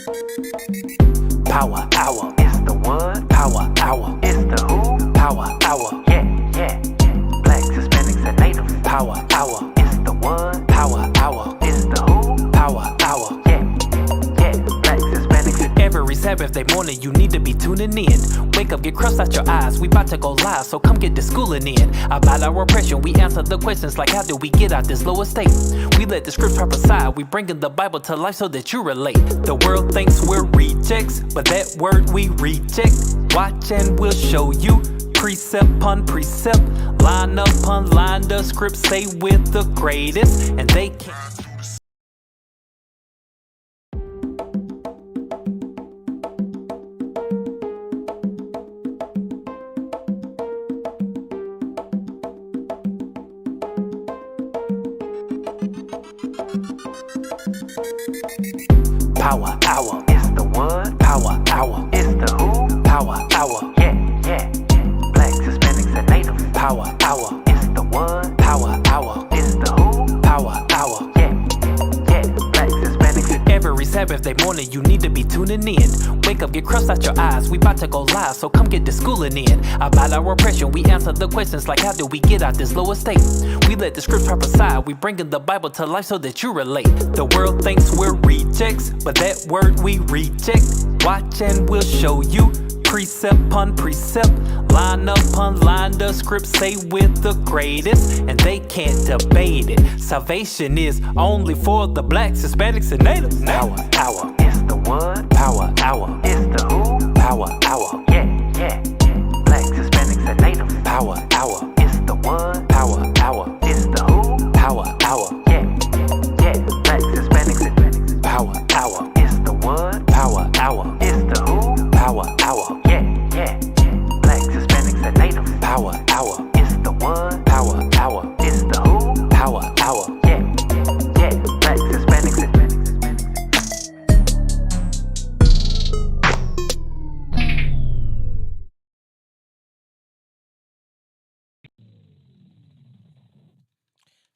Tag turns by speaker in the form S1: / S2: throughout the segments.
S1: Power hour. It's the what? Power hour. It's the who? Power hour. Yeah. Blacks, Hispanics, and natives. Power hour. It's the what? Power hour. It's the who? Power hour. Yeah. Blacks, Hispanics. Every Saturday morning, you need to be tuning in. Wake up, get crushed out your eyes. We about to go live, so come get the schooling in. About our oppression, we answer the questions like how do we get out this lower state? We let the scripts prophesy. We bringing the Bible to life so that you relate. The world thinks we're rejects, but that word we reject. Watch and we'll show you. Precept upon precept, line upon line, the scripts say we're the greatest, and they can't. Power hour. It's the what? Power hour. It's the who? Power hour. Yeah. Blacks, Hispanics, and natives. Power hour. It's the what? Power hour. It's the who? Power hour. Yeah. Blacks, Hispanics. Every Saturday morning, you need to be tuning in. Wake up, get crushed out your eyes. We about to go live, so come get the schooling in. About our oppression, we answer the questions like how do we get out this lower state? We let the scripts prophesy. We bringing the Bible to life so that you relate. The world thinks we're rejects, but that word we reject. Watch and we'll show you. Precept upon precept, line upon line, the scripts say we're the greatest, and they can't debate it. Salvation is only for the blacks, Hispanics, and natives. Power hour. It's the what? Power hour. It's the who? Power hour. Yeah. Blacks, Hispanics, and natives. Power hour. It's the what? Power hour. It's the who? Power hour. Yeah. Blacks, Hispanics, and power hour. It's the what? Power hour. It's the who? Power hour. Yeah. Blacks, Hispanics, and natives. Power hour. It's the what? Power hour. It's the who? Power hour. Yeah. Blacks, Hispanics, and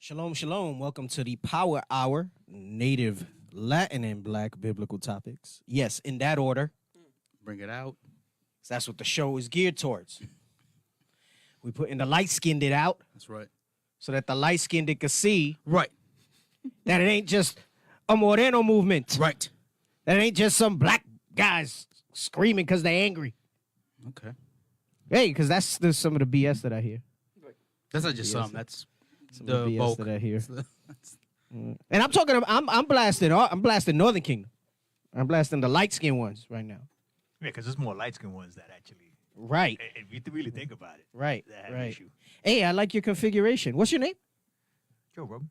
S2: Shalom. Welcome to the Power Hour, Native, Latin, and Black Biblical Topics. Yes, in that order.
S3: Bring it out.
S2: That's what the show is geared towards. We put in the light-skinned it out.
S3: That's right.
S2: So that the light-skinned it can see.
S3: Right.
S2: That it ain't just a Moreno movement.
S3: Right.
S2: That it ain't just some black guys screaming because they're angry.
S3: Okay.
S2: Hey, because that's some of the BS that I hear.
S3: That's not just some. That's
S2: Some
S3: the
S2: of the BS
S3: bulk.
S2: that I hear. And I'm talking. I'm blasting Northern Kingdom. I'm blasting the light-skinned ones right now.
S4: Yeah, because there's more light-skinned ones that actually,
S2: Right.
S4: if you really think about it,
S2: Right.
S4: that have an
S2: Right.
S4: issue.
S2: Hey, I like your configuration. What's your name?
S4: Yo, bro.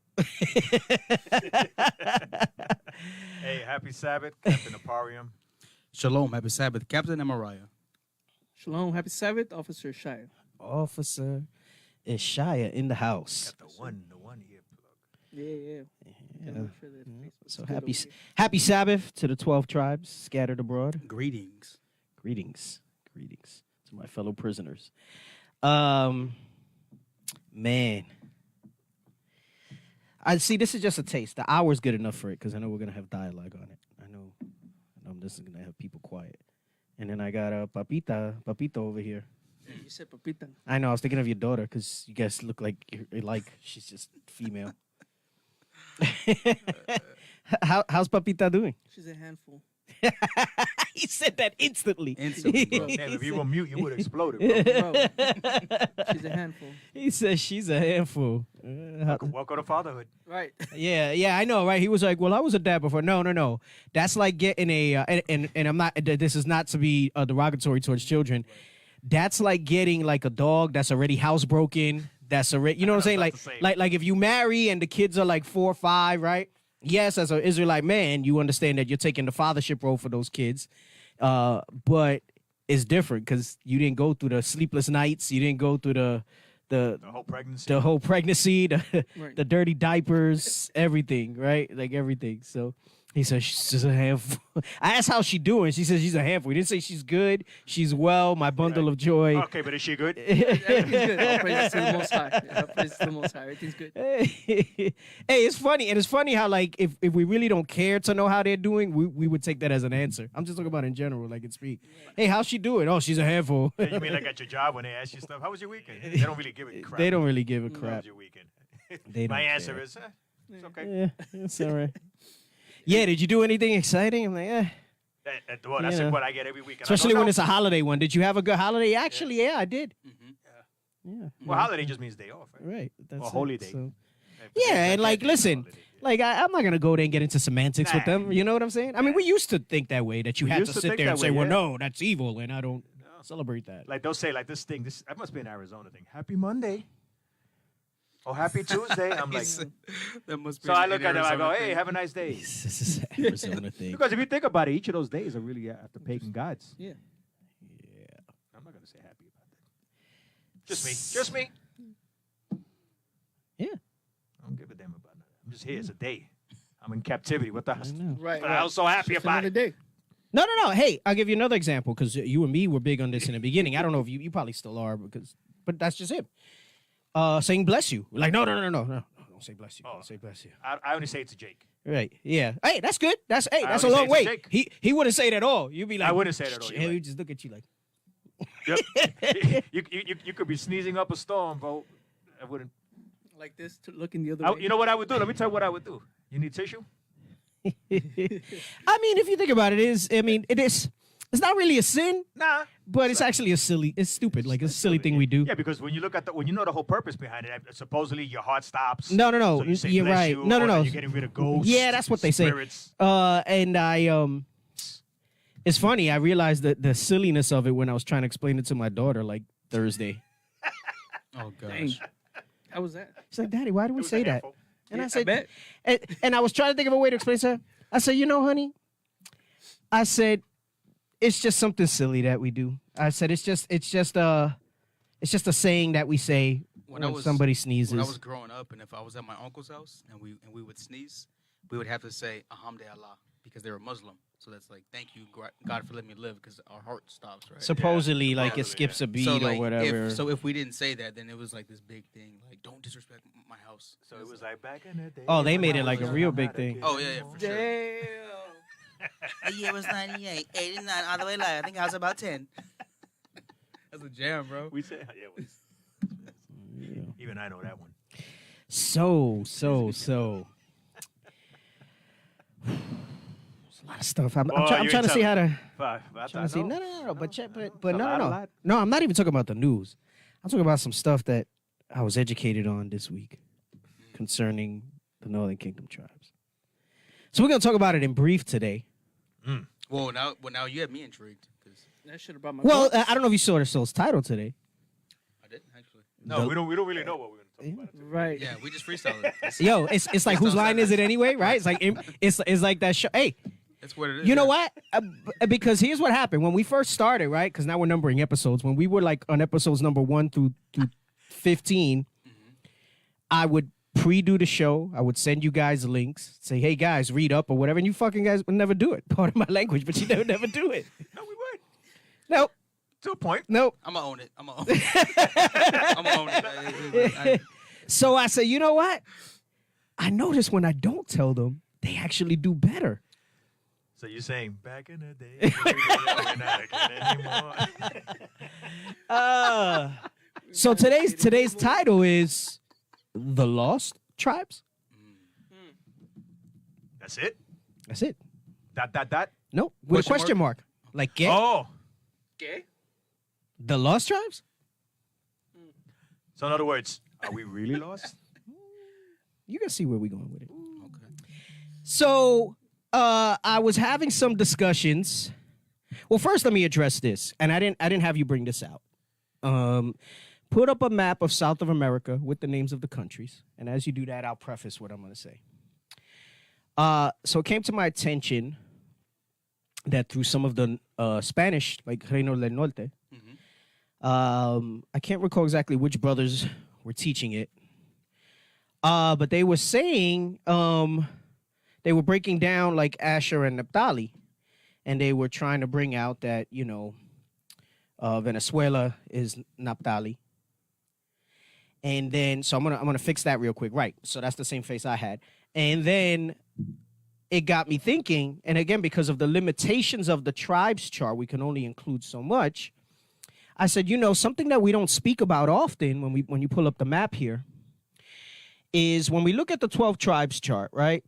S4: Hey, happy Sabbath, Captain Aparium.
S3: Shalom. Happy Sabbath. Captain Amariah.
S5: Shalom, happy Sabbath, Officer Shire.
S2: Officer Issachar in the house.
S4: Got the one ear plug.
S5: Yeah. Gotta make sure that Facebook's
S2: So
S5: good over here.
S2: happy Sabbath to the 12 tribes scattered abroad.
S3: Greetings.
S2: Greetings to my fellow prisoners. Man. I see this is just a taste. The hour's good enough for it because I know we're gonna have dialogue on it. I know this is gonna have people quiet. And then I got Papito over here.
S5: You said papita.
S2: I know. I was thinking of your daughter because you guys look like she's just female. How's Papita doing?
S5: She's a handful.
S2: He said that instantly.
S3: Instantly, bro.
S4: Damn, if you were mute, you would have exploded, bro.
S5: Bro, she's a handful.
S2: He says she's a handful.
S4: Welcome to fatherhood.
S5: Right.
S2: Yeah, I know, right? He was like, "Well, I was a dad before." No. That's like getting and I'm not. This is not to be derogatory towards children. That's like getting like a dog that's already housebroken. That's already, you know what I'm saying? Like if you marry and the kids are like 4 or 5, right? Yes, as an Israelite man, you understand that you're taking the fathership role for those kids. But it's different because you didn't go through the sleepless nights. You didn't go through the whole pregnancy,
S5: Right.
S2: the dirty diapers, everything, right? Like everything. So He said she's a handful. I asked how she doing. She said she's a handful. He didn't say she's good. She's well. My bundle of joy.
S4: Okay, but is she good?
S5: Everything's good. All praises to the Most High. All praises to the Most High. Everything's good.
S2: Hey, it's funny, and it's funny how like if we really don't care to know how they're doing, we would take that as an answer. I'm just talking about in general, like in speak. Hey, how's she doing? Oh, she's a handful.
S4: Yeah, you mean like at your job when they ask you stuff? How was your weekend? They don't really give a crap.
S2: They don't really give a
S4: How
S2: crap.
S4: was your weekend?
S2: They
S4: My
S2: don't
S4: answer
S2: care.
S4: is, it's okay.
S2: Yeah, it's all right. Yeah, did you do anything exciting? I'm like,
S4: Well, that's
S2: Yeah.
S4: what I get every weekend.
S2: especially when it's a holiday one. Did you have a good holiday? Actually, yeah, I did. Yeah,
S4: Well, holiday just means day off, right?
S2: right. That's
S4: Or
S2: it.
S4: holy day.
S2: So-
S4: Yeah,
S2: Yeah, and like,
S4: Can't do
S2: listen,
S4: holiday, yeah.
S2: like I'm not gonna go there and get into semantics with
S4: Nah.
S2: them. You know what I'm saying? I mean, we used to think that way, that you
S4: We
S2: had
S4: used
S2: to
S4: to
S2: sit
S4: think
S2: there and
S4: that
S2: say,
S4: way,
S2: "Well,
S4: yeah.
S2: no, that's evil," and I don't celebrate that.
S4: Like they'll say like this thing. That must be an Arizona thing. Happy Monday. Oh, happy Tuesday. I'm like, so
S3: That must be
S4: I
S3: an
S4: look at them. I go,
S3: Arizona
S4: hey,
S3: thing.
S4: have a nice day.
S2: This is an Arizona thing.
S4: Because if you think about it, each of those days are really after pagan gods.
S5: Yeah.
S4: I'm not gonna say happy about that. Just me.
S2: Yeah,
S4: I don't give a damn about that. I'm just here. It's a day. I'm in captivity. What the
S2: I
S4: hell?
S2: know.
S5: Right.
S4: But I was so happy
S5: Just
S4: about
S5: another
S4: it.
S5: day.
S2: No. Hey, I'll give you another example because you and me were big on this in the beginning. I don't know if you probably still are but that's just him. Saying bless you. Like, no. Don't say bless you.
S4: Oh.
S2: Don't say bless you.
S4: I only say it to Jake.
S2: Right. Yeah. Hey, that's good. That's a
S4: only say
S2: long
S4: it's
S2: way.
S4: Jake.
S2: He wouldn't say it at all. You'd be like,
S4: I wouldn't say it at all.
S2: Hey,
S4: You're
S2: we
S4: right.
S2: just look at you like,
S4: Yep. you could be sneezing up a storm, bro. I wouldn't.
S5: Like this, to looking the other way.
S4: You know what I would do? Let me tell you what I would do. You need tissue?
S2: I mean, if you think about it, it's not really a sin,
S4: Nah.
S2: but it's actually it's stupid. Like it's a silly thing we do.
S4: Yeah, because when you look at when you know the whole purpose behind it, supposedly your heart stops.
S2: No.
S4: So you say,
S2: You're
S4: bless
S2: right.
S4: you,
S2: No.
S4: or that you're getting rid of ghosts.
S2: Yeah, that's what they say.
S4: spirits.
S2: And I it's funny. I realized the silliness of it when I was trying to explain it to my daughter like Thursday.
S3: Oh
S5: Dang.
S3: gosh.
S5: How was that?
S2: She's like, "Daddy, why do
S4: It
S2: we
S4: was a
S2: say that?"
S4: handful.
S2: And I
S5: I
S2: said,
S5: bet.
S2: and I was trying to think of a way to explain to her. I said, "You know, honey," I said, "it's just something silly that we do." I said, "It's just a saying that we say when somebody sneezes."
S3: When I was growing up, and if I was at my uncle's house and we would sneeze, we would have to say Alhamdulillah because they were Muslim. So that's like, thank you, God, for letting me live, because our heart stops, right?
S2: Supposedly, like it
S4: Supposedly,
S2: skips a beat
S3: so,
S2: or
S3: like,
S2: whatever.
S3: if we didn't say that, then it was like this big thing, like don't disrespect my house.
S4: So it was like back in the day.
S2: Oh, they
S4: when
S2: made
S4: I
S2: it like
S4: was
S2: a real
S4: young,
S2: big
S4: not
S2: thing.
S4: kid
S3: Oh, yeah,
S4: anymore.
S3: for sure.
S5: Damn.
S3: The year was 98, 89, all the way live. I think I was about 10. That's a jam, bro.
S4: We said, yeah, it was. Even I know that one.
S2: So. There's a lot of stuff. I'm
S4: Oh,
S2: trying
S4: you
S2: to
S4: ain't
S2: see how to.
S4: Trying
S2: Trying to see. No. But
S4: It's
S2: no,
S4: a lot, a
S2: no.
S4: lot.
S2: No, I'm not even talking about the news. I'm talking about some stuff that I was educated on this week concerning the Northern Kingdom tribes. So we're gonna talk about it in brief today.
S3: Well, now you have me intrigued, because
S5: That should have brought my
S2: Well,
S5: books.
S2: I don't know if you saw the show's title today.
S3: I didn't actually.
S4: No, we don't really know what we're going to talk about.
S5: Right.
S3: Yeah, we just freestyled it. That's,
S2: Yo, it's like whose line is it anyway, right? It's like it's like that show. Hey,
S3: that's what it is.
S2: you know
S3: yeah.
S2: what? Because here's what happened when we first started, right? Because now we're numbering episodes. When we were like on episodes number 1 through 15, I would pre-do the show. I would send you guys links, say, "Hey guys, read up" or whatever, and you fucking guys would never do it. Part of my language, but you never do it.
S4: No, we would.
S2: Nope,
S4: To a point.
S2: nope.
S3: I'm gonna own it. I'm gonna own it.
S2: So I said, you know what? I notice when I don't tell them, they actually do better.
S4: So you're saying back in the day, we're not a kid anymore.
S2: So today's title is The Lost Tribes.
S4: That's it?
S2: That's it.
S4: Dot.
S2: Nope, with a
S3: Question
S2: question mark. Like get
S4: Oh.
S5: Okay.
S2: The Lost Tribes?
S4: So in other words, are we really lost?
S2: You can see where we're going with it.
S3: Okay.
S2: So I was having some discussions. Well, first let me address this, and I didn't have you bring this out. Put up a map of South of America with the names of the countries, and as you do that, I'll preface what I'm going to say. So it came to my attention that through some of the Spanish, like Reino del Norte, I can't recall exactly which brothers were teaching it, but they were saying they were breaking down like Asher and Naphtali, and they were trying to bring out that, Venezuela is Naphtali. And then, so I'm gonna fix that real quick. Right. So that's the same face I had. And then it got me thinking, and again, because of the limitations of the tribes chart, we can only include so much. I said, something that we don't speak about often when you pull up the map here is when we look at the 12 tribes chart, right?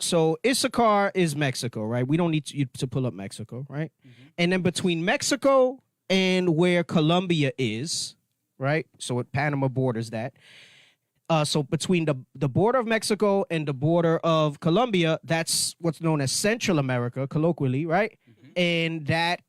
S2: So Issachar is Mexico, right? We don't need you to pull up Mexico, right? Mm-hmm. And then between Mexico and where Colombia is, right? So what Panama borders that. So between the border of Mexico and the border of Colombia, that's what's known as Central America, colloquially, right? Mm-hmm. And that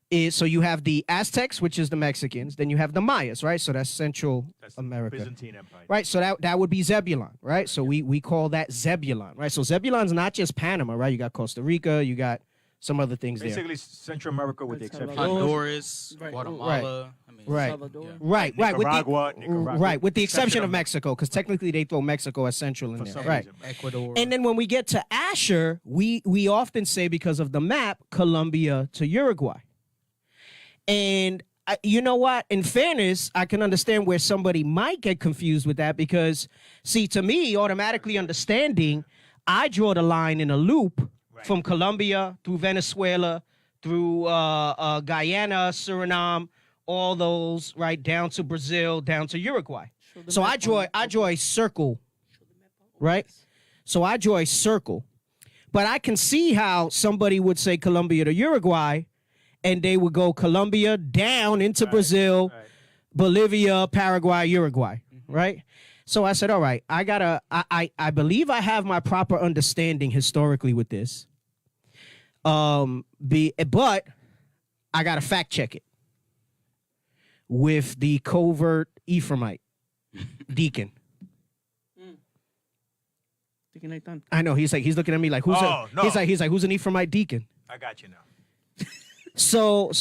S2: is, so you have the Aztecs, which is the Mexicans. Then you have the Mayas, right? So that's Central America.
S4: Byzantine Empire.
S2: Right, so that would be Zebulon, right? So we call that Zebulon, right? So Zebulon's not just Panama, right? You got Costa Rica, you got some other things
S4: Basically, Central America with the exception of
S3: Honduras,
S5: Right.
S3: Guatemala.
S2: Right.
S5: Salvador.
S2: Right,
S4: Nicaragua,
S2: right, with the exception of Mexico, because technically they throw Mexico as central in there, right?
S3: Ecuador.
S2: And then when we get to Asher, we often say, because of the map, Colombia to Uruguay. And you know what? In fairness, I can understand where somebody might get confused with that, because, see, to me, automatically understanding, I draw the line in a loop from Colombia through Venezuela, through Guyana, Suriname, all those, right, down to Brazil, down to Uruguay. So I draw a circle, right? So I draw a circle. But I can see how somebody would say Colombia to Uruguay, and they would go Colombia down into Brazil, Bolivia, Paraguay, Uruguay, right? So I said, all right, I believe I have my proper understanding historically with this. But I got to fact check it with the covert Ephraimite deacon. I know, he's looking at me like, who's he's like, who's an Ephraimite deacon?
S4: I got you now.
S2: So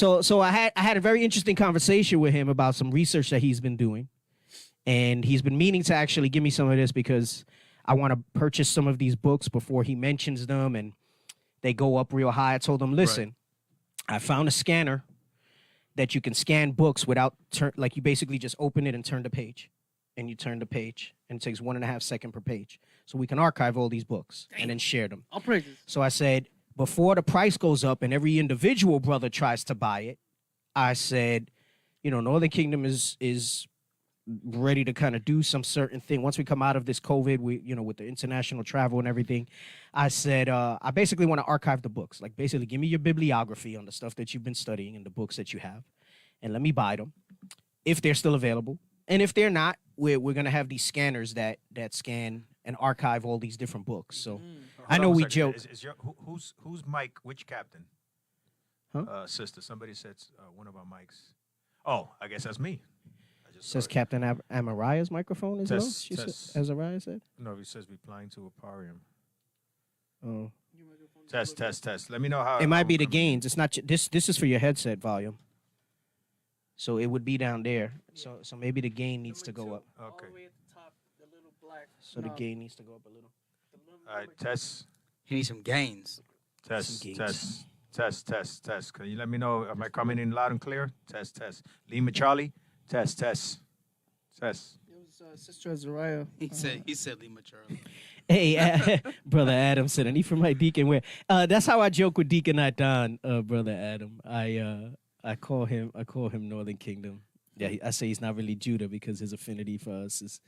S2: I had a very interesting conversation with him about some research that he's been doing, and he's been meaning to actually give me some of this because I want to purchase some of these books before he mentions them, and they go up real high. I told him, listen, I found a scanner that you can scan books without like you basically just open it and turn the page, and you turn the page, and it takes 1.5 seconds per page, so we can archive all these books and then share them.
S5: All praises.
S2: So I said, before the price goes up and every individual brother tries to buy it, I said, Northern Kingdom is ready to kind of do some certain thing. Once we come out of this COVID, with the international travel and everything, I said, I basically want to archive the books. Like, basically, give me your bibliography on the stuff that you've been studying and the books that you have, and let me buy them if they're still available. And if they're not, we're going to have these scanners that scan and archive all these different books. So I know we joke.
S4: Who's Mike? Which captain?
S2: Huh?
S4: Sister. Somebody said one of our mics. Oh, I guess that's me. I just
S2: Says Captain Amariah's microphone is low.
S4: Test.
S2: Azariah said.
S4: No, he says replying to Aparium.
S2: Oh.
S4: Test. Let me know how.
S2: It might be the gains. It's not this. This is for your headset volume. So it would be down there. So maybe the gain needs to go up.
S4: Okay.
S5: All the way at the top, the little black.
S2: So the gain needs to go up a little.
S4: All right, test.
S3: He needs some gains.
S4: Test. Can you let me know? Am I coming in loud and clear? Test. Lima Charlie. Test.
S5: It was Sister Azariah.
S3: He said Lima Charlie.
S2: Hey, Brother Adam said, "I need for my deacon wear." That's how I joke with Deacon Don, Brother Adam. I call him Northern Kingdom. Yeah, I say he's not really Judah because his affinity for us is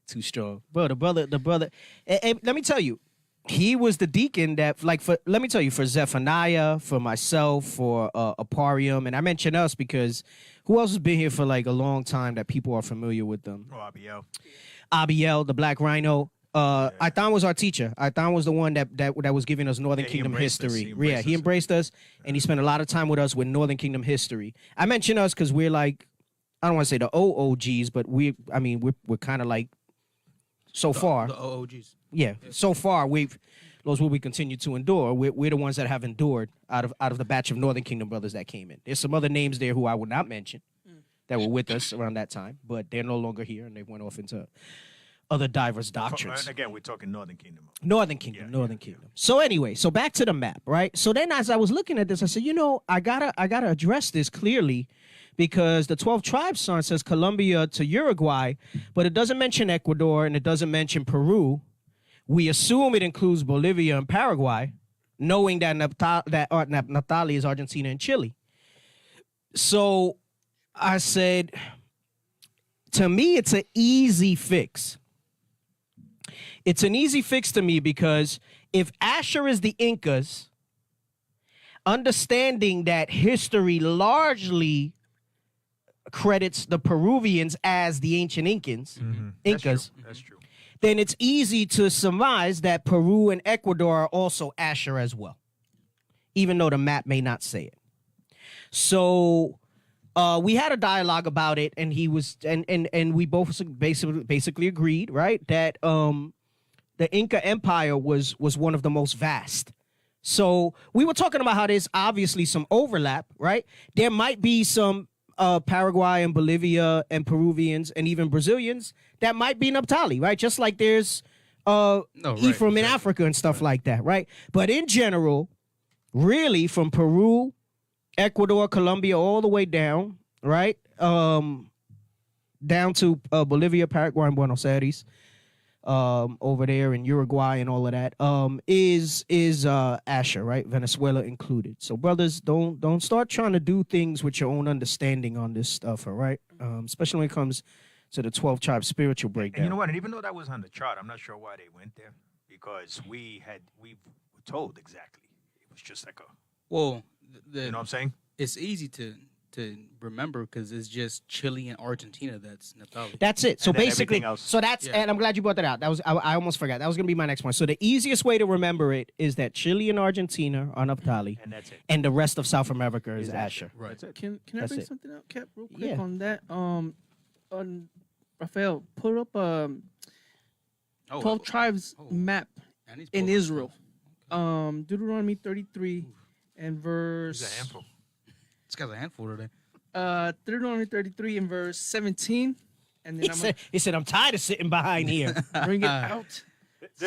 S2: too strong. Bro, the brother. Let me tell you, he was the deacon that, like, let me tell you, for Zephaniah, for myself, for Aparium, and I mention us because who else has been here for like a long time that people are familiar with them?
S4: Oh,
S2: Abiel, the Black Rhino. Aitan was our teacher. Aitan was the one that was giving us Northern Kingdom history. He embraced us, and he spent a lot of time with us with Northern Kingdom history. I mention us because we're like, I don't want to say the OOGs, but we're kind of like, so far.
S3: The OOGs.
S2: Yeah, so far those will we continue to endure. We're the ones that have endured out of the batch of Northern Kingdom brothers that came in. There's some other names there who I would not mention that were with us around that time, but they're no longer here and they went off into of the diverse
S4: And
S2: doctrines.
S4: again, we're talking Northern Kingdom.
S2: Northern Kingdom. So anyway, so back to the map, right? So then as I was looking at this, I said, I gotta address this clearly, because the 12 tribes sign says Colombia to Uruguay, but it doesn't mention Ecuador and it doesn't mention Peru. We assume it includes Bolivia and Paraguay, knowing that Naphtali is Argentina and Chile. So I said, to me, it's an easy fix. It's an easy fix to me, because if Asher is the Incas, understanding that history largely credits the Peruvians as the ancient Incas,
S4: That's true.
S2: then it's easy to surmise that Peru and Ecuador are also Asher as well, even though the map may not say it. So we had a dialogue about it, and he was, and we both basically agreed, right, that the Inca Empire was one of the most vast. So we were talking about how there's obviously some overlap, right? There might be some Paraguay and Bolivia and Peruvians and even Brazilians that might be Naphtali, right? Just like there's Ephraim in Africa and stuff like that, right? But in general, really from Peru, Ecuador, Colombia, all the way down, right? Down to Bolivia, Paraguay, and Buenos Aires, over there in Uruguay and all of that, is Asher, right? Venezuela included. So brothers, don't start trying to do things with your own understanding on this stuff, all right? Especially when it comes to the 12 tribes spiritual breakdown.
S4: And you know what? And even though that was on the chart, I'm not sure why they went there, because we were told exactly. It was just like a,
S3: Well,
S4: you know what I'm saying?
S3: it's easy to remember because it's just Chile and Argentina that's Naphtali.
S2: That's it. So
S4: And then
S2: basically,
S4: everything else.
S2: so that's,
S3: Yeah.
S2: and I'm glad you brought that out. That was, I almost forgot. That was going to be my next point. So the easiest way to remember it is that Chile and Argentina are Naphtali,
S4: And that's it.
S2: and the rest of South America is
S4: Exactly.
S2: Asher.
S3: Right.
S4: That's it.
S5: Can I
S2: That's
S5: bring
S2: it.
S5: something out, Cap, real quick
S2: Yeah.
S5: on that? On Rafael, put up 12 tribes map
S3: and he's
S5: in
S3: pulling
S5: Israel.
S3: stuff.
S5: Deuteronomy 33 and
S4: It's
S5: verse.
S4: a handful.
S3: This guy's a handful today.
S5: Deuteronomy 33 and verse 17, and then
S2: He said, I'm tired of sitting behind here.
S5: I'm gonna bring it out.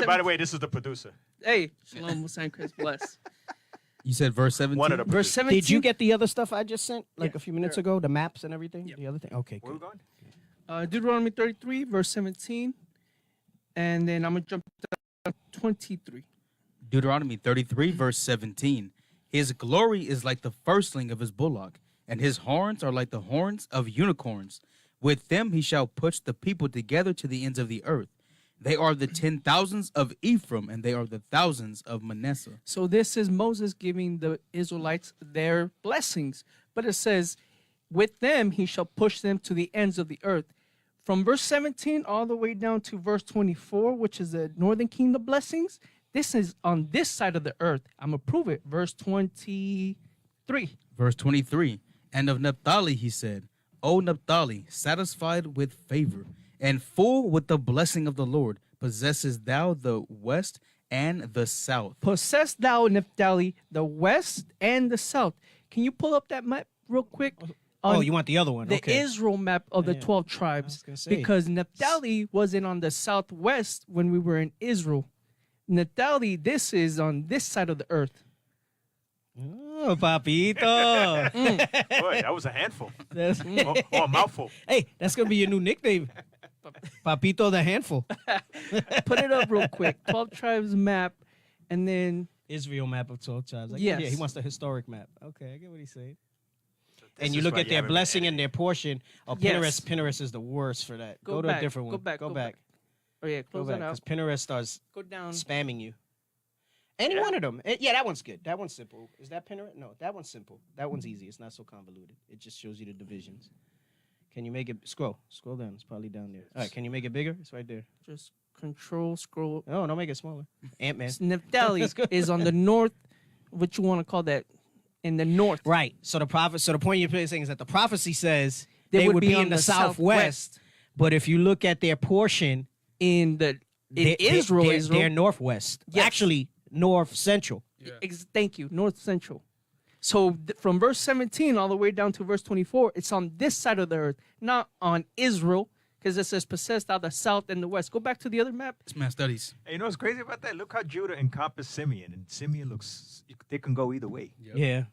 S4: By the way, this is the producer.
S5: Hey, Shalom, Musan, Christ bless.
S3: You said verse 17?
S4: One of the
S5: Verse
S4: producers.
S5: 17.
S2: Did you get the other stuff I just sent like
S5: Yeah.
S2: a few minutes ago? The maps and everything? The other thing? Okay,
S4: Where we
S2: good.
S4: going?
S5: Deuteronomy 33, verse 17, and then I'm gonna jump to 23.
S3: Deuteronomy 33, verse 17. His glory is like the firstling of his bullock, and his horns are like the horns of unicorns. With them he shall push the people together to the ends of the earth. They are the 10,000s of Ephraim, and they are the thousands of Manasseh.
S5: So this is Moses giving the Israelites their blessings, but it says, with them he shall push them to the ends of the earth. From verse 17 all the way down to verse 24, which is the northern kingdom blessings, this is on this side of the earth. I'm going to prove it. Verse 23.
S3: Verse 23. And of Naphtali he said, O Naphtali, satisfied with favor, and full with the blessing of the Lord, possessest thou the west and the south.
S5: Possess thou, Naphtali, the west and the south. Can you pull up that map real quick?
S2: Oh, you want the other one?
S5: The
S2: Okay.
S5: Israel map of the
S2: Yeah.
S5: 12 tribes,
S2: gonna say.
S5: because Naphtali wasn't on the southwest when we were in Israel. Naphtali, this is on this side of the earth.
S2: Oh, papito.
S4: Boy, that was a handful.
S2: That's-
S4: or a mouthful.
S2: hey, that's going to be your new nickname. Papito the Handful.
S5: Put it up real quick. 12 tribes map, and then
S2: Israel map of 12 tribes. Like,
S5: Yes.
S2: Yeah, he wants the historic map. Okay, I get what he's saying.
S4: This
S2: And you
S4: is
S2: look
S4: why
S2: at their
S4: haven't been
S2: blessing and
S4: editing.
S2: their portion. Oh,
S5: Yes.
S2: Pinterest is the worst for that.
S5: Go
S2: Go to
S5: back,
S2: a different
S5: go
S2: one.
S5: back,
S2: Go
S5: go
S2: back.
S5: oh yeah,
S2: Go
S5: close
S2: back.
S5: that
S2: Because
S5: out.
S2: Pinterest starts
S5: Go down.
S2: spamming you. Any one of them. Yeah, that one's good. That one's simple. Is that Pinterest? No, that one's simple. That one's easy. It's not so convoluted. It just shows you the divisions. Can you make it scroll? Scroll down. It's probably down there. All right, can you make it bigger? It's right there.
S5: Just control scroll.
S2: No, don't make it smaller. Ant-Man.
S5: Naphtali
S2: That's good.
S5: is on the north. What you want to call that? In the north.
S2: Right. So the point you're saying is that the prophecy says
S5: They
S2: they
S5: would
S2: would
S5: be
S2: be
S5: on
S2: in the
S5: the
S2: southwest. But if you look at their portion,
S5: In Israel,
S2: they're northwest.
S5: Yes.
S2: Actually, north central.
S5: Thank you, north central. So from verse 17 all the way down to verse 24, it's on this side of the earth, not on Israel, Because it says possessed out the south and the west. Go back to the other map.
S3: This man studies.
S4: Hey, you know what's crazy about that? Look how Judah encompassed Simeon, and Simeon looks. They can go either way.
S2: Yeah.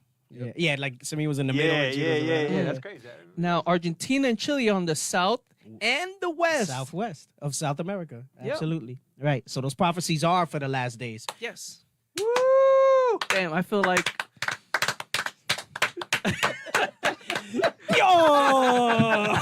S2: Like Simeon was in the middle. And Judah was around.
S4: That's crazy.
S5: Now, Argentina and Chile on the south and the west.
S2: Southwest of South America.
S5: Yep.
S2: Absolutely. Right. So those prophecies are for the last days.
S5: Yes.
S4: Woo!
S5: Damn, I feel like
S2: Yo!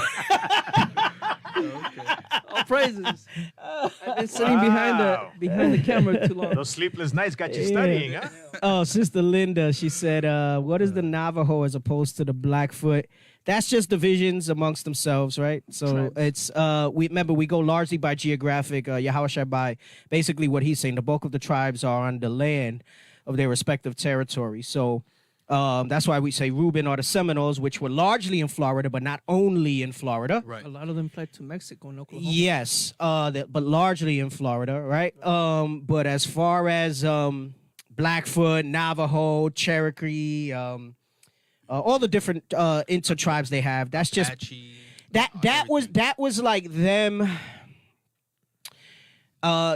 S5: all praises. I've been sitting behind the camera too long.
S4: Those sleepless nights got you studying, huh?
S2: Oh, Sister Linda, she said, what is the Navajo as opposed to the Blackfoot? That's just divisions amongst themselves, right? So it's we go largely by geographic, Yahushua by basically what he's saying. The bulk of the tribes are on the land of their respective territories. So that's why we say Reuben are the Seminoles, which were largely in Florida, but not only in Florida.
S3: Right.
S5: A lot of them fled to Mexico and Oklahoma.
S2: Yes, but largely in Florida, right? But as far as Blackfoot, Navajo, Cherokee, all the different inter-tribes they have, that's just
S3: Apache,
S2: that was like them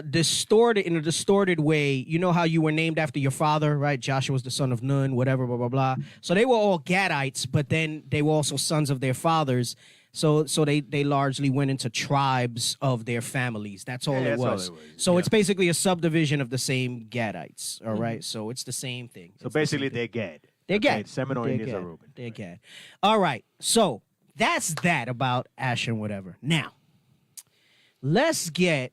S2: distorted in a distorted way. You know how you were named after your father, right? Joshua was the son of Nun, whatever, blah blah blah. So they were all Gadites, but then they were also sons of their fathers. So they largely went into tribes of their families. That's all it was. So it's basically a subdivision of the same Gadites. All right. So it's the same thing.
S4: So basically, they're Gad.
S2: They're Gad.
S4: Seminole Indians are Reuben.
S2: They're Gad. All right. So that's that about Asher and whatever. Now, let's get,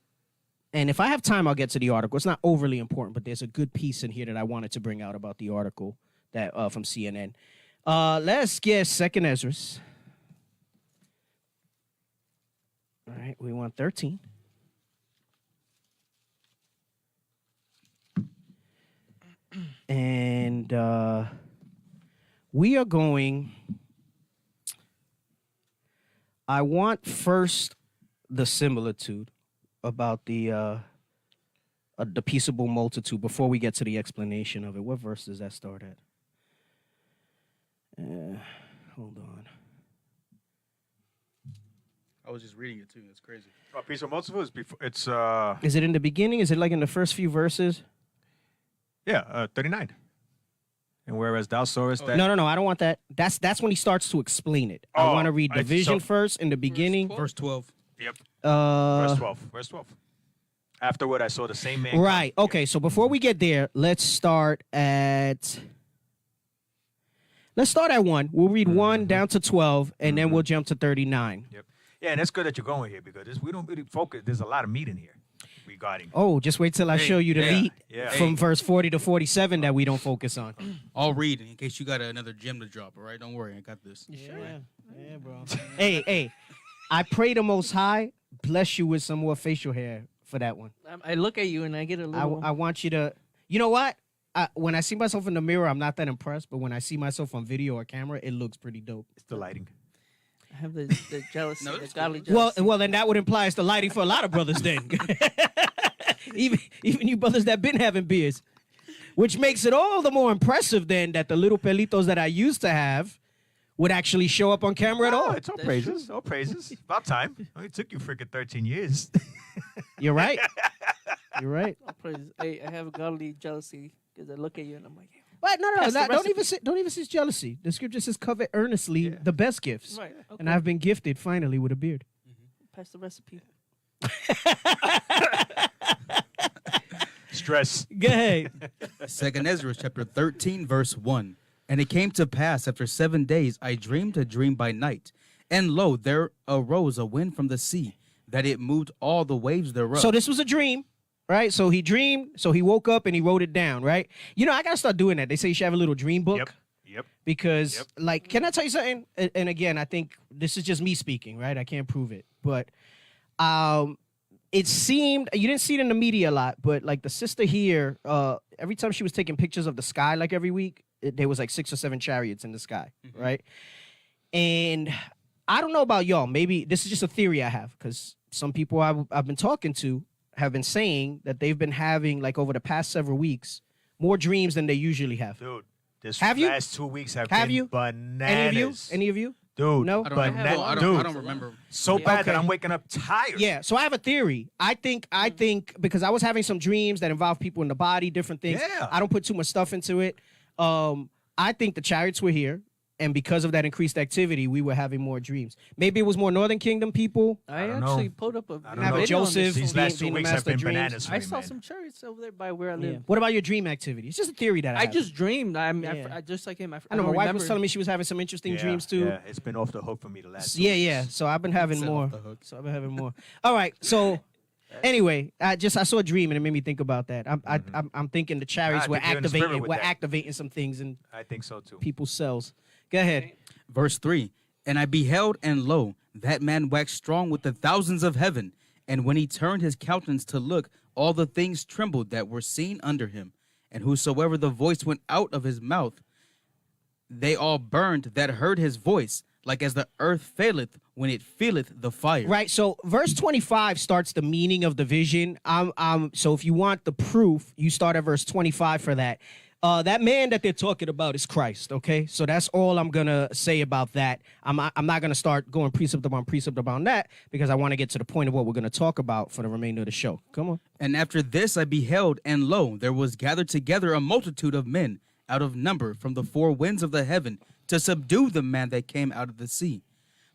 S2: and if I have time, I'll get to the article. It's not overly important, but there's a good piece in here that I wanted to bring out about the article that from CNN. Let's get 2nd Ezra. All right. We want 13. And we are going, I want first the similitude about the peaceable multitude before we get to the explanation of it. What verse does that start at? Hold on.
S3: I was just reading it too. That's crazy.
S4: Peaceable multitude is before. It's
S2: Is it in the beginning? Is it like in the first few verses?
S4: 39. And whereas thou sawest that.
S2: No. I don't want that. That's when he starts to explain it. I want to read division first in the beginning.
S3: Verse 12.
S4: Yep. Verse 12. Verse 12. Afterward, I saw the same man.
S2: Right. Okay. So before we get there, let's start at 1. We'll read 1 down to 12, and then we'll jump to 39.
S4: Yep. Yeah, and it's good that you're going here because we don't really focus. There's a lot of meat in here regarding.
S2: Oh, just wait till I show you the meat from verse 40 to 47 that we don't focus on.
S3: I'll read in case you got another gem to drop, all right? Don't worry, I got this.
S2: Yeah, bro. hey, I pray the Most High bless you with some more facial hair for that one.
S5: I look at you and I get a little.
S2: I want you to, you know what? When I see myself in the mirror, I'm not that impressed, but when I see myself on video or camera, it looks pretty dope.
S4: It's the lighting.
S5: I have the jealousy, the godly jealousy.
S2: Well, then that would imply it's the lighting for a lot of brothers then. even you brothers that been having beards. Which makes it all the more impressive then that the little pelitos that I used to have would actually show up on camera at all.
S4: It's all praises. All praises. About time. It took you freaking 13 years.
S2: You're right. You're right.
S5: All praises. I have a godly jealousy because I look at you and I'm like,
S2: What? No.
S5: Pass the
S2: Don't even say jealousy. The scripture says covet earnestly the best gifts.
S5: right, okay.
S2: And I've been gifted finally with a beard.
S5: Pass the recipe.
S4: Stress.
S2: Go ahead.
S3: 2nd Ezra chapter 13, verse 1. And it came to pass after 7 days, I dreamed a dream by night. And lo, there arose a wind from the sea, that it moved all the waves thereof.
S2: So this was a dream, right? So he dreamed, so he woke up and he wrote it down, right? You know, I got to start doing that. They say you should have a little dream book.
S4: Yep.
S2: Because, like, can I tell you something? And again, I think this is just me speaking, right? I can't prove it. But it seemed, you didn't see it in the media a lot, but, like, the sister here, every time she was taking pictures of the sky, like, every week, there was, like, 6 or 7 chariots in the sky, right? And I don't know about y'all. Maybe this is just a theory I have, because some people I've been talking to have been saying that they've been having, like, over the past several weeks, more dreams than they usually have.
S4: Dude, this
S2: Have you?
S4: last 2 weeks have
S2: Have
S4: been
S2: you?
S4: bananas.
S2: Any of you?
S4: Dude,
S2: No?
S3: I don't,
S4: but
S3: I
S4: that,
S3: don't, I
S4: dude,
S3: don't, I don't remember.
S4: so bad that
S2: Okay.
S4: I'm waking up tired.
S2: Yeah, so I have a theory. I think because I was having some dreams that involve people in the body, different things.
S4: Yeah.
S2: I don't put too much stuff into it. I think the chariots were here, and because of that increased activity, we were having more dreams. Maybe it was more Northern Kingdom people.
S5: I
S4: don't
S5: actually
S4: know.
S5: pulled up a
S4: I don't
S2: Have
S4: know.
S2: a
S5: video on
S2: Joseph.
S5: this.
S4: These
S2: being-
S4: last 2
S2: being the
S4: weeks have
S2: master
S4: been
S2: of dreams.
S4: bananas for
S5: I
S4: me,
S5: saw
S4: man.
S5: some chariots over there by where I
S2: Yeah.
S5: live.
S2: What about your dream activity? It's just a theory that I
S5: I
S2: have.
S5: just dreamed.
S2: Yeah.
S5: I just like him.
S2: I know my wife
S5: remember.
S2: was telling me she was having some interesting
S4: Yeah,
S2: dreams too.
S4: Yeah, it's been off the hook for me the last 2
S2: Yeah,
S4: weeks.
S2: yeah. So I've been having
S3: Set
S2: more.
S3: off the hook.
S2: So I've been having more. All right. So anyway, I saw a dream and it made me think about that. I'm thinking the chariots
S4: I
S2: were
S4: think you're in the spirit
S2: activating.
S4: with
S2: We're
S4: that.
S2: activating some things in
S4: I think so too.
S2: people's cells. Go ahead.
S3: Verse 3. And I beheld, and lo, that man waxed strong with the thousands of heaven. And when he turned his countenance to look, all the things trembled that were seen under him. And whosoever the voice went out of his mouth, they all burned that heard his voice, like as the earth faileth when it feeleth the fire.
S2: Right. So verse 25 starts the meaning of the vision. So if you want the proof, you start at verse 25 for that. That man that they're talking about is Christ. Okay. So that's all I'm gonna say about that. I'm not gonna start going precept upon that because I want to get to the point of what we're gonna talk about for the remainder of the show. Come on.
S3: And after this I beheld, and lo, there was gathered together a multitude of men out of number from the four winds of the heaven to subdue the man that came out of the sea.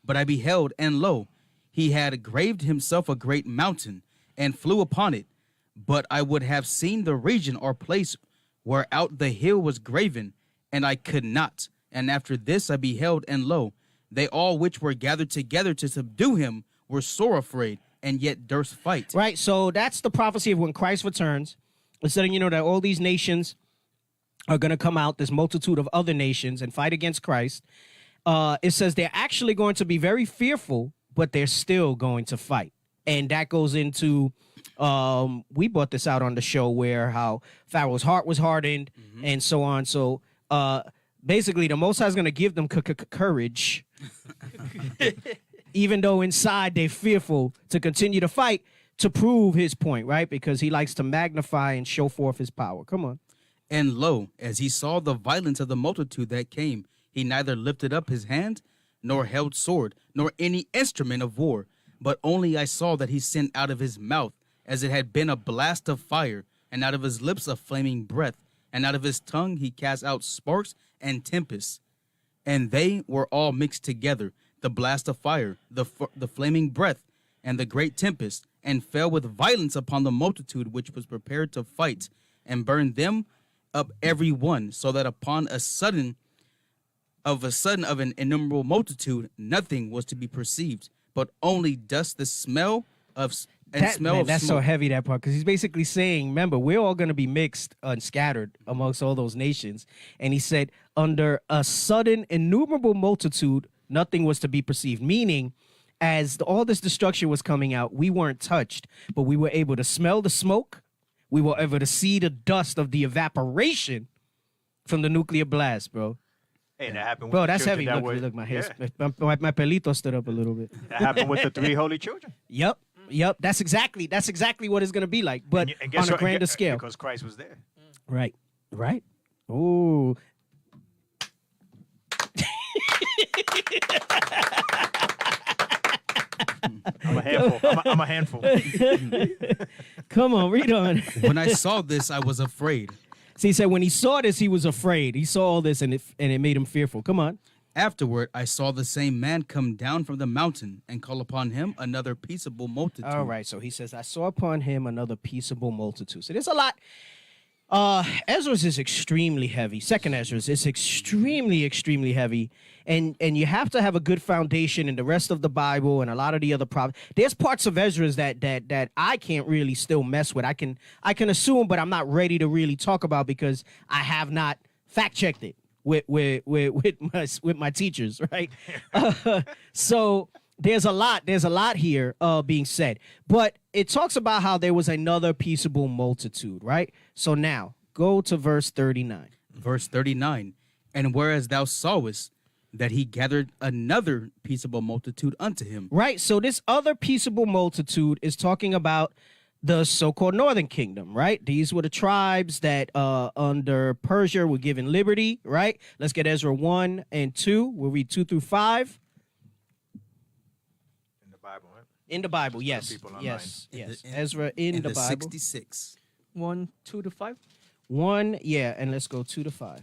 S3: But I beheld, and lo, he had graved himself a great mountain, and flew upon it. But I would have seen the region or place whereout the hill was graven, and I could not. And after this I beheld, and lo, they all which were gathered together to subdue him were sore afraid, and yet durst fight.
S2: Right. So that's the prophecy of when Christ returns. It's letting you know that all these nations are going to come out, this multitude of other nations, and fight against Christ. It says they're actually going to be very fearful, but they're still going to fight. And that goes into, we brought this out on the show where how Pharaoh's heart was hardened and so on. So basically, the Most High is going to give them courage, even though inside they're fearful, to continue to fight to prove his point, right? Because he likes to magnify and show forth his power. Come on.
S3: And lo, as he saw the violence of the multitude that came, he neither lifted up his hand, nor held sword, nor any instrument of war, but only I saw that he sent out of his mouth, as it had been a blast of fire, and out of his lips a flaming breath, and out of his tongue he cast out sparks and tempests. And they were all mixed together, the blast of fire, the flaming breath, and the great tempest, and fell with violence upon the multitude which was prepared to fight, and burned them up every one, so that upon a sudden of an innumerable multitude, nothing was to be perceived, but only dust the smell of
S2: That's
S3: smoke.
S2: so heavy, that part, because he's basically saying, remember, we're all going to be mixed and scattered amongst all those nations. And he said, under a sudden innumerable multitude, nothing was to be perceived, meaning as all this destruction was coming out, we weren't touched, but we were able to smell the smoke. We were able to see the dust of the evaporation from the nuclear blast, bro.
S4: Hey, that happened with
S2: Bro,
S4: the
S2: that's
S4: children
S2: heavy.
S4: that were-
S2: Look, my hair,
S4: yeah,
S2: my pelito stood up a little bit.
S4: that happened with the 3 holy children.
S2: Yep. That's exactly what it's gonna be like, but
S4: And guess
S2: on a
S4: what?
S2: grander scale.
S4: Because Christ was there.
S2: Right. Ooh.
S4: I'm a handful. I'm a handful.
S2: Come on, read on.
S3: When I saw this, I was afraid.
S2: See, he said when he saw this, he was afraid. He saw all this and it made him fearful. Come on.
S3: Afterward, I saw the same man come down from the mountain and call upon him another peaceable multitude.
S2: All right. So he says, I saw upon him another peaceable multitude. So there's a lot. Ezra's is extremely heavy. Second Ezra's is extremely heavy. And you have to have a good foundation in the rest of the Bible and a lot of the other prophets. There's parts of Ezra's that I can't really still mess with. I can assume, but I'm not ready to really talk about because I have not fact checked it with my teachers, right? So there's a lot here being said, but it talks about how there was another peaceable multitude, right? So now go to verse 39.
S3: Verse 39, and whereas thou sawest that he gathered another peaceable multitude unto him.
S2: Right. So this other peaceable multitude is talking about the so-called Northern Kingdom, right? These were the tribes that under Persia were given liberty, right? Let's get Ezra 1 and 2. We'll read 2 through 5. In the Bible, yes.
S4: people online.
S2: Yes,
S3: In
S2: yes.
S3: the-
S2: Ezra in the Bible.
S3: 66.
S5: 1, 2 to 5.
S2: 1, yeah, and let's go 2 to 5.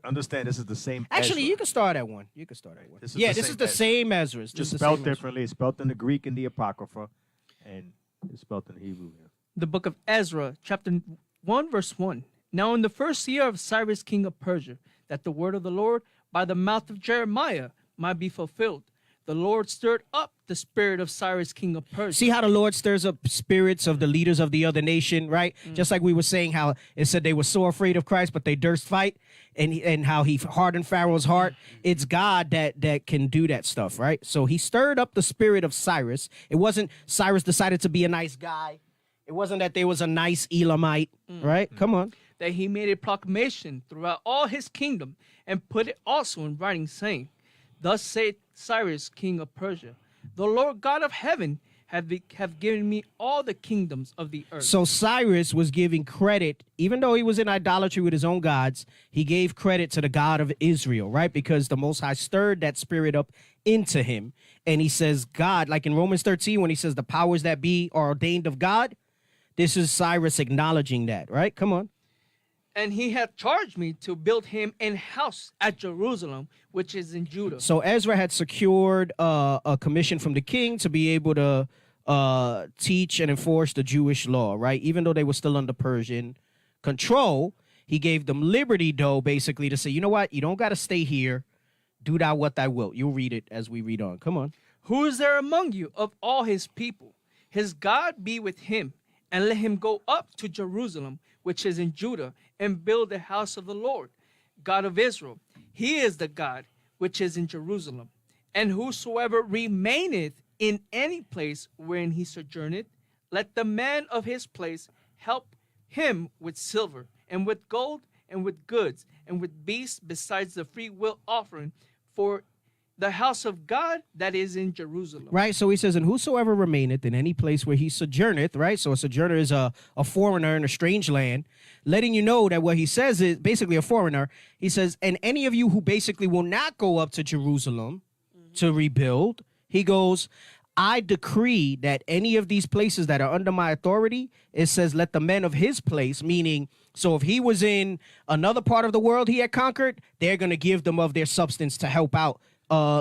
S4: Understand this is the same.
S2: Actually,
S4: Ezra.
S2: you can start at 1. You can start at 1.
S4: This is
S2: Yeah,
S4: the
S2: this
S4: same
S2: is the
S4: Ezra.
S2: same Ezra. This
S4: Just
S2: is the
S4: spelled
S2: same Ezra.
S4: differently. It's spelled in the Greek and the Apocrypha, and it's spelled in Hebrew. Yeah.
S5: The book of Ezra, chapter 1, verse 1. Now in the first year of Cyrus, king of Persia, that the word of the Lord by the mouth of Jeremiah might be fulfilled, the Lord stirred up the spirit of Cyrus, king of Persia.
S2: See how the Lord stirs up spirits of the leaders of the other nation, right? Just like we were saying how it said they were so afraid of Christ, but they durst fight, and how he hardened Pharaoh's heart. It's God that can do that stuff, right? So he stirred up the spirit of Cyrus. It wasn't Cyrus decided to be a nice guy. It wasn't that there was a nice Elamite, right? Come on.
S5: That he made a proclamation throughout all his kingdom and put it also in writing, saying, Thus saith Cyrus, king of Persia, the Lord God of heaven have given me all the kingdoms of the earth.
S2: So Cyrus was giving credit, even though he was in idolatry with his own gods, he gave credit to the God of Israel, right? Because the Most High stirred that spirit up into him. And he says, God, like in Romans 13, when he says the powers that be are ordained of God, this is Cyrus acknowledging that, right? Come on.
S5: And he hath charged me to build him an house at Jerusalem, which is in Judah.
S2: So Ezra had secured a commission from the king to be able to teach and enforce the Jewish law, right? Even though they were still under Persian control, he gave them liberty, though, basically to say, you know what? You don't got to stay here. Do thou what thou wilt. You'll read it as we read on. Come on.
S5: Who is there among you of all his people? His God be with him, and let him go up to Jerusalem, which is in Judah, and build the house of the Lord, God of Israel. He is the God which is in Jerusalem. And whosoever remaineth in any place wherein he sojourneth, let the man of his place help him with silver, and with gold, and with goods, and with beasts, besides the free will offering for the house of God that is in Jerusalem.
S2: Right, so he says, and whosoever remaineth in any place where he sojourneth, right? So a sojourner is a foreigner in a strange land, letting you know that what he says is basically a foreigner. He says, and any of you who basically will not go up to Jerusalem to rebuild, he goes, I decree that any of these places that are under my authority, it says, let the men of his place, meaning, so if he was in another part of the world he had conquered, they're going to give them of their substance to help out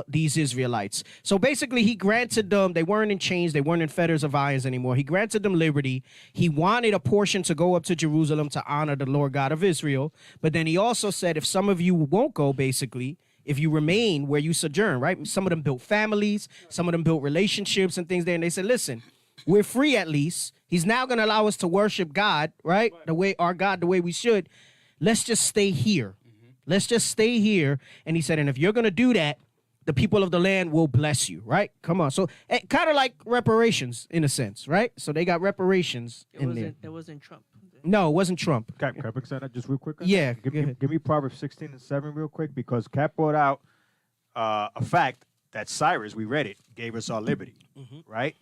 S2: these Israelites. So basically he granted them, they weren't in chains, they weren't in fetters of irons anymore. He granted them liberty. He wanted a portion to go up to Jerusalem to honor the Lord God of Israel. But then he also said, if some of you won't go, basically, if you remain where you sojourn, right? Some of them built families, some of them built relationships and things there. And they said, listen, we're free at least. He's now going to allow us to worship God, right? The way our God, the way we should. Let's just stay here. Let's just stay here. And he said, and if you're going to do that, the people of the land will bless you, right? Come on. So kind of like reparations in a sense, right? So they got reparations in there.
S5: It wasn't Trump.
S2: No, it wasn't Trump.
S4: Can I say that just real quick?
S2: Yeah, go ahead.
S4: Give me Proverbs 16:7 real quick, because Cap brought out a fact that Cyrus, we read it, gave us our liberty, right?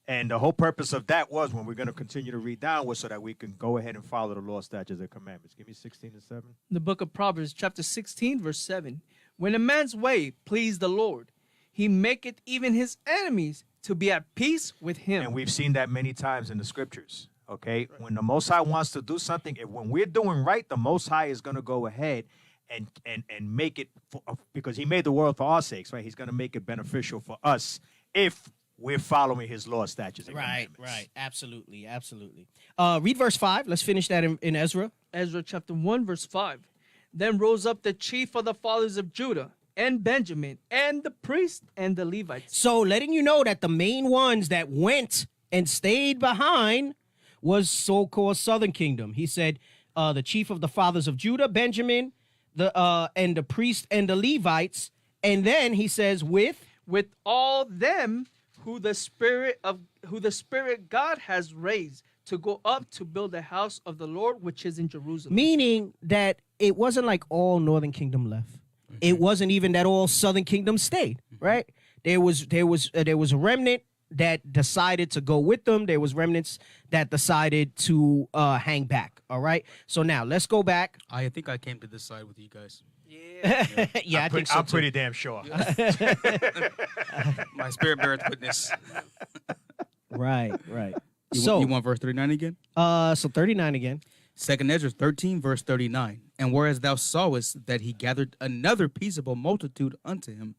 S4: And the whole purpose of that was, when we're going to continue to read down, was so that we can go ahead and follow the law, statutes, and commandments. Give me 16:7.
S5: The book of Proverbs, chapter 16, verse 7. When a man's way please the Lord, he maketh even his enemies to be at peace with him.
S4: And we've seen that many times in the scriptures. Okay, when the Most High wants to do something, when we're doing right, the Most High is going to go ahead and make it because He made the world for our sakes, right? He's going to make it beneficial for us if we're following His law, statutes, and commandments.
S2: Right. Absolutely. Read verse 5. Let's finish that in Ezra.
S5: Ezra chapter 1, verse 5. Then rose up the chief of the fathers of Judah and Benjamin and the priests and the Levites.
S2: So letting you know that the main ones that went and stayed behind was so-called Southern Kingdom. He said the chief of the fathers of Judah, Benjamin, and the priest and the Levites. And then he says with
S5: all them who the Spirit God has raised to go up to build the house of the Lord, which is in Jerusalem.
S2: Meaning that it wasn't like all Northern Kingdom left. It wasn't even that all Southern Kingdom stayed, right? There was a remnant that decided to go with them. There was remnants that decided to hang back, all right? So now let's go back.
S3: I think I came to this side with you guys.
S2: Yeah, I think so
S4: I'm
S2: too.
S4: pretty damn sure.
S3: My spirit beareth witness.
S2: Right, right.
S3: You want verse 39 again?
S2: So 39 again.
S3: 2nd Ezra 13, verse 39. And whereas thou sawest that he gathered another peaceable multitude unto him,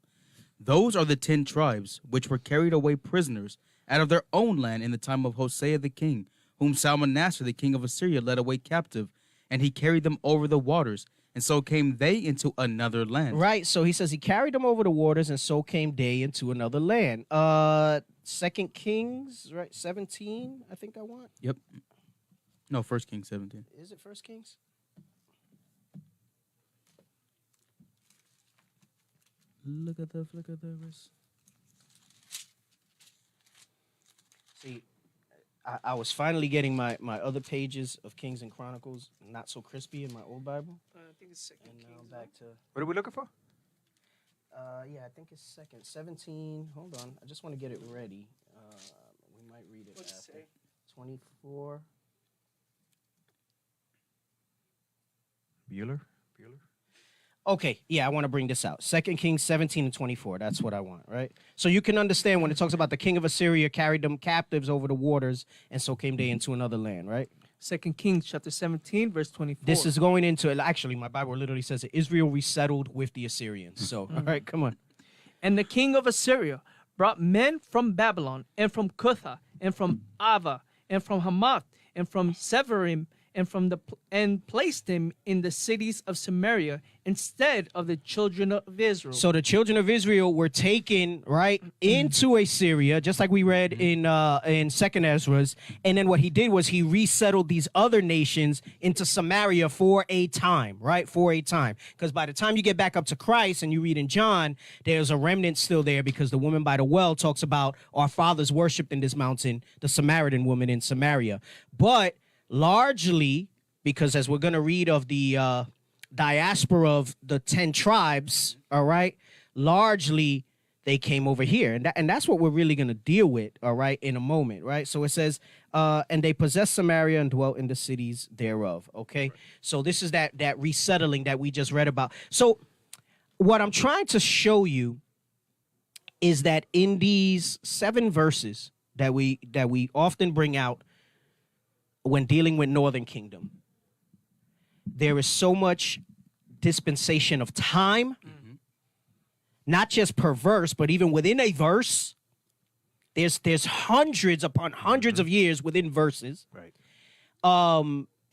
S3: those are the 10 tribes which were carried away prisoners out of their own land in the time of Hosea the king, whom Salmanassar the king of Assyria led away captive, and he carried them over the waters, and so came they into another land.
S2: Right. So he says he carried them over the waters, and so came they into another land. 2nd Kings, right? 17, I think I want.
S3: Yep. No, 1 Kings 17.
S2: Is it 1 Kings?
S3: Look at the flick of the wrist.
S2: See, I was finally getting my other pages of Kings and Chronicles not so crispy in my old Bible.
S5: I think it's second.
S2: And now I'm back to,
S4: What are we looking for?
S2: yeah, I think it's 17. Hold on. I just want to get it ready. We might read it
S5: What's it
S2: after.
S5: say?
S2: 24.
S4: Bueller.
S2: Okay, yeah, I want to bring this out. 2 Kings 17 and 24. That's what I want, right? So you can understand when it talks about the king of Assyria carried them captives over the waters, and so came they into another land, right?
S5: 2 Kings chapter 17, verse 24.
S2: This is going into, actually, my Bible literally says it, Israel resettled with the Assyrians. So, all right, come on.
S5: And the king of Assyria brought men from Babylon, and from Cutha, and from Ava, and from Hamath, and from Sepharim, and placed them in the cities of Samaria instead of the children of Israel.
S2: So the children of Israel were taken right into Assyria, just like we read in Second Ezra's. And then what he did was he resettled these other nations into Samaria for a time, right? For a time. Because by the time you get back up to Christ and you read in John, there's a remnant still there because the woman by the well talks about our fathers worshipped in this mountain, the Samaritan woman in Samaria. But largely, because as we're going to read of the diaspora of the 10 tribes, all right, largely they came over here. And that's what we're really going to deal with, all right, in a moment, right? So it says, and they possessed Samaria and dwelt in the cities thereof, okay? Right. So this is that resettling that we just read about. So what I'm trying to show you is that in these 7 verses that we often bring out when dealing with Northern Kingdom, there is so much dispensation of time, not just per verse, but even within a verse, there's hundreds upon hundreds of years within verses.
S4: Right.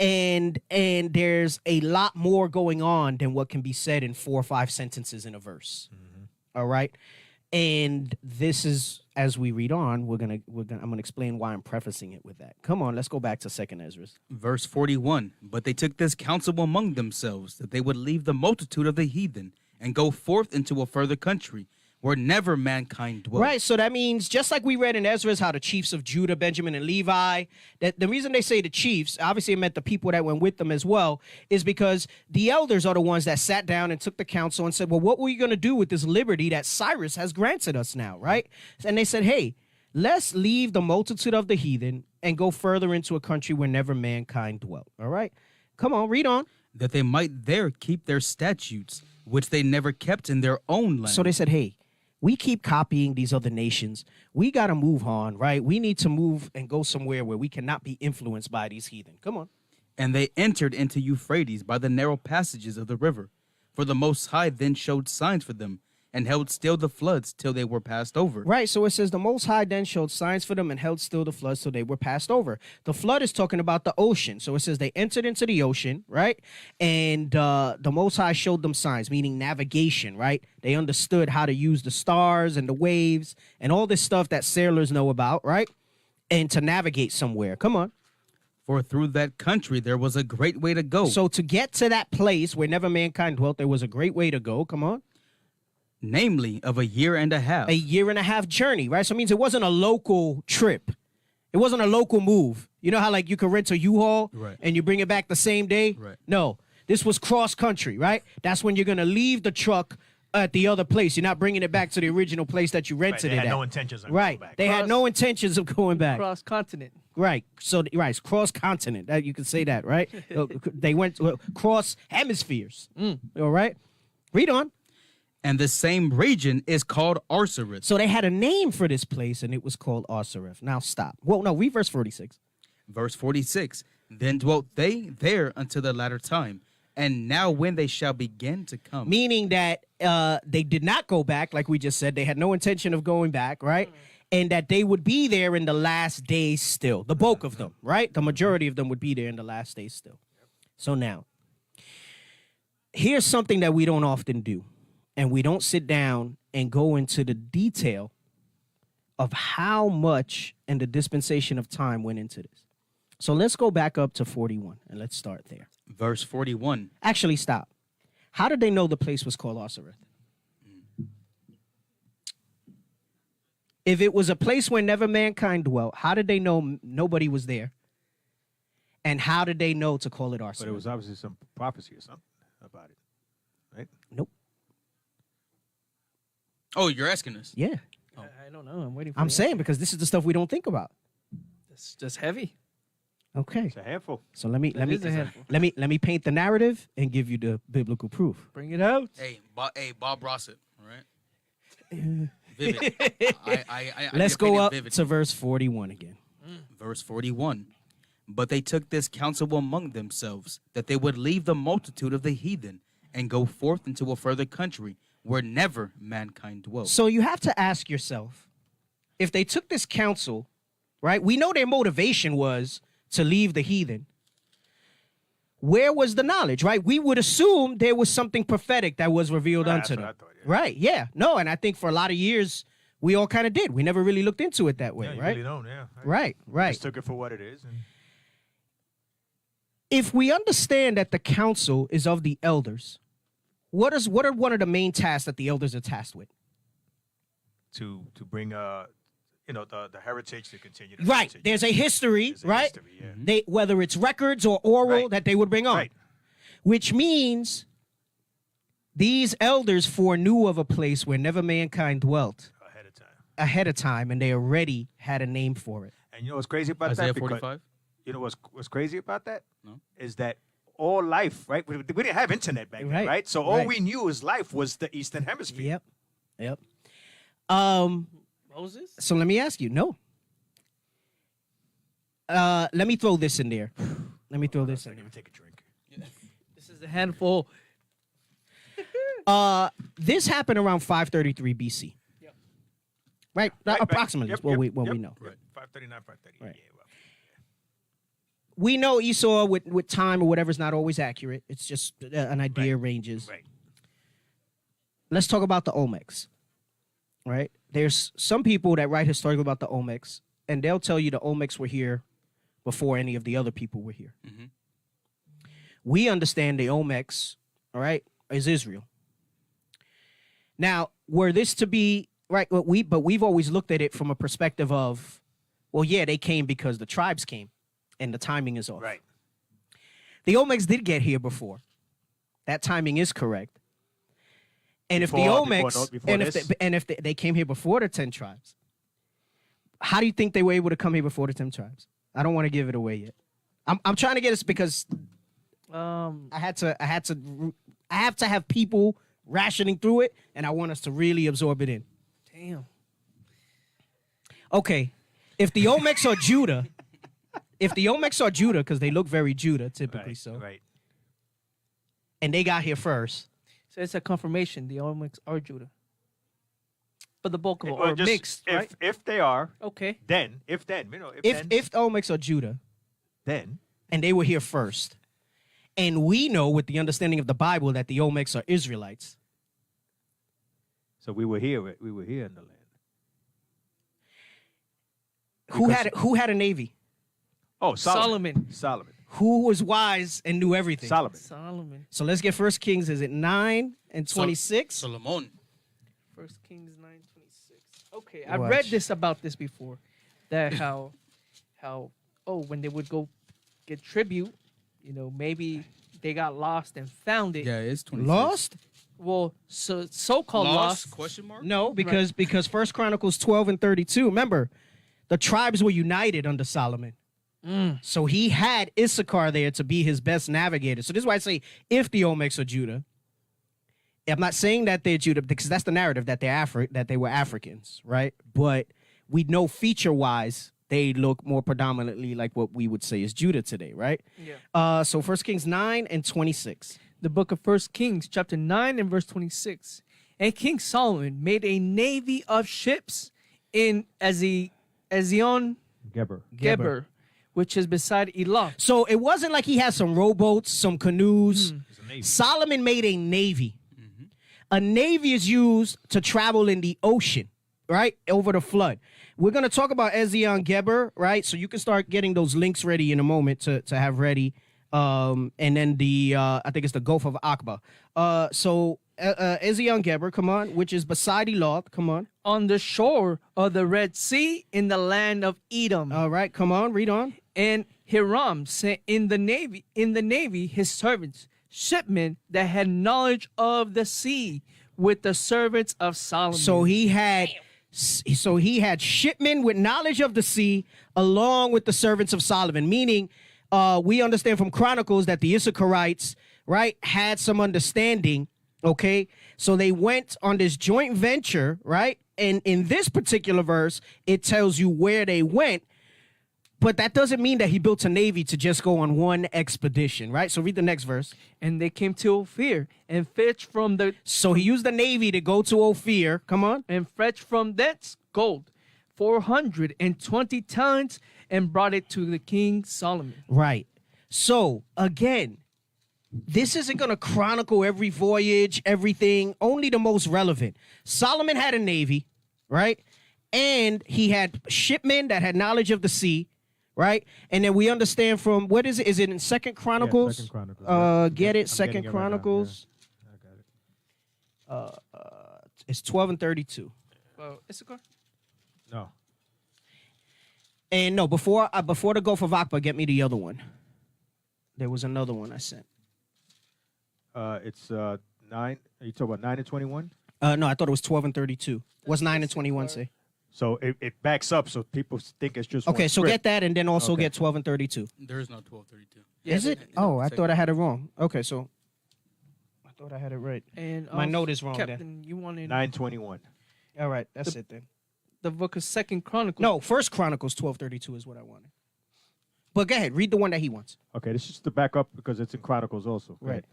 S2: And there's a lot more going on than what can be said in 4 or 5 sentences in a verse. All right. And this is, as we read on, I'm gonna explain why I'm prefacing it with that. Come on, let's go back to 2nd Ezra.
S3: Verse 41. But they took this counsel among themselves, that they would leave the multitude of the heathen and go forth into a further country, where never mankind dwelt.
S2: Right, so that means, just like we read in Ezra's, how the chiefs of Judah, Benjamin, and Levi, that the reason they say the chiefs, obviously it meant the people that went with them as well, is because the elders are the ones that sat down and took the counsel and said, well, what were you going to do with this liberty that Cyrus has granted us now, right? And they said, hey, let's leave the multitude of the heathen and go further into a country where never mankind dwelt, all right? Come on, read on.
S3: That they might there keep their statutes, which they never kept in their own land.
S2: So they said, hey, we keep copying these other nations. We got to move on, right? We need to move and go somewhere where we cannot be influenced by these heathen. Come on.
S3: And they entered into Euphrates by the narrow passages of the river. For the Most High then showed signs for them, and held still the floods till they were passed over.
S2: Right, so it says the Most High then showed signs for them and held still the floods till they were passed over. The flood is talking about the ocean. So it says they entered into the ocean, right? And the Most High showed them signs, meaning navigation, right? They understood how to use the stars and the waves and all this stuff that sailors know about, right? And to navigate somewhere. Come on.
S3: For through that country there was a great way to go.
S2: So to get to that place where never mankind dwelt, there was a great way to go. Come on.
S3: Namely, of a year and a half.
S2: A year and a half journey, right? So it means it wasn't a local trip. It wasn't a local move. You know how, like, you can rent a U-Haul
S3: Right.
S2: and you bring it back the same day?
S3: Right.
S2: No, this was cross-country, right? That's when you're going to leave the truck at the other place. You're not bringing it back to the original place that you rented
S4: They
S2: it
S4: had
S2: at.
S4: no intentions of
S2: Right.
S4: going back.
S2: They had no intentions of going back.
S5: Cross-continent.
S2: Right. So, right, cross-continent. That, you can say that, right? They went cross hemispheres. All right? Read on.
S3: And the same region is called Arsareth.
S2: So they had a name for this place, and it was called Arsareth. Now stop. Well, no, read verse 46.
S3: Verse 46. Then dwelt they there until the latter time. And now when they shall begin to come.
S2: Meaning that they did not go back, like we just said. They had no intention of going back, right? And that they would be there in the last days still. The bulk of them, right? The majority of them would be there in the last days still. So now, here's something that we don't often do. And we don't sit down and go into the detail of how much and the dispensation of time went into this. So let's go back up to 41 and let's start there.
S3: Verse 41.
S2: Actually, stop. How did they know the place was called Arsareth? If it was a place where never mankind dwelt, how did they know nobody was there? And how did they know to call it Arsareth?
S4: But it was obviously some prophecy or something about it, right?
S2: Nope.
S3: Oh, you're asking us.
S2: Yeah.
S5: I don't know. I'm waiting for
S2: I'm
S5: the
S2: saying because this is the stuff we don't think about.
S5: It's just heavy.
S2: Okay.
S4: It's a handful.
S2: So let me
S5: is a handful.
S2: let me paint the narrative and give you the biblical proof.
S5: Bring it out.
S3: Hey, Bob Rossett, all right? Vivid. I
S2: Let's
S3: need to
S2: go
S3: paint it
S2: up
S3: vivid.
S2: to verse 41 again.
S3: Verse 41. But they took this counsel among themselves, that they would leave the multitude of the heathen and go forth into a further country where never mankind dwelt.
S2: So you have to ask yourself, if they took this counsel, right? We know their motivation was to leave the heathen. Where was the knowledge, right? We would assume there was something prophetic that was revealed
S4: Right,
S2: unto
S4: that's
S2: them.
S4: what I thought, yeah.
S2: Right, yeah. No, and I think for a lot of years, we all kind of did. We never really looked into it that way,
S4: Yeah, you
S2: right?
S4: really don't, yeah.
S2: Right.
S4: Just took it for what it is. And
S2: If we understand that the council is of the elders, what are one of the main tasks that the elders are tasked with?
S4: to bring the heritage to continue. The
S2: Right.
S4: heritage.
S2: There's a history,
S4: There's a
S2: right?
S4: history, yeah.
S2: They whether it's records or oral
S4: Right.
S2: that they would bring on.
S4: Right.
S2: Which means these elders foreknew of a place where never mankind dwelt
S4: Ahead of time.
S2: and they already had a name for it.
S4: And you know what's crazy about
S3: Isaiah
S4: that? Because
S3: 45?
S4: you know what's crazy about that?
S3: No.
S4: Is that all life, right? We didn't have internet back then,
S2: Right.
S4: right? So all
S2: Right.
S4: we knew is life was the Eastern Hemisphere.
S2: Yep.
S5: Moses?
S2: So let me ask you, no. Let me throw this in there. Let me throw this in
S4: Let
S2: there.
S4: me take a drink.
S5: This is a handful.
S2: This happened around 533 BC.
S5: Yep.
S2: Right?
S4: Right,
S2: Approximately is what we know.
S4: Right. 539, 530.
S2: Right.
S4: Yeah, well,
S2: We know Esau with time or whatever is not always accurate. It's just an idea ranges.
S4: right.
S2: Let's talk about the Olmecs. Right? There's some people that write historically about the Olmecs, and they'll tell you the Olmecs were here before any of the other people were here.
S3: Mhm.
S2: We understand the Olmecs, all right, is Israel. Now, were this to be right, but we've always looked at it from a perspective of, well, yeah, they came because the tribes came, and the timing is off.
S4: Right.
S2: The Olmecs did get here before. That timing is correct. And if the
S4: Before
S2: Olmecs, if they came here before the 10 tribes, how do you think they were able to come here before the 10 tribes? I don't want to give it away yet. I'm trying to get this because I have to have people rationing through it, and I want us to really absorb it in.
S5: Damn.
S2: Okay, if the Olmecs are Judah, because they look very Judah typically,
S4: Right.
S2: so,
S4: Right.
S2: and they got here first.
S5: So it's a confirmation. The Olmecs are Judah. But the bulk of them
S4: Well,
S5: are
S4: just
S5: mixed,
S4: if,
S5: right?
S4: If they are,
S5: Okay.
S4: then,
S2: If
S4: then,
S2: the Olmecs are Judah,
S4: then,
S2: and they were here first, and we know with the understanding of the Bible that the Olmecs are Israelites,
S4: so we were here in the land.
S2: who had a navy?
S4: Oh, Solomon.
S2: Who was wise and knew everything?
S5: Solomon.
S2: So let's get 1 Kings, is it 9 and 26?
S3: Solomon.
S5: 1 Kings 9:26. Okay, I
S2: Watch.
S5: read this about this before. That how when they would go get tribute, maybe they got lost and found it.
S3: Yeah, it's 26.
S2: Lost?
S5: Well, so-called lost.
S3: Question mark?
S2: No, because 1 Chronicles 12 and 32, remember, the tribes were united under Solomon. So he had Issachar there to be his best navigator. So this is why I say if the Olmecs are Judah, I'm not saying that they're Judah because that's the narrative that that they were Africans, right? But we know feature-wise they look more predominantly like what we would say is Judah today, right?
S5: Yeah.
S2: So 1 Kings 9 and 26.
S5: The book of 1 Kings, chapter 9 and verse 26. And King Solomon made a navy of ships in Ezion Geber, which is beside Elah.
S2: So it wasn't like he had some rowboats, some canoes. Solomon made a navy. A navy is used to travel in the ocean, right? Over the flood. We're going to talk about Ezion Geber, right? So you can start getting those links ready in a moment to have ready. And then I think it's the Gulf of Akbar. So Ezion Geber, come on, which is beside Elah, come on.
S5: On the shore of the Red Sea in the land of Edom.
S2: All right, come on, read on.
S5: And Hiram sent in the navy his servants, shipmen that had knowledge of the sea, with the servants of Solomon.
S2: So he had shipmen with knowledge of the sea along with the servants of Solomon, meaning we understand from Chronicles that the Issacharites, right, had some understanding, okay? So they went on this joint venture, right? And in this particular verse, it tells you where they went, but that doesn't mean that he built a navy to just go on one expedition, right? So read the next verse.
S5: And they came to Ophir and fetched from the...
S2: So he used the navy to go to Ophir, come on.
S5: And fetched from thence gold, 420 talents, and brought it to the king Solomon.
S2: Right. So, again, this isn't going to chronicle every voyage, everything, only the most relevant. Solomon had a navy, right? And he had shipmen that had knowledge of the sea, right? And then we understand from, what is it? Is it in Second Chronicles?
S4: Yeah, 2 Chronicles.
S2: Get it?
S4: I'm
S2: Second
S4: getting it right now,
S2: Chronicles.
S4: yeah. I got it.
S2: It's 12 and 32.
S5: Issachar?
S4: No.
S2: And no, before the Gulf of Akbar, get me the other one. There was another one I sent.
S4: It's 9. Are you talking about 9 and 21?
S2: No, I thought it was 12 and 32. What's 9 and 21 say?
S4: So it backs up, so people think it's just
S2: Okay,
S4: one
S2: so
S4: script.
S2: get that and then also
S4: Okay.
S2: get 12 and 32.
S3: There is no 1232.
S2: Is it? Oh, I thought I had it wrong. Okay, so I thought I had it right.
S5: And
S2: My note is wrong
S5: Captain,
S2: then.
S5: you wanted
S4: 9:21.
S2: All right, that's it then.
S5: the book of Second Chronicles.
S2: No, First Chronicles 12:32 is what I wanted. But go ahead, read the one that he wants.
S4: Okay, this is to back up because it's in Chronicles also. Go
S2: Right.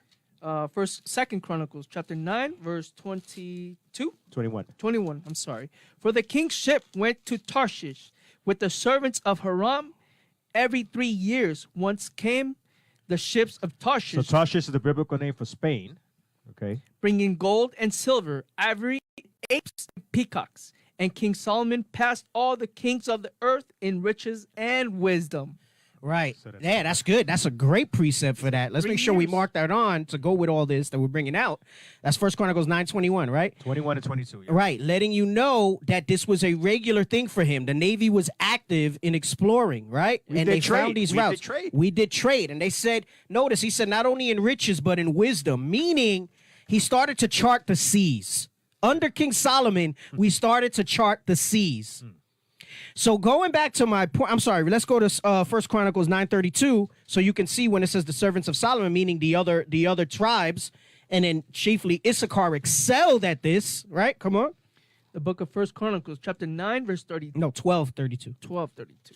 S4: ahead.
S5: Second Chronicles, chapter 9, verse 22.
S4: 21.
S5: 21, I'm sorry. For the king's ship went to Tarshish with the servants of Hiram. Every 3 years once came the ships of
S4: So
S5: Tarshish,
S4: Tarshish is the biblical name for Spain. Okay.
S5: bringing gold and silver, ivory, apes, and peacocks. And King Solomon passed all the kings of the earth in riches and wisdom.
S2: Right.
S4: So that's-
S2: Yeah, that's good. That's a great precept for that. Let's
S5: 3
S2: make sure we
S5: years.
S2: mark that on to go with all this that we're bringing out. That's First Chronicles 9:21, right?
S4: 21 and 22. Yeah.
S2: Right, letting you know that this was a regular thing for him. The Navy was active in exploring, right?
S4: We
S2: and
S4: did
S2: they
S4: trade.
S2: found these
S4: We did
S2: routes.
S4: trade.
S2: We did trade. And they said, notice, he said not only in riches, but in wisdom, meaning he started to chart the seas. Under King Solomon, we started to chart the seas. So going back to my point, I'm sorry, let's go to First Chronicles 9:32 so you can see when it says the servants of Solomon, meaning the other tribes, and then chiefly Issachar excelled at this, right? Come on.
S5: The book of First Chronicles, chapter 9, verse 30.
S2: No, 12:32.
S5: 12:32.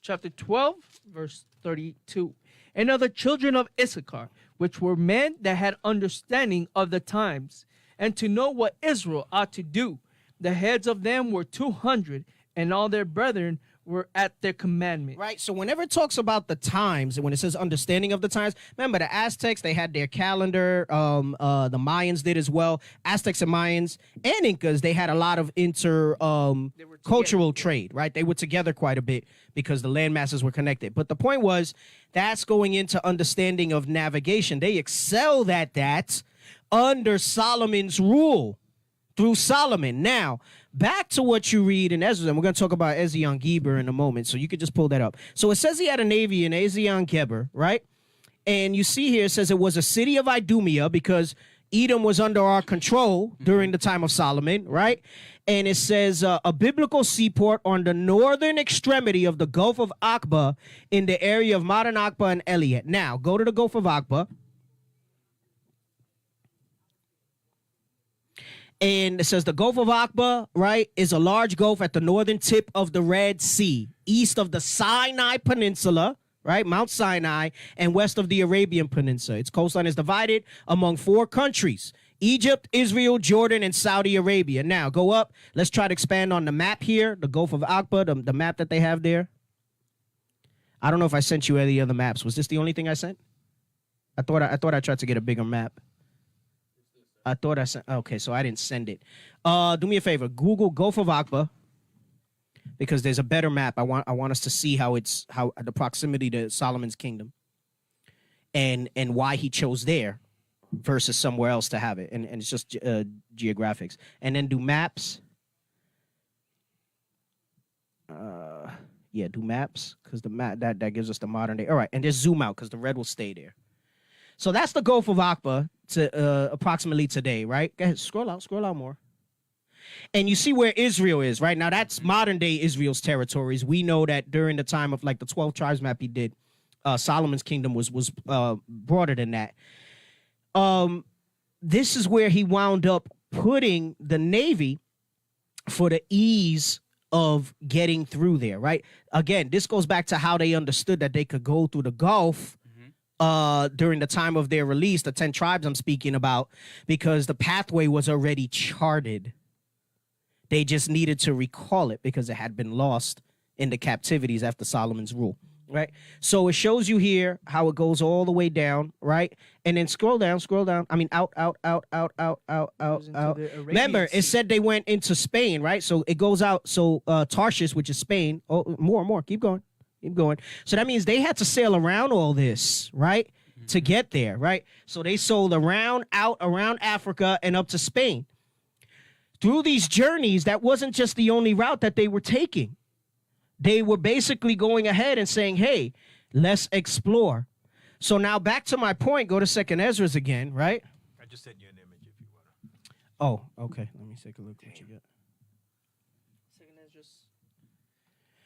S5: Chapter 12, verse 32. And of the children of Issachar, which were men that had understanding of the times, and to know what Israel ought to do. The heads of them were 200, and all their brethren were at their commandment.
S2: Right, so whenever it talks about the times, and when it says understanding of the times, remember the Aztecs, they had their calendar, the Mayans did as well. Aztecs and Mayans and Incas, they had a lot of cultural trade, right? They were together quite a bit because the land masses were connected. But the point was, that's going into understanding of navigation. They excelled at that under Solomon's rule. Through Solomon. Now, back to what you read in Ezra, and we're going to talk about Ezion Geber in a moment, so you could just pull that up. So it says he had a navy in Ezion Geber, right? And you see here, it says it was a city of Idumea because Edom was under our control during the time of Solomon, right? And it says a biblical seaport on the northern extremity of the Gulf of Akbar in the area of modern Akbar and Eliat. Now, go to the Gulf of Akbar. And it says the Gulf of Akbar, right, is a large gulf at the northern tip of the Red Sea, east of the Sinai Peninsula, right, Mount Sinai, and west of the Arabian Peninsula. Its coastline is divided among 4 countries: Egypt, Israel, Jordan, and Saudi Arabia. Now, go up. Let's try to expand on the map here, the Gulf of Akbar, the map that they have there. I don't know if I sent you any other maps. Was this the only thing I sent? I thought I tried to get a bigger map. I thought I sent. Okay, so I didn't send it. Do me a favor. Google Gulf of Akbar, because there's a better map. I want us to see how the proximity to Solomon's kingdom, and why he chose there versus somewhere else to have it. And it's just geographics. And then do maps. Yeah, do maps, because the map that gives us the modern day. All right, and just zoom out because the red will stay there. So that's the Gulf of Akbar to approximately today, right? Go ahead, scroll out more. And you see where Israel is, right? Now that's modern day Israel's territories. We know that during the time of like the 12 tribes map he did, Solomon's kingdom was broader than that. This is where he wound up putting the Navy for the ease of getting through there, right? Again, this goes back to how they understood that they could go through the Gulf during the time of their release, the 10 tribes I'm speaking about, because the pathway was already charted. They just needed to recall it because it had been lost in the captivities after Solomon's rule, right? So it shows you here how it goes all the way down, right? And then scroll down. I mean, out. Remember, it said they went into Spain, right? So it goes out. So Tarshish, which is Spain. Oh, more. Keep going. So that means they had to sail around all this, right? To get there, right? So they sailed around Africa and up to Spain. Through these journeys, that wasn't just the only route that they were taking. They were basically going ahead and saying, hey, let's explore. So now back to my point, go to 2nd Ezra's again, right?
S4: I just sent you an image if you want to.
S2: Oh, okay. Let me take a look what you got.
S5: 2nd Ezra's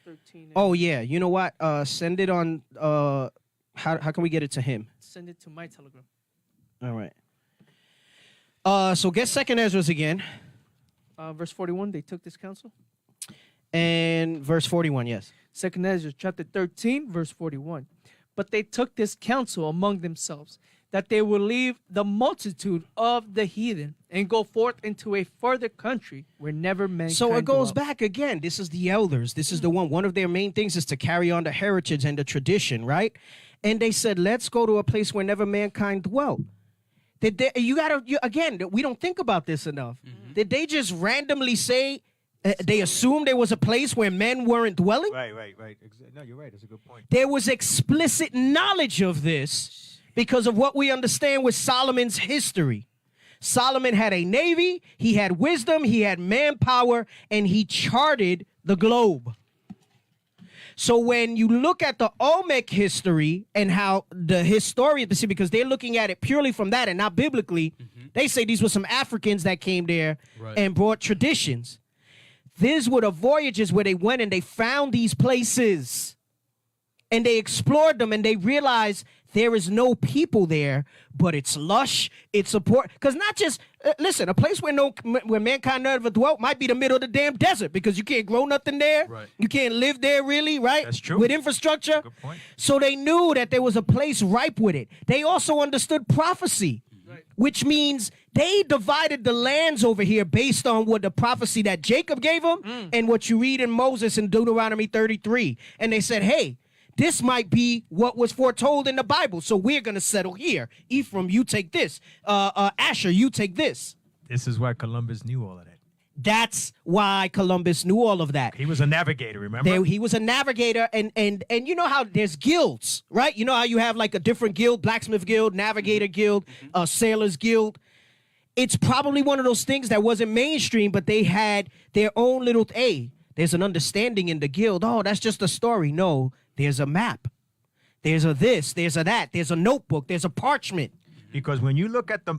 S5: 13.
S2: Oh, yeah. You know what? Send it on, how can we get it to him?
S5: Send it to my Telegram.
S2: All right. So get 2nd Ezra's again.
S5: Verse 41, they took this counsel.
S2: And verse 41, yes.
S5: 2nd Ezra, chapter 13, verse 41. But they took this counsel among themselves, that they would leave the multitude of the heathen and go forth into a further country where never mankind
S2: So it goes
S5: dwelt.
S2: back again. This is the elders. This is the one. One of their main things is to carry on the heritage and the tradition, right? And they said, let's go to a place where never mankind dwelt. Again, we don't think about this enough. Mm-hmm. Did they just randomly say, they assumed there was a place where men weren't dwelling?
S4: Right. No, you're right. That's a good point.
S2: There was explicit knowledge of this because of what we understand with Solomon's history. Solomon had a navy, he had wisdom, he had manpower, and he charted the globe. So when you look at the Olmec history and how the historians, because they're looking at it purely from that and not biblically, they say these were some Africans that came there and brought traditions. These were the voyages where they went and they found these places and they explored them and they realized there is no people there, but it's lush, it's support. Because not just, listen, a place where mankind never dwelt might be the middle of the damn desert because you can't grow nothing there. Right. You can't live there really, right?
S4: That's true.
S2: With infrastructure.
S4: Good point.
S2: So they knew that there was a place ripe with it. They also understood prophecy. Which means they divided the lands over here based on what the prophecy that Jacob gave them and what you read in Moses in Deuteronomy 33. And they said, hey, this might be what was foretold in the Bible. So we're going to settle here. Ephraim, you take this. Asher, you take this.
S4: This is why Columbus knew all of that.
S2: That's why Columbus knew all of that.
S4: He was a navigator, remember?
S2: He was a navigator, and you know how there's guilds, right? You know how you have like a different guild, blacksmith guild, navigator guild, sailors guild. It's probably one of those things that wasn't mainstream, but they had their own little, there's an understanding in the guild. Oh, that's just a story. No, there's a map. There's a this, there's a that, there's a notebook, there's a parchment.
S4: Because when you look at the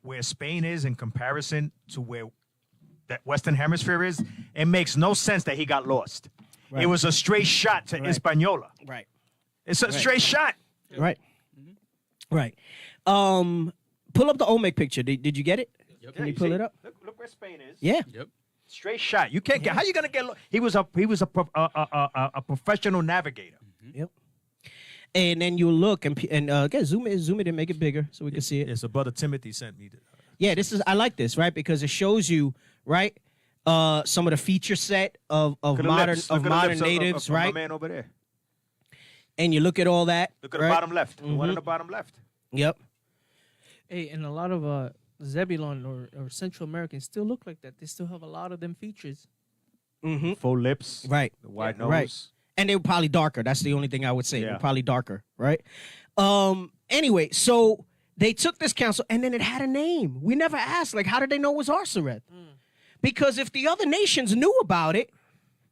S4: where Spain is in comparison to where that Western Hemisphere is, it makes no sense that he got lost. Right. It was a straight shot to Hispaniola.
S2: Right.
S4: It's a straight shot.
S2: Right. Right. Pull up the Olmec picture. Did you get it?
S4: Yep.
S2: Can you pull it up?
S4: Look where Spain is.
S2: Yeah.
S3: Yep.
S4: Straight shot. You can't get. How you gonna get? He was a professional navigator.
S2: Yep. And then you look and again zoom it and make it bigger so we can see it.
S4: Yeah, so Brother Timothy sent me.
S2: Yeah, I like this, right? Because it shows you, right, some of the feature set of modern natives,
S4: My
S2: right?
S4: man over there.
S2: And you look at all that.
S4: Look at
S2: right?
S4: the bottom left. The one in the bottom left.
S2: Yep.
S5: Hey, and a lot of Zebulon or Central Americans still look like that. They still have a lot of them features.
S2: Mm-hmm.
S4: Full lips.
S2: Right.
S4: The wide nose.
S2: Right. And they were probably darker. That's the only thing I would say. They
S4: Yeah.
S2: were probably darker, right? Anyway, so they took this council, and then it had a name. We never asked, like, how did they know it was Arsareth? Because if the other nations knew about it,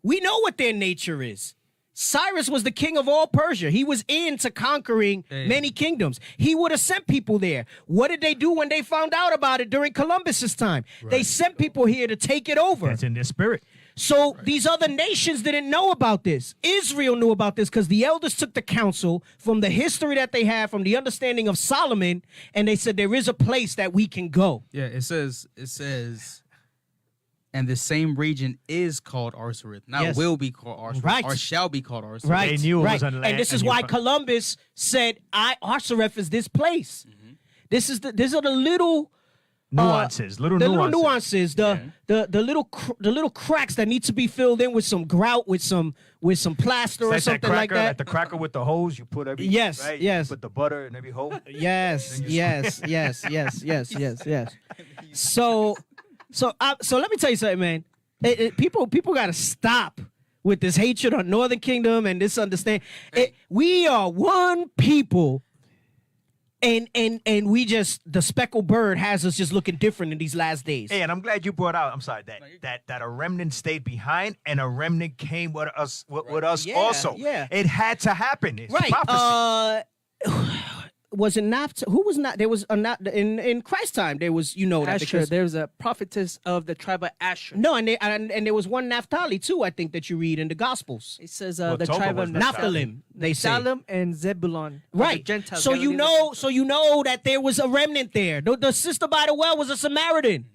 S2: we know what their nature is. Cyrus was the king of all Persia. He was into conquering many kingdoms. He would have sent people there. What did they do when they found out about it during Columbus's time? They sent people here to take it over.
S4: That's in their spirit.
S2: So these other nations didn't know about this. Israel knew about this because the elders took the counsel from the history that they had, from the understanding of Solomon, and they said there is a place that we can go.
S3: Yeah, it says, and the same region is called Arsareth. Not
S2: Yes.
S3: will be called Arsareth,
S2: Right.
S3: or shall be called Arsareth.
S2: Right,
S4: They knew it
S2: right.
S4: was on land,
S2: and this is
S4: and
S2: why
S4: you-
S2: Columbus said, Arsareth is this place. These are the little
S4: Nuances. Little
S2: the
S4: nuances.
S2: little nuances, the little cracks that need to be filled in with some grout, with some plaster or
S4: Like that
S2: something
S4: cracker,
S2: like that.
S4: like the cracker with the hose. You put every
S2: Yes,
S4: right?
S2: yes.
S4: You put the butter in every hole.
S2: Yes. So let me tell you something, man. People got to stop with this hatred on Northern Kingdom and this understand. We are one people. And we just, the speckled bird has us just looking different in these last days.
S4: Hey, and I'm glad you brought out. I'm sorry that a remnant stayed behind and a remnant came with us
S2: Yeah,
S4: also.
S2: yeah.
S4: It had to happen. It's
S2: Right.
S4: prophecy.
S2: Was it not? Who was not? There was a not in Christ's time. There was, that
S5: Asher,
S2: because
S5: there's a prophetess of the tribe of Asher.
S2: no, and there was one Naphtali too. I think that you read in the Gospels.
S5: It says
S4: Well,
S5: the
S4: Toba
S5: tribe
S4: was
S5: of
S4: Naphtali.
S2: Naphthalim, they say.
S5: Naphthalim and Zebulon. of the
S2: Right.
S5: Gentiles.
S2: So
S5: Galilee
S2: you
S5: of the
S2: know,
S5: Gentiles.
S2: that there was a remnant there. The sister by the well was a Samaritan.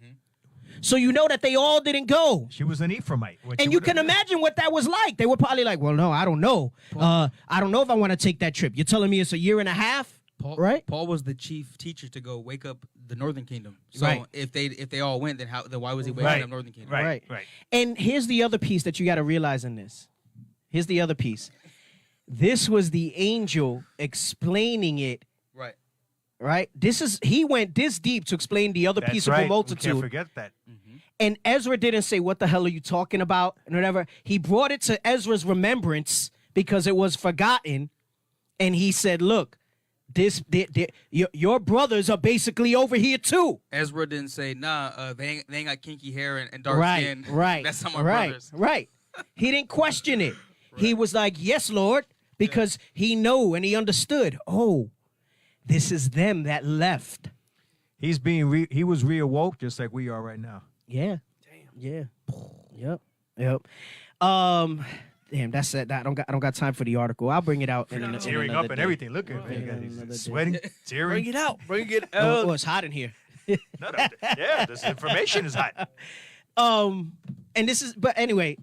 S2: So you know that they all didn't go.
S4: She was an Ephraimite.
S2: And you can imagine what that was like. They were probably like, well, no, I don't know. I don't know if I want to take that trip. You're telling me it's a year and a half? Right?
S3: Paul was the chief teacher to go wake up the Northern Kingdom. So
S2: Right.
S3: if they all went, then why was he waking up Northern Kingdom?
S4: Right.
S2: And here's the other piece that you got to realize in this. Here's the other piece. This was the angel explaining it,
S3: Right.
S2: right? He went this deep to explain the other
S4: That's
S2: piece
S4: right.
S2: of the
S4: We
S2: multitude.
S4: can't forget that.
S2: And Ezra didn't say, what the hell are you talking about? And whatever. He brought it to Ezra's remembrance because it was forgotten. And he said, look, your brothers are basically over here too.
S3: Ezra didn't say, they ain't got kinky hair and dark skin.
S2: Right.
S3: That's not my
S2: right,
S3: brothers.
S2: Right. He didn't question it. He was like, yes, Lord, because he knew and he understood. Oh, this is them that left.
S4: He was reawoke just like we are right now.
S2: Yeah. Damn. Yeah. Yep. Damn, that's it. I don't got time for the article. I'll bring it out in
S4: Tearing
S2: another
S4: up and
S2: day.
S4: everything. Look at him. He's sweating, tearing.
S5: Bring it out. Bring it
S2: Oh,
S5: out.
S2: it's hot in here.
S4: Yeah, this information is hot.
S2: And but anyway,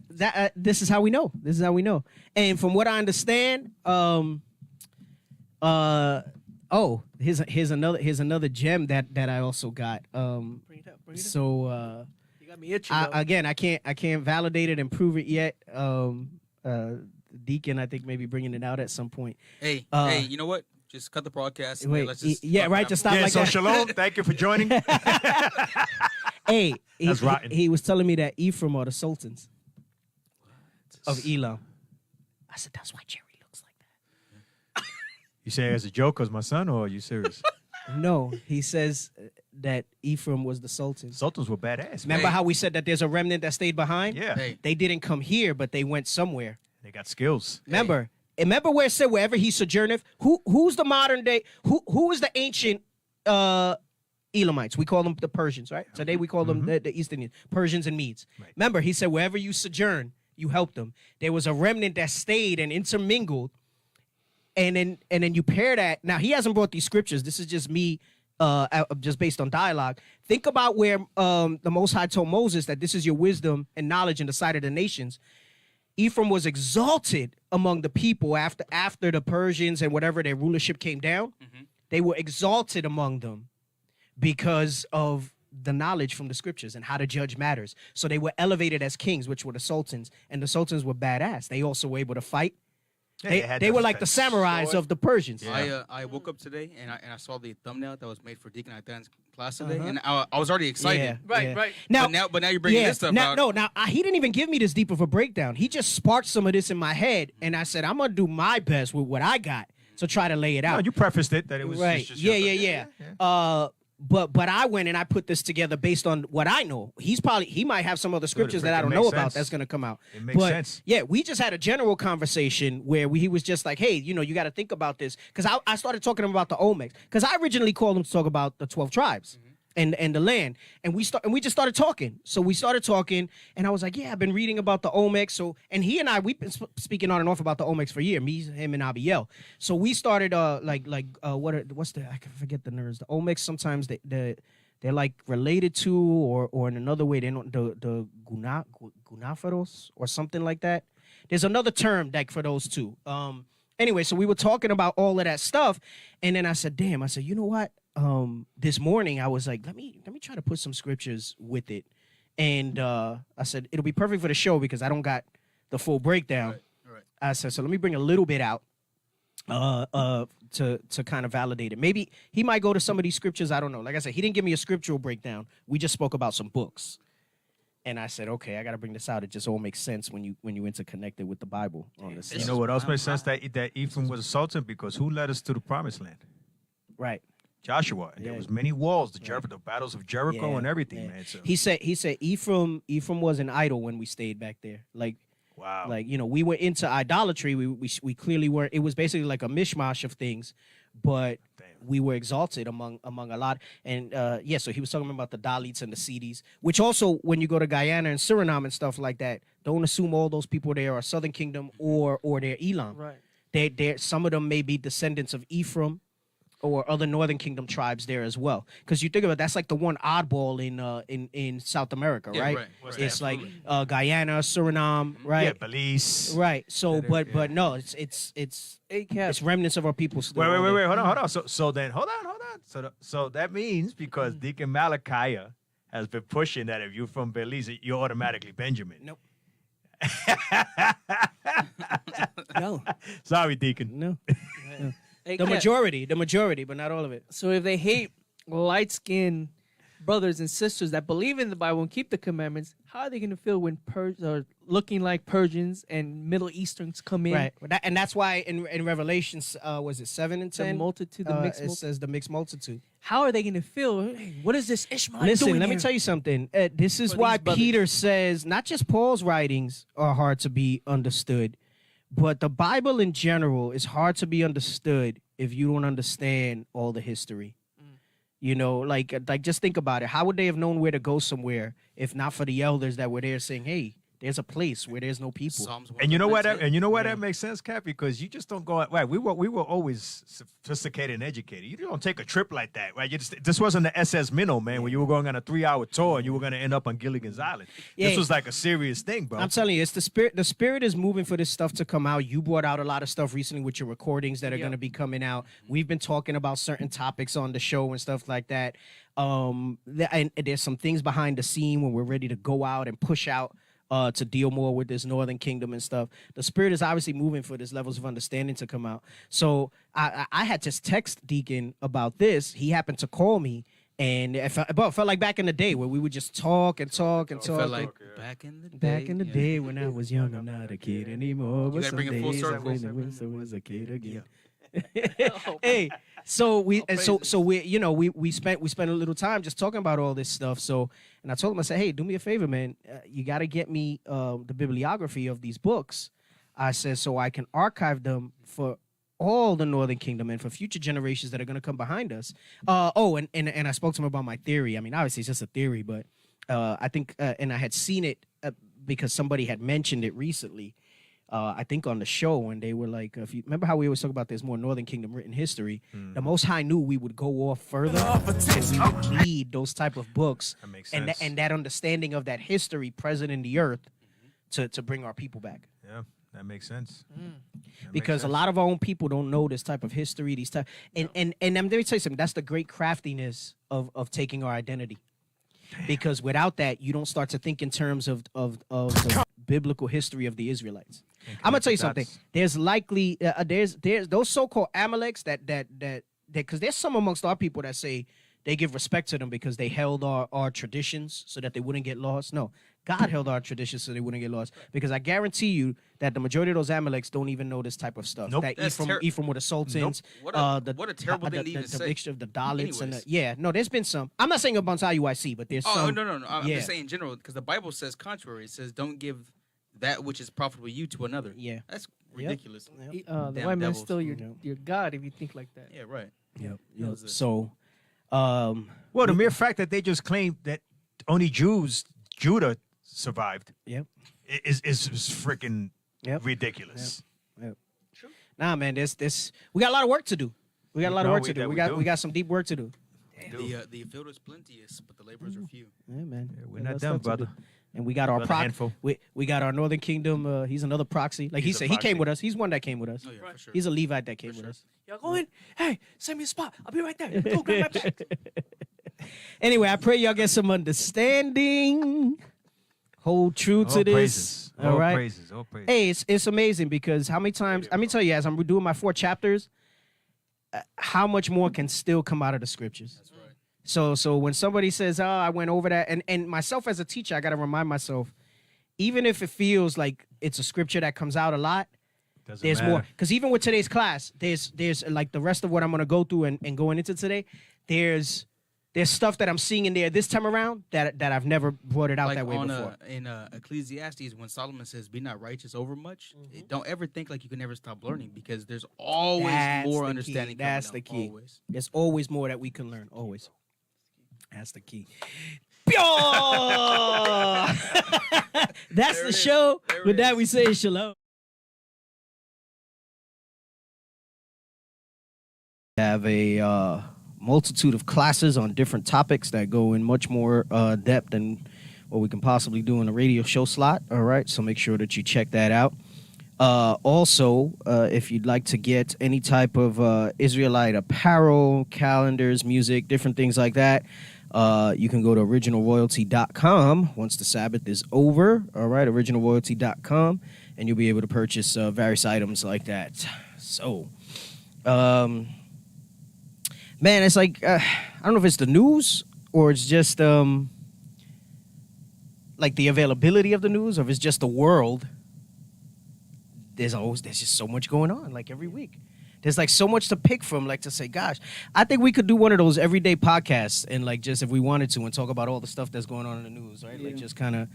S2: this is how we know. This is how we know. And from what I understand, here's another gem that I also got.
S5: Bring it out. Bring it out.
S2: So
S5: You got me itching.
S2: again, I can't validate it and prove it yet. Deacon, I think maybe bringing it out at some point.
S3: Hey, you know what? Just cut the broadcast.
S2: Wait,
S3: Let's just
S2: yeah, right. Just stop
S4: Yeah,
S2: like
S4: so
S2: that.
S4: shalom. Thank you for joining.
S2: Hey,
S4: That's rotten.
S2: he was telling me that Ephraim are the sultans of Elam. I said, that's why Jerry looks like that.
S4: You say it as a joke because my son, or are you serious?
S2: No, he says that Ephraim was the sultan.
S4: Sultans were badass.
S2: Remember how we said that there's a remnant that stayed behind?
S4: Yeah.
S3: Hey.
S2: They didn't come here, but they went somewhere.
S4: They got skills.
S2: Remember where it said wherever he sojourneth? Who's the modern day? Who is the ancient Elamites? We call them the Persians, right? Today we call them the East Indians, Persians and Medes.
S4: Right.
S2: Remember, he said wherever you sojourn, you help them. There was a remnant that stayed and intermingled, and then you pair that. Now he hasn't brought these scriptures. This is just me just based on dialogue. Think about where the Most High told Moses that this is your wisdom and knowledge in the sight of the nations. Ephraim was exalted among the people after the Persians and whatever their rulership came down. They were exalted among them because of the knowledge from the scriptures and how to judge matters. So they were elevated as kings, which were the sultans, and the sultans were badass. They also were able to fight. They were like the samurais of the Persians.
S3: I woke up today and I saw the thumbnail that was made for Deacon Aitan's class today, and I was already excited.
S5: Right.
S2: Now,
S3: but now you're bringing this stuff out.
S2: He didn't even give me this deep of a breakdown. He just sparked some of this in my head, and I said, I'm gonna do my best with what I got to try to lay it out.
S4: No, you prefaced it that it was
S2: right.
S4: just
S2: Yeah. But I went and I put this together based on what I know. He might have some other scriptures that I don't know about that's gonna come out.
S4: It makes sense.
S2: Yeah, we just had a general conversation where he was just like, hey, you got to think about this, because I started talking about the Olmecs, because I originally called him to talk about the 12 tribes. And the land, and we just started talking. So we started talking, and I was like, "Yeah, I've been reading about the Olmecs." So, and he and we've been speaking on and off about the Olmecs for a year. Me, him, and Abiel. So we started what's the, I can forget the nerds. The Olmecs, sometimes they're like related to, or in another way, they're not the Gunafaros or something like that. There's another term like for those two. Anyway, so we were talking about all of that stuff, and then I said, "Damn," I said, "You know what? This morning I was like, let me try to put some scriptures with it," and I said it'll be perfect for the show because I don't got the full breakdown.
S3: Right.
S2: I said, so let me bring a little bit out to kind of validate it. Maybe he might go to some of these scriptures. I don't know. Like I said, he didn't give me a scriptural breakdown. We just spoke about some books, and I said, okay, I got to bring this out. It just all makes sense when you interconnect it with the Bible on this.
S4: You know what else makes sense? That Ephraim was a sultan because who led us to the promised land?
S2: Right.
S4: Joshua. And there was many walls, the battles of Jericho and everything, man. So.
S2: He said Ephraim was an idol when we stayed back there. Like,
S4: wow.
S2: Like, we were into idolatry. We clearly were. It was basically like a mishmash of things, but we were exalted among a lot. And so he was talking about the Dalits and the Sidis, which also, when you go to Guyana and Suriname and stuff like that, don't assume all those people there are Southern Kingdom or they're Elam.
S5: Right.
S2: They're some of them may be descendants of Ephraim or other Northern Kingdom tribes there as well. Because you think about it, that's like the one oddball in South America, right?
S3: Right.
S2: It's like Guyana, Suriname, right?
S4: Yeah, Belize.
S2: Right. So, but no, it's remnants of our people still.
S4: Wait. Hold on. So then, hold on. So that means because Deacon Malachi has been pushing that if you're from Belize, you're automatically Benjamin.
S2: Nope.
S5: No.
S4: Sorry, Deacon.
S2: No.
S5: Hey,
S2: The majority, but not all of it.
S5: So if they hate light-skinned brothers and sisters that believe in the Bible and keep the commandments, how are they going to feel when looking like Persians and Middle Easterns come in?
S2: Right. And that's why in Revelations, was it 7 and 10?
S5: The multitude, the mixed
S2: it says the mixed multitude.
S5: How are they going to feel? Hey, what is this Ishmael
S2: Listen,
S5: doing
S2: let me
S5: here?
S2: tell you something. This is
S5: For
S2: why
S5: these brothers.
S2: Peter says not just Paul's writings are hard to be understood, but the Bible in general is hard to be understood if you don't understand all the history. Like just think about it. How would they have known where to go somewhere if not for the elders that were there saying, hey, there's a place where there's no people.
S3: Psalms
S4: And you know what?
S3: 119.
S4: That makes sense, Cap, because you just don't go out. Right, we were always sophisticated and educated. You don't take a trip like that, right? This wasn't the SS Minnow, man, where you were going on a 3-hour tour and you were going to end up on Gilligan's Island. This was like a serious thing, bro.
S2: I'm telling you, it's the spirit. The spirit is moving for this stuff to come out. You brought out a lot of stuff recently with your recordings that are going to be coming out. We've been talking about certain topics on the show and stuff like that. And there's some things behind the scene when we're ready to go out and push out. To deal more with this Northern Kingdom and stuff. The spirit is obviously moving for this levels of understanding to come out. So I had just text Deacon about this. He happened to call me, and it felt like back in the day where we would just talk and talk and
S3: It
S2: talk.
S3: felt like back in the day.
S2: Back in the day when I was young, I'm not a kid anymore.
S3: You
S2: But
S3: gotta
S2: some
S3: bring it full
S2: days I
S3: circle.
S2: wish I was a kid again. Hey, so we spent a little time just talking about all this stuff. So, and I told him, I said, hey, do me a favor, man. You got to get me the bibliography of these books. I said, so I can archive them for all the Northern Kingdom and for future generations that are going to come behind us. And I spoke to him about my theory. I mean, obviously it's just a theory, but I think, and I had seen it because somebody had mentioned it recently. I think on the show when they were like, if you remember how we always talk about there's more Northern Kingdom written history, the Most High knew we would go off further and we would need those type of books
S4: That makes
S2: and
S4: sense.
S2: and that understanding of that history present in the earth to bring our people back.
S4: Yeah, that makes sense. That makes
S2: Because a
S4: sense.
S2: lot of our own people don't know this type of history, these type, and let me tell you something. That's the great craftiness of taking our identity. Because without that, you don't start to think in terms of the biblical history of the Israelites. I'm gonna tell you something. There's likely there's those so-called Amaleks that because there's some amongst our people that say they give respect to them because they held our traditions so that they wouldn't get lost. No, God held our traditions so they wouldn't get lost. Because I guarantee you that the majority of those Amaleks don't even know this type of stuff.
S4: Nope.
S2: That
S3: That's
S2: Ephraim were the sultans.
S3: What a terrible thing to even
S2: the
S3: say.
S2: mixture of the Dalits and
S3: Anyways.
S2: no, there's been some. I'm not saying about IUIC, but there's
S3: Oh,
S2: some.
S3: no. I'm
S2: yeah.
S3: just saying in general because the Bible says contrary. It says don't give that which is profitable you to another.
S2: Yeah.
S3: That's ridiculous.
S2: Yep.
S5: The
S3: Damn
S5: white man's
S3: devils.
S5: still your God if you think like that.
S3: Yeah, right.
S2: Yep.
S3: That was it.
S2: So,
S4: Well, the mere fact that they just claimed that only Judah survived,
S2: Yep.
S4: is freaking
S2: Yep.
S4: ridiculous.
S2: Nah, man, we got a lot of work to do. We got a lot of
S4: No,
S2: work
S4: we-
S2: to do.
S4: that
S2: We
S4: we
S2: got
S4: do.
S2: we got some deep work to do.
S3: The field is plenteous, but the laborers are few.
S2: Yeah, man.
S4: We're
S2: We
S4: not
S2: got
S4: done,
S2: stuff to do.
S4: brother.
S2: And we got our
S4: Another handful.
S2: we got our Northern Kingdom. He's another proxy. Like he
S4: He's a
S2: said, he came
S4: proxy.
S2: with us. He's one that came with us.
S3: Oh yeah, for sure.
S2: He's a Levite that came
S3: For
S2: with
S3: sure.
S2: us.
S5: Y'all go in. Hey, send me a spot. I'll be right there. Go grab my bag.
S2: Anyway, I pray y'all get some understanding. Hold true to
S4: All
S2: this.
S4: praises.
S2: All right.
S4: Praises. All praises.
S2: Hey, it's amazing because how many times? Let me tell you, as I'm doing my 4 chapters, how much more can still come out of the scriptures.
S3: That's right.
S2: So when somebody says, "Oh, I went over that," and myself as a teacher, I got to remind myself, even if it feels like it's a scripture that comes out a lot,
S4: Doesn't
S2: there's
S4: matter.
S2: more. Because even with today's class, there's like the rest of what I'm gonna go through and going into today, there's stuff that I'm seeing in there this time around that I've never brought it out
S3: Like
S2: that way
S3: on
S2: before.
S3: in Ecclesiastes, when Solomon says, "Be not righteous over much," don't ever think like you can never stop learning because there's always
S2: That's
S3: more
S2: the key.
S3: understanding.
S2: That's
S3: coming
S2: the
S3: out,
S2: key.
S3: Always.
S2: There's always more that we can learn. Always. That's the key. That's
S3: There
S2: the
S3: it is.
S2: show.
S3: There it
S2: With that,
S3: is.
S2: we say shalom. Have a multitude of classes on different topics that go in much more depth than what we can possibly do in a radio show slot. All right, so make sure that you check that out. Also, if you'd like to get any type of Israelite apparel, calendars, music, different things like that, you can go to originalroyalty.com once the Sabbath is over. All right, originalroyalty.com, and you'll be able to purchase various items like that. So, man, it's like, I don't know if it's the news or it's just like the availability of the news or if it's just the world. There's just so much going on, like every week. There's like so much to pick from, like to say, gosh, I think we could do one of those everyday podcasts and like just if we wanted to and talk about all the stuff that's going on in the news, right? Like just kind of,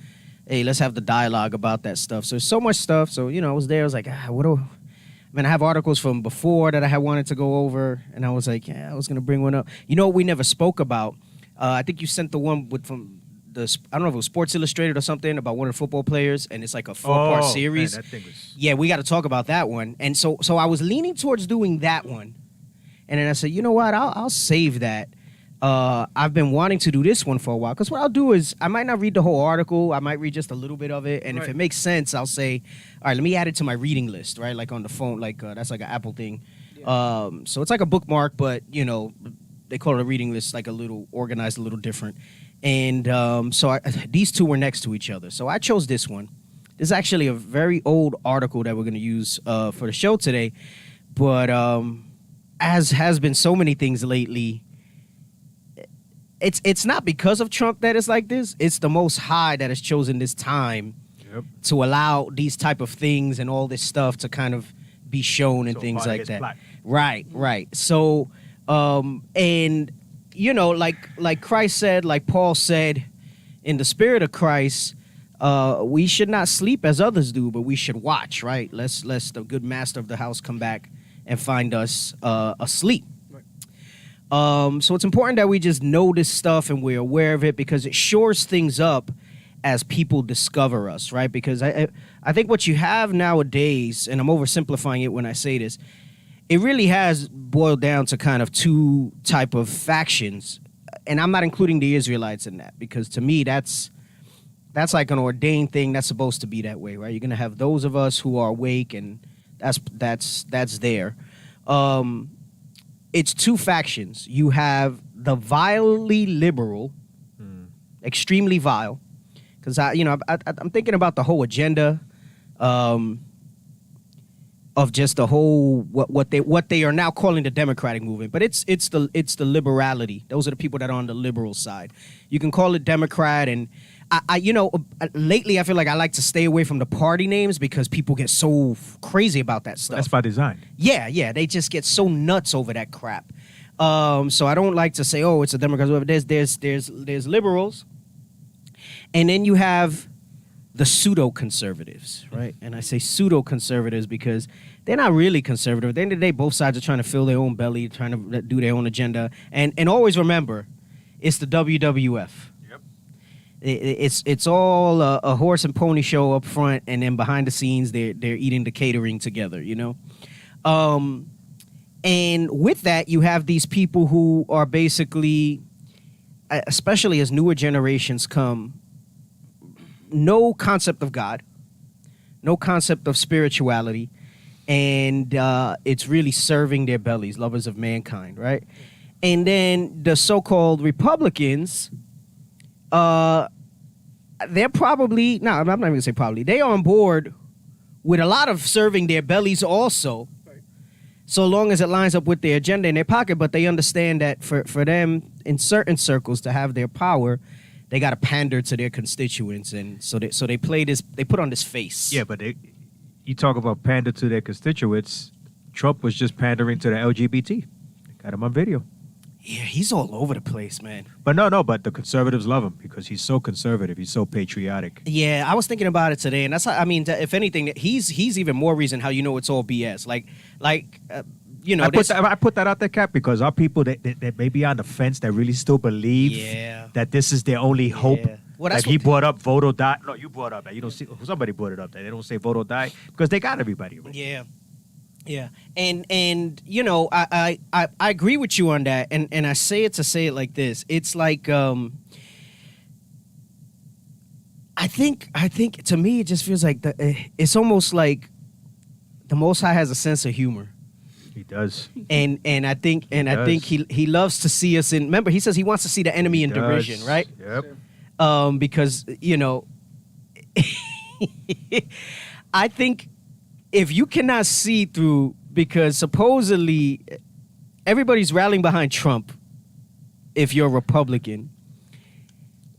S2: hey, let's have the dialogue about that stuff. So there's so much stuff. So, I was there. I was like, I have articles from before that I had wanted to go over. And I was like, I was going to bring one up. You know what we never spoke about? I think you sent the one from I don't know if it was Sports Illustrated or something about one of the football players, and it's like a 4-part series.
S4: Man, that thing was...
S2: Yeah, we got to talk about that one. And so I was leaning towards doing that one. And then I said, you know what? I'll save that. I've been wanting to do this one for a while. Because what I'll do is I might not read the whole article. I might read just a little bit of it. And if it makes sense, I'll say, all right, let me add it to my reading list, right? Like on the phone. Like that's like an Apple thing. Yeah. So it's like a bookmark, but, they call it a reading list, like a little organized, a little different. And so these two were next to each other. So I chose this one. This is actually a very old article that we're going to use for the show today. But as has been so many things lately, it's not because of Trump that it's like this. It's the Most High that has chosen this time to allow these type of things and all this stuff to kind of be shown and
S4: So
S2: things
S4: part of
S2: like
S4: his
S2: that.
S4: plot.
S2: Right. So, and like Christ said, like Paul said, in the spirit of Christ, we should not sleep as others do, but we should watch, right? Lest the good master of the house come back and find us asleep. So it's important that we just know this stuff and we're aware of it because it shores things up as people discover us, right? Because I think what you have nowadays, and I'm oversimplifying it when I say this, it really has boiled down to kind of two type of factions, and I'm not including the Israelites in that, because to me that's like an ordained thing that's supposed to be that way, right? You're gonna have those of us who are awake, and that's there. It's two factions. You have the vilely liberal, extremely vile, because I'm thinking about the whole agenda. Of just the whole what they are now calling the Democratic movement, but it's the liberality. Those are the people that are on the liberal side. You can call it Democrat, and I lately I feel like I like to stay away from the party names because people get so crazy about that stuff.
S4: That's by design.
S2: Yeah, they just get so nuts over that crap. So I don't like to say, oh, it's a Democrat. There's liberals, and then you have the pseudo-conservatives, right? And I say pseudo-conservatives because they're not really conservative. At the end of the day, both sides are trying to fill their own belly, trying to do their own agenda. And always remember, it's the WWF.
S4: Yep.
S2: It's all a horse and pony show up front, and then behind the scenes, they're eating the catering together, And with that, you have these people who are basically, especially as newer generations come, no concept of God, no concept of spirituality, and it's really serving their bellies, lovers of mankind, right? And then the so-called Republicans, they're probably, no, I'm not even gonna say probably, they are on board with a lot of serving their bellies also, so long as it lines up with their agenda in their pocket, but they understand that for them, in certain circles, to have their power, they got to pander to their constituents, and so they play this. They put on this face.
S4: Yeah, but you talk about pander to their constituents. Trump was just pandering to the LGBT. Got him on video.
S2: Yeah, he's all over the place, man.
S4: But but the conservatives love him because he's so conservative. He's so patriotic.
S2: Yeah, I was thinking about it today, and that's how, I mean, if anything, he's even more reason how it's all BS.
S4: I put that out there, Cap, because our people that may be on the fence that really still believe that this is their only hope.
S2: Yeah. Well,
S4: like he brought up vote or die. No, you brought up that. You don't see somebody brought it up that they don't say vote or die because they got everybody.
S2: Yeah. Yeah, and I agree with you on that, and I say it to say it like this. It's like I think to me it just feels like it's almost like the Most High has a sense of humor.
S4: He does.
S2: And I think he loves to see us in. Remember, he says he wants to see the enemy in derision, right?
S4: Yep.
S2: Because I think if you cannot see through, because supposedly everybody's rallying behind Trump if you're a Republican,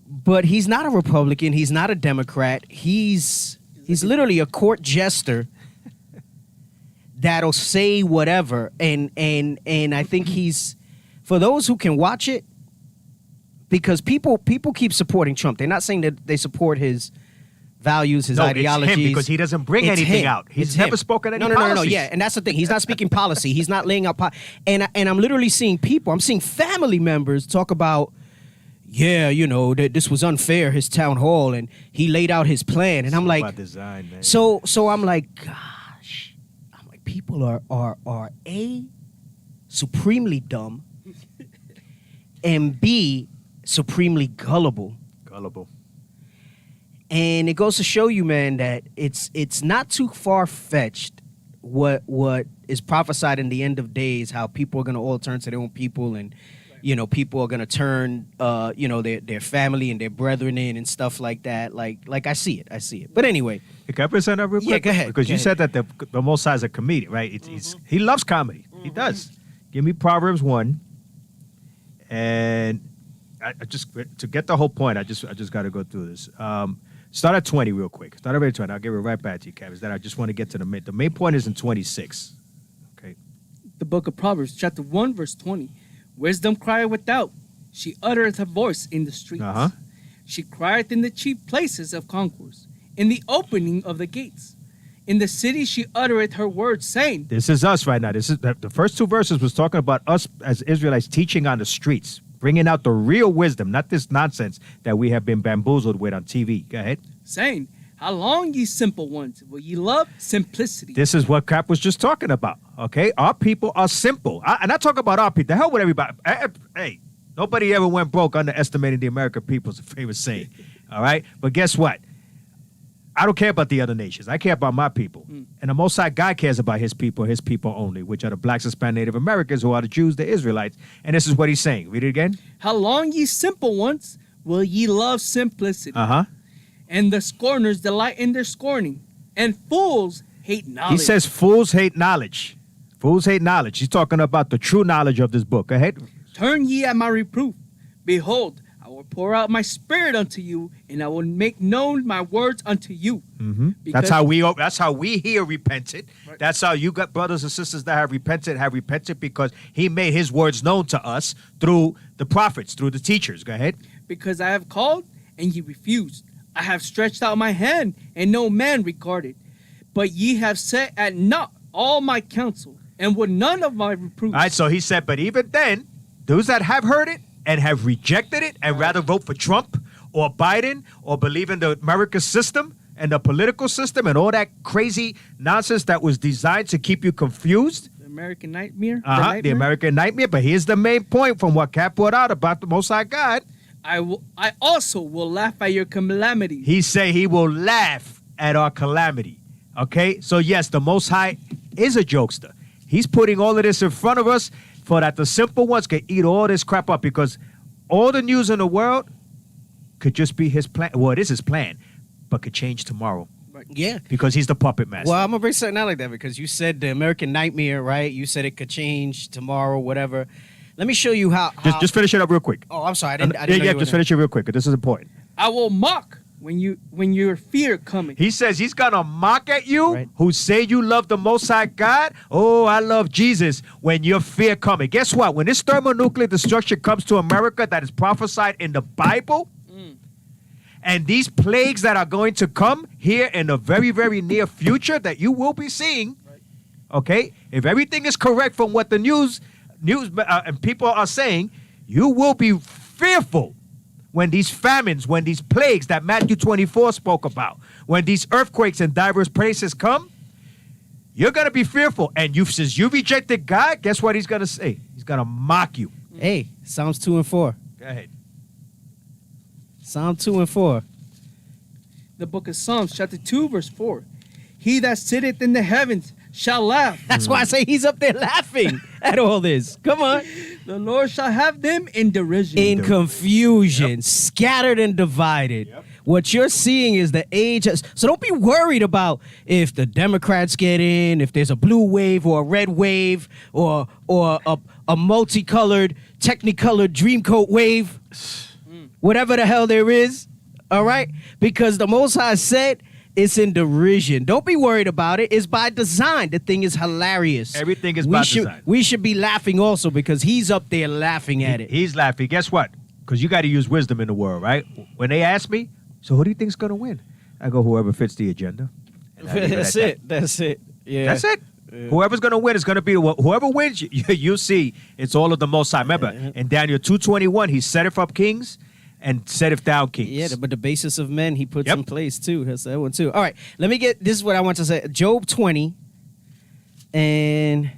S2: but he's not a Republican, he's not a Democrat, he's literally a court jester that'll say whatever, and I think he's, for those who can watch it, because people keep supporting Trump. They're not saying that they support his values, his ideologies.
S4: It's him, because he doesn't bring anything out. He's never spoken any policies.
S2: No. Yeah, and that's the thing. He's not speaking policy. He's not laying out and I'm literally seeing people. I'm seeing family members talk about, that this was unfair, his town hall, and he laid out his plan. And I'm like,
S4: by design, man.
S2: So I'm like, gosh, people are A, supremely dumb, and B, supremely gullible. And it goes to show you, man, that it's not too far-fetched what is prophesied in the end of days, how people are going to all turn to their own people, and people are going to turn their family and their brethren in and stuff like that. Like I see it. But anyway,
S4: can I present that real quick?
S2: Yeah, go ahead.
S4: Because you said that the Most High is a comedian, right? He loves comedy. He does. Give me Proverbs 1, and I just, to get the whole point, I just got to go through this. Start at 20 real quick. Start at 20. I'll give it right back to you, Kev. That I just want to get to the main point is in 26. Okay.
S5: The book of Proverbs, chapter 1, verse 20. Wisdom crieth without. She uttereth her voice in the streets.
S4: Uh-huh.
S5: She crieth in the chief places of concourse, in the opening of the gates. In the city she uttereth her words, saying.
S4: This is us right now. This is the first two verses was talking about us as Israelites teaching on the streets. bringing out the real wisdom, not this nonsense that we have been bamboozled with on TV. Go ahead.
S5: saying, how long, ye simple ones, will ye love simplicity?
S4: This is what Cap was just talking about, okay? Our people are simple. And I talk about our people. The hell with everybody. Hey, nobody ever went broke underestimating the American people is a famous saying, all right? But guess what? I don't care about the other nations. I care about my people. And the Most High God cares about his people only, which are the blacks, Hispanic, Native Americans, who are the Jews, the Israelites. And this is what he's saying. Read it again.
S5: How long, ye simple ones, will ye love simplicity?
S4: Uh-huh.
S5: And the scorners delight in their scorning, and fools hate knowledge.
S4: He says fools hate knowledge. Fools hate knowledge. He's talking about the true knowledge of this book. Go ahead.
S5: Turn ye at my reproof. Behold, I will pour out my spirit unto you, and I will make known my words unto you.
S4: Mm-hmm. That's how we here repented. Right. That's how you got brothers and sisters that have repented because he made his words known to us through the prophets, through the teachers. Go ahead.
S5: Because I have called, and ye refused. I have stretched out my hand, and no man regarded. But ye have set at naught all my counsel, and would none of my reproofs.
S4: All right, so he said, but even then, those that have heard it and have rejected it and rather vote for Trump or Biden or believe in the American system and the political system and all that crazy nonsense that was designed to keep you confused.
S5: The American nightmare?
S4: The American nightmare. But here's the main point from what Cap brought out about the Most High God.
S5: I also will laugh at your calamity.
S4: He say he will laugh at our calamity. Okay? So yes, the Most High is a jokester. He's putting all of this in front of us for that the simple ones can eat all this crap up because all the news in the world could just be his plan. Well, it is his plan, but could change tomorrow.
S2: Yeah.
S4: Because he's the puppet master.
S2: Well, I'm going to bring something out like that because you said the American nightmare, right? You said it could change tomorrow, whatever. Let me show you how.
S4: Just finish it up real quick.
S2: Oh, I'm sorry. I didn't know
S4: just finish it real quick. This is important.
S5: I will mock when your fear coming.
S4: He says he's gonna mock at you who say you love the Most High God. Oh, I love Jesus. When your fear coming, guess what? When this thermonuclear destruction comes to America that is prophesied in the Bible, and these plagues that are going to come here in the very, very near future that you will be seeing, okay? If everything is correct from what the news and people are saying, you will be fearful when these famines, when these plagues that Matthew 24 spoke about, when these earthquakes in diverse places come, you're going to be fearful. And since you rejected God, guess what he's going to say? He's going to mock you.
S2: Hey, Psalms 2 and 4.
S4: Go ahead.
S2: Psalm 2 and 4.
S5: The book of Psalms, chapter 2, verse 4. He that sitteth in the heavens shall laugh.
S2: That's why I say he's up there laughing at all this. Come on.
S5: The Lord shall have them in derision.
S2: In confusion, scattered and divided. What you're seeing is the age. So don't be worried about if the Democrats get in, if there's a blue wave or a red wave or a multicolored, technicolored dreamcoat wave, whatever the hell there is. All right? Because the Most High said, it's in derision. Don't be worried about it. It's by design. The thing is hilarious.
S4: Everything is by design.
S2: We should be laughing also because he's up there laughing at it.
S4: He's laughing. Guess what? Because you got to use wisdom in the world, right? When they ask me, so who do you think's going to win? I go, whoever fits the agenda.
S2: That's it. That's it. Yeah.
S4: That's it. Yeah. Whoever's going to win is going to be whoever wins. You see, it's all of the Most High. Remember, in Daniel 2:21, he setteth up kings and setteth down kings.
S2: Yeah, but the basis of men he puts in place too. That's that one too. All right, let me get. This is what I want to say. Job 20, and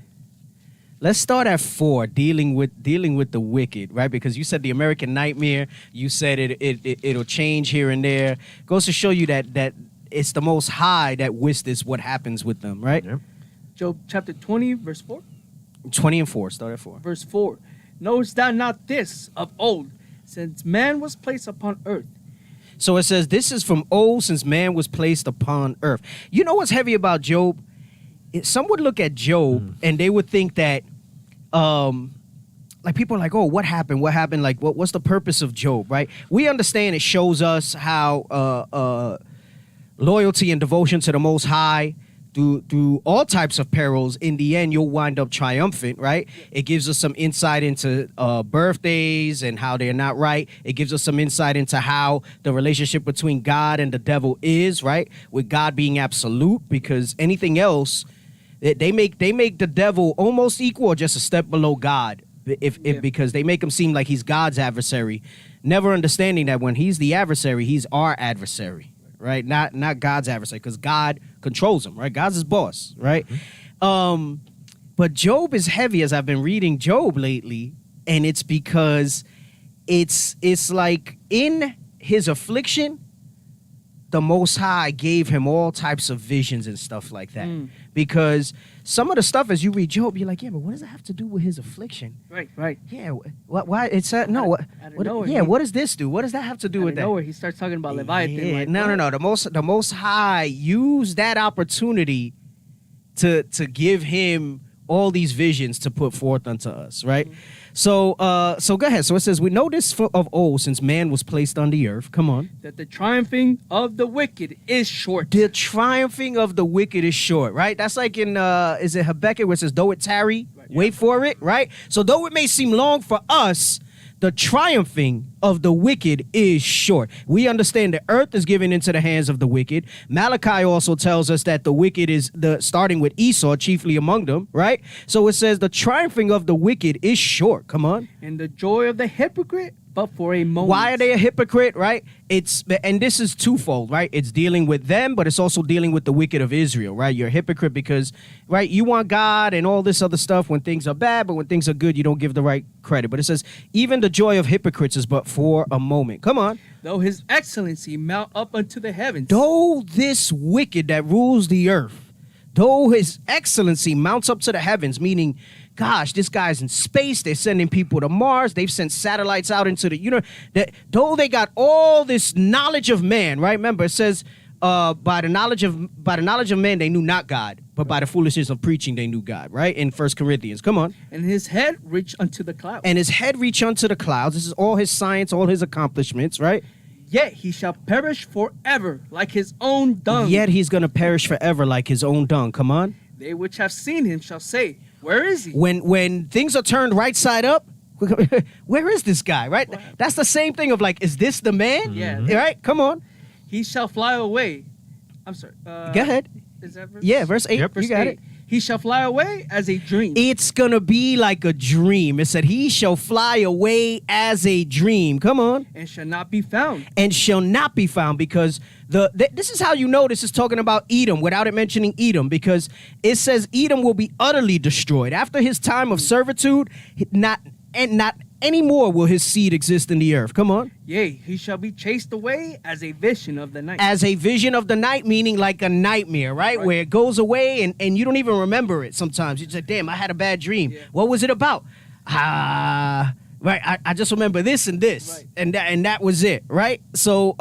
S2: let's start at 4. Dealing with the wicked, right? Because you said the American nightmare. You said it'll change here and there. Goes to show you that it's the Most High that wishes what happens with them, right?
S4: Yep.
S5: Job chapter 20, verse 4.
S2: 20 and 4. Start at 4.
S5: Verse 4. Knowest thou not this of old, since man was placed upon earth?
S2: So it says, this is from old, since man was placed upon earth. You know what's heavy about Job? Some would look at Job and they would think that, like people are like, oh, what happened? What happened? Like, what's the purpose of Job, right? We understand it shows us how loyalty and devotion to the Most High, through all types of perils, in the end, you'll wind up triumphant, right? It gives us some insight into birthdays and how they're not right. It gives us some insight into how the relationship between God and the devil is, right? With God being absolute, because anything else, they make the devil almost equal or just a step below God. if because they make him seem like he's God's adversary, never understanding that when he's the adversary, he's our adversary, right? Not God's adversary, because God controls him, right? God's his boss, right? But Job is heavy as I've been reading Job lately, and it's because it's like in his affliction, the Most High gave him all types of visions and stuff like that. Because some of the stuff, as you read Job, you're like, yeah, but what does that have to do with his affliction?
S5: Right.
S2: Yeah, why? It's no. What?
S5: nowhere,
S2: What does this do? What does that have to do with that?
S5: Nowhere, he starts talking about Leviathan.
S2: Yeah,
S5: like,
S2: no. The Most High used that opportunity to give him all these visions to put forth unto us, right? So go ahead. So it says, we know this of old, since man was placed on the earth. Come on.
S5: That the triumphing of the wicked is short.
S2: The triumphing of the wicked is short, right? That's like in, is it Habakkuk, where it says, though it tarry, wait for it, right? So though it may seem long for us, the triumphing of the wicked is short. We understand the earth is given into the hands of the wicked. Malachi also tells us that the wicked is starting with Esau, chiefly among them, right? So it says the triumphing of the wicked is short. Come on.
S5: And the joy of the hypocrite, but for a moment.
S2: Why are they a hypocrite, right? And this is twofold, right? It's dealing with them, but it's also dealing with the wicked of Israel, right? You're a hypocrite because, right, you want God and all this other stuff when things are bad, but when things are good, you don't give the right credit. But it says, even the joy of hypocrites is but for a moment. Come on.
S5: Though his excellency mount up unto the heavens.
S2: Though this wicked that rules the earth, though his excellency mounts up to the heavens, meaning, gosh, this guy's in space. They're sending people to Mars. They've sent satellites out into the, that though they got all this knowledge of man, right? Remember, it says, by the knowledge of man, they knew not God, but by the foolishness of preaching, they knew God, right? In 1 Corinthians. Come on.
S5: And his head reached unto the clouds.
S2: And his head reached unto the clouds. This is all his science, all his accomplishments, right?
S5: Yet he shall perish forever like his own dung.
S2: Yet he's going to perish forever like his own dung. Come on.
S5: They which have seen him shall say, where is he?
S2: When things are turned right side up, where is this guy, right? That's the same thing of like, is this the man?
S5: Yeah.
S2: Right? Come on.
S5: He shall fly away. I'm sorry.
S2: Go ahead.
S5: Is that verse?
S2: Yeah, verse 8.
S4: Yep.
S2: You got it.
S5: He shall fly away as a dream.
S2: It's going to be like a dream. It said, he shall fly away as a dream. Come on.
S5: And shall not be found.
S2: And shall not be found, because this is how you know this is talking about Edom without it mentioning Edom, because it says Edom will be utterly destroyed. After his time of servitude, not anymore will his seed exist in the earth. Come on.
S5: Yea, he shall be chased away as a vision of the night.
S2: As a vision of the night, meaning like a nightmare, right? Where it goes away and you don't even remember it sometimes. You're just like, damn, I had a bad dream.
S5: Yeah.
S2: What was it about? Right, I just remember this and this.
S5: Right.
S2: And that was it, right? So,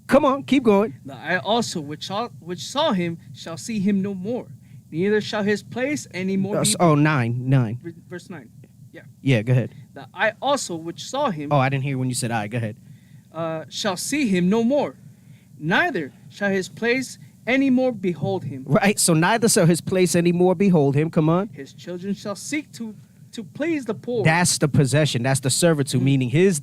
S2: come on, keep going.
S5: The eye also which saw him shall see him no more. Neither shall his place any more be.
S2: Oh, 9.
S5: Verse 9.
S2: Yeah, go ahead.
S5: The eye also which saw him
S2: Oh, I didn't hear when you said I. Go ahead.
S5: shall see him no more. Neither shall his place any more behold him.
S2: Right, so neither shall his place any more behold him. Come on.
S5: His children shall seek to please the poor.
S2: That's the possession. That's the servitude, meaning his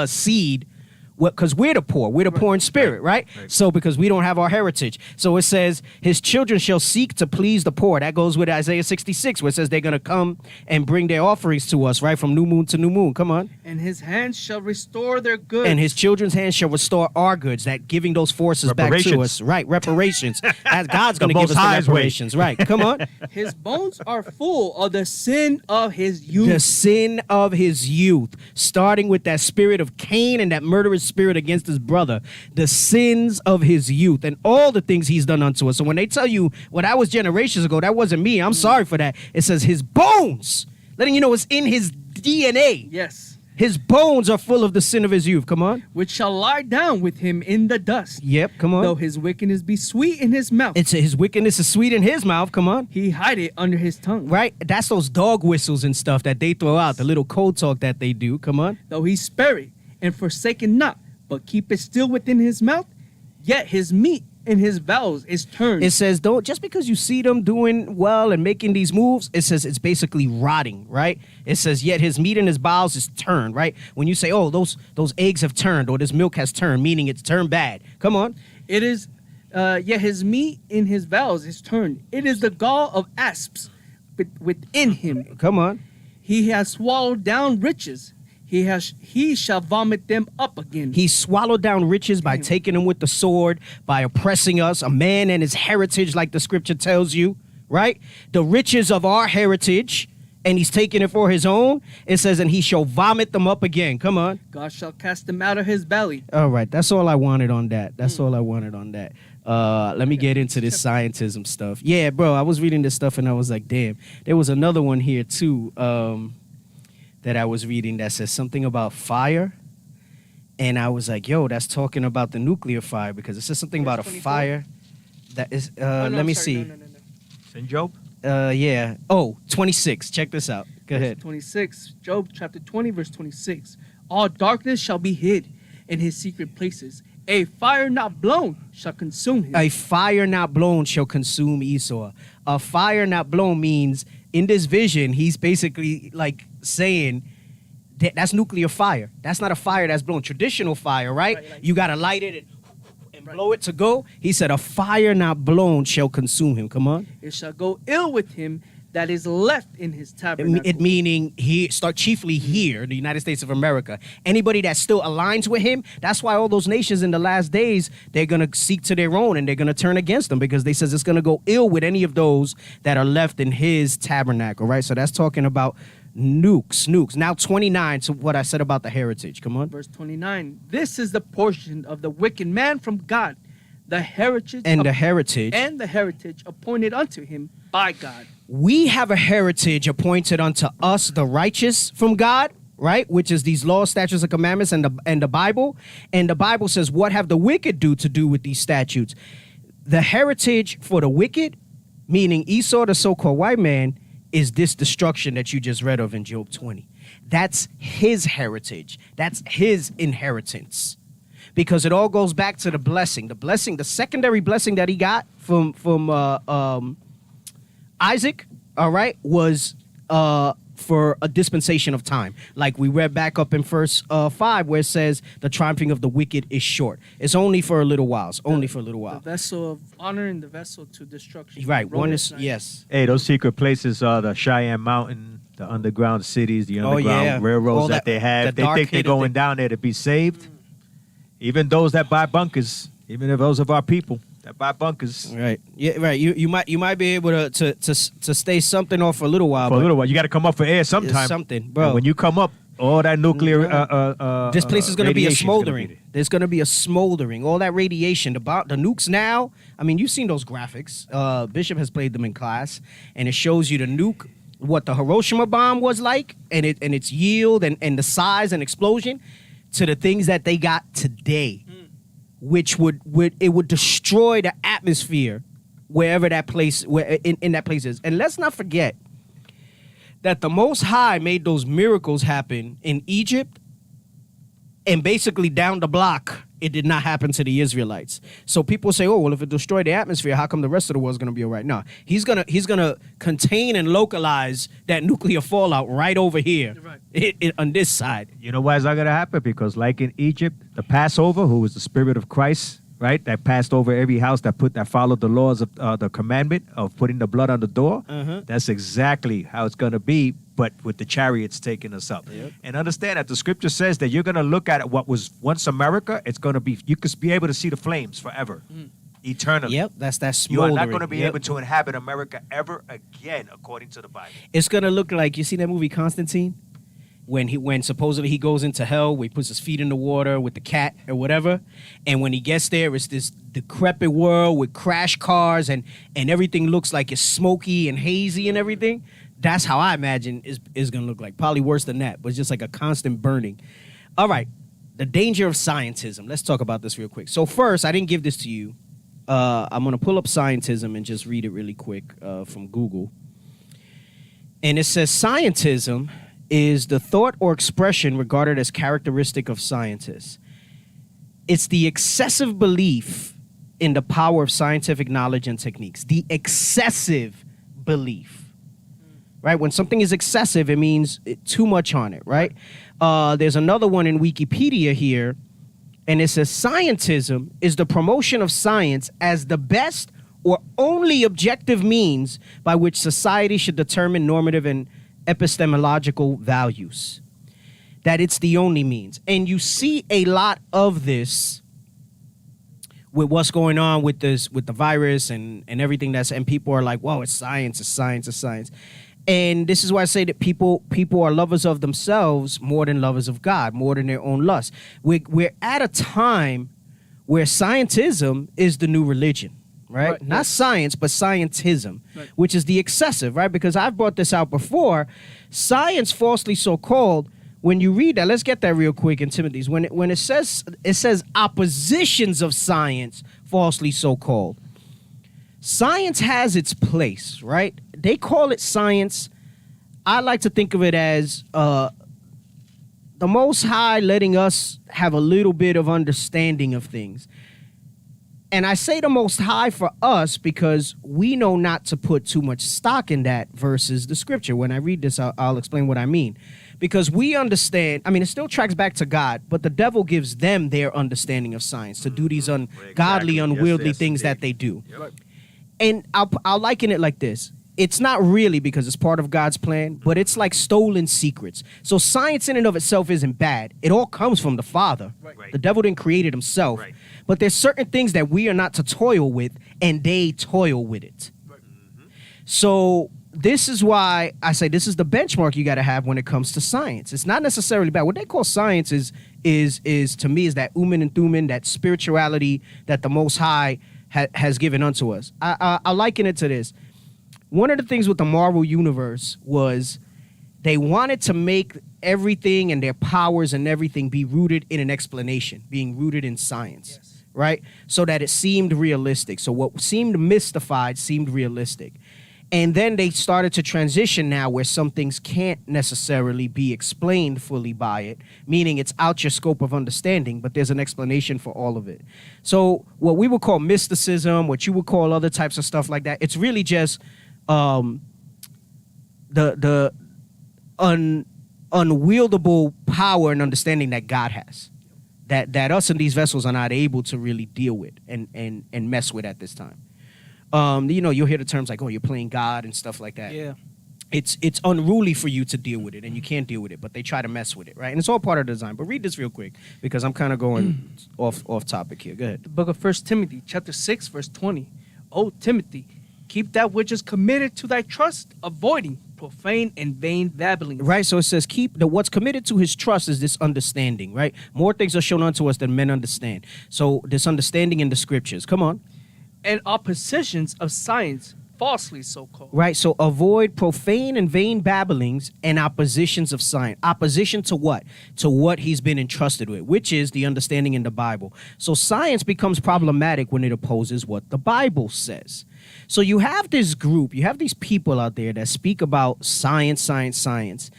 S2: seed. Because we're the poor in spirit, right? So because we don't have our heritage. So it says his children shall seek to please the poor. That goes with Isaiah 66, where it says they're going to come and bring their offerings to us, right? From new moon to new moon. Come on.
S5: And his hands shall restore their goods.
S2: And his children's hands shall restore our goods, that giving those forces back to us. Right, reparations. As God's going to give us the reparations. Right, come on.
S5: His bones are full of the sin of his youth.
S2: The sin of his youth, starting with that spirit of Cain and that murderous spirit against his brother, the sins of his youth and all the things he's done unto us. So when they tell you, well, that was generations ago, that wasn't me, I'm sorry for that. It says his bones, letting you know it's in his DNA.
S5: Yes.
S2: His bones are full of the sin of his youth. Come on.
S5: Which shall lie down with him in the dust.
S2: Yep, come on.
S5: Though his wickedness be sweet in his mouth.
S2: It's his wickedness is sweet in his mouth. Come on.
S5: He hide it under his tongue.
S2: Right? That's those dog whistles and stuff that they throw out, the little code talk that they do. Come on.
S5: Though he spare it and forsaken not, but keep it still within his mouth, yet his meat in his bowels is turned.
S2: It says, don't, just because you see them doing well and making these moves, it says it's basically rotting, right? It says, yet his meat in his bowels is turned, right? When you say, oh, those eggs have turned or this milk has turned, meaning it's turned bad. Come on.
S5: It is, yet his meat in his bowels is turned. It is the gall of asps, within him.
S2: Come on.
S5: He has swallowed down riches. He shall vomit them up again.
S2: He swallowed down riches by taking them with the sword, by oppressing us, a man and his heritage, like the scripture tells you, right? The riches of our heritage, and he's taking it for his own. It says, and he shall vomit them up again. Come on.
S5: God shall cast them out of his belly.
S2: All right. That's all I wanted on that. That's all I wanted on that. Let me get into this scientism stuff. Yeah, bro, I was reading this stuff and I was like, damn. There was another one here too that I was reading that says something about fire. And I was like, yo, that's talking about the nuclear fire, because it says something about a
S5: 24?
S2: fire that is,
S5: Oh, no,
S2: let me
S5: sorry.
S2: see.
S5: No.
S4: It's in Job.
S2: Yeah. Oh, 26. Check this out. Go ahead.
S5: 26. Job chapter 20, verse 26. All darkness shall be hid in his secret places. A fire not blown shall consume him.
S2: A fire not blown shall consume Esau. A fire not blown means in this vision, he's basically like saying that's nuclear fire. That's not a fire that's blown. Traditional fire, right?
S5: Right.
S2: You got to light it and blow it to go. He said, a fire not blown shall consume him. Come on.
S5: It shall go ill with him that is left in his tabernacle.
S2: It meaning he start chiefly here, the United States of America. Anybody that still aligns with him, that's why all those nations in the last days, they're going to seek to their own and they're going to turn against them, because they says it's going to go ill with any of those that are left in his tabernacle, right? So that's talking about nukes. Now 29 to what I said about the heritage. Come on.
S5: Verse 29. This is the portion of the wicked man from God, the heritage
S2: And the heritage
S5: appointed unto him by God.
S2: we have a heritage appointed unto us, the righteous from God, right? Which is these laws, statutes, and commandments, and the Bible. And the Bible says, what have the wicked to do with these statutes? The heritage for the wicked, meaning Esau, the so-called white man, is this destruction that you just read of in Job 20. That's his heritage. That's his inheritance. Because it all goes back to the blessing. The secondary blessing that he got from Isaac, all right, was for a dispensation of time. Like we read back up in verse 5 where it says the triumphing of the wicked is short. It's only for a little while. It's only for a little
S5: The
S2: while.
S5: vessel of honor and the vessel to destruction.
S2: Right. One
S5: Romans
S2: is,
S5: 9.
S2: yes.
S4: Hey, those secret places are the Cheyenne Mountain, the underground cities, the underground
S2: yeah.
S4: railroads
S2: All
S4: that
S2: that-
S4: they have.
S2: the
S4: They think they're
S2: dark-hated
S4: going
S2: thing.
S4: down there to be saved. Even those that buy bunkers, even if those of our people that buy bunkers
S2: Right. Yeah. Right. You might be able to stay something off for a little while.
S4: for a
S2: but
S4: little while, you got to come up for air
S2: it's
S4: sometime.
S2: something,
S4: And
S2: bro.
S4: when you come up, all that nuclear
S2: This place is going to be a
S4: radiation's gonna
S2: smoldering.
S4: there.
S2: There's going to be a smoldering. All that radiation. The nukes now. I mean, you've seen those graphics. Bishop has played them in class, and it shows you the nuke, what the Hiroshima bomb was like, and its yield and the size and explosion, to the things that they got today, which would destroy the atmosphere wherever that place in that place is. And let's not forget that the Most High made those miracles happen in Egypt, and basically down the block, it did not happen to the Israelites. So people say, oh, well, if it destroyed the atmosphere, how come the rest of the world's going to be all right? No, he's gonna contain and localize that nuclear fallout right over here,
S5: Right.
S2: on this side.
S4: You know why is that going to happen? Because like in Egypt, the Passover, who was the Spirit of Christ, right, that passed over every house that followed the laws of the commandment of putting the blood on the door. That's exactly how it's going to be, but with the chariots taking us up. And understand that the scripture says that you're going to look at what was once America. It's going to be, you could be able to see the flames forever, eternally.
S2: Yep, that's that
S4: You are
S2: smoldering.
S4: not going to be
S2: Yep.
S4: able to inhabit America ever again, according to the Bible.
S2: It's gonna look like, you see that movie Constantine, when supposedly he goes into hell, where he puts his feet in the water with the cat or whatever, and when he gets there, it's this decrepit world with crash cars and everything looks like it's smoky and hazy and everything. That's how I imagine is gonna look like. Probably worse than that, but it's just like a constant burning. All right, the danger of scientism. Let's talk about this real quick. So first, I didn't give this to you. I'm gonna pull up scientism and just read it really quick from Google. And it says scientism is the thought or expression regarded as characteristic of scientists. It's the excessive belief in the power of scientific knowledge and techniques. The excessive belief, right? When something is excessive, it means too much on it, right? There's another one in Wikipedia here, and it says scientism is the promotion of science as the best or only objective means by which society should determine normative and epistemological values. That it's the only means. And you see a lot of this with what's going on with this, with the virus and everything and people are like, whoa, it's science, it's science, it's science. And this is why I say that people are lovers of themselves more than lovers of God, more than their own lust. We're at a time where scientism is the new religion, right? Not science, but scientism, which is the excessive, right? Because I've brought this out before. Science, falsely so-called, when you read that, let's get that real quick in Timothy's. When it says oppositions of science, falsely so-called. Science has its place, right? They call it science. I like to think of it as the Most High letting us have a little bit of understanding of things. And I say the Most High for us because we know not to put too much stock in that versus the scripture. When I read this, I'll explain what I mean. Because we understand, I mean, it still tracks back to God, but the devil gives them their understanding of science to do these ungodly, unwieldy things that they do.
S4: Yep.
S2: And I'll liken it like this. It's not really because it's part of God's plan, but it's like stolen secrets. So science in and of itself isn't bad. It all comes from the Father.
S4: Right.
S2: The devil didn't create it himself.
S4: Right.
S2: But there's certain things that we are not to toil with, and they toil with it. So this is why I say this is the benchmark you got to have when it comes to science. It's not necessarily bad. What they call science is to me is that Uman and Thuman, that spirituality that the Most High has given unto us. I liken it to this. One of the things with the Marvel Universe was they wanted to make everything and their powers and everything be rooted in an explanation, being rooted in science, right? So that it seemed realistic. So what seemed mystified seemed realistic. And then they started to transition now where some things can't necessarily be explained fully by it, meaning it's out your scope of understanding, but there's an explanation for all of it. So what we would call mysticism, what you would call other types of stuff like that, it's really just the unwieldable power and understanding that God has, that us in these vessels are not able to really deal with and mess with at this time. You'll hear the terms like, oh, you're playing God and stuff like that.
S5: Yeah.
S2: It's unruly for you to deal with it, and you can't deal with it, but they try to mess with it, right? And it's all part of the design. But read this real quick, because I'm kind of going off topic here. Go ahead.
S5: The book of 1 Timothy, chapter 6, verse 20. O Timothy, keep that which is committed to thy trust, avoiding profane and vain babbling.
S2: Right, so it says what's committed to his trust is this understanding, right? More things are shown unto us than men understand. So this understanding in the scriptures. Come on.
S5: And oppositions of science, falsely so-called.
S2: Right, so avoid profane and vain babblings and oppositions of science. Opposition to what? To what he's been entrusted with, which is the understanding in the Bible. So science becomes problematic when it opposes what the Bible says. So you have this group, you have these people out there that speak about science, science, science.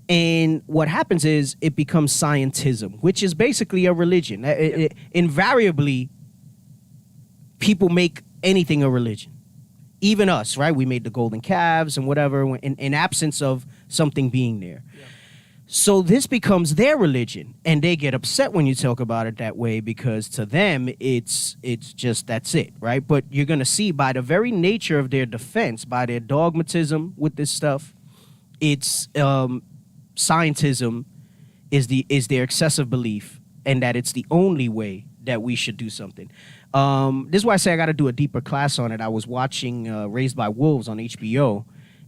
S2: And what happens is it becomes scientism, which is basically a religion. Invariably, people make anything a religion. Even us, right? We made the golden calves and whatever in absence of something being there. Yeah. So this becomes their religion, and they get upset when you talk about it that way because to them it's just that's it, right? But you're going to see by the very nature of their defense, by their dogmatism with this stuff, it's scientism is their excessive belief and that it's the only way that we should do something. This is why I say I got to do a deeper class on it. I was watching Raised by Wolves on HBO.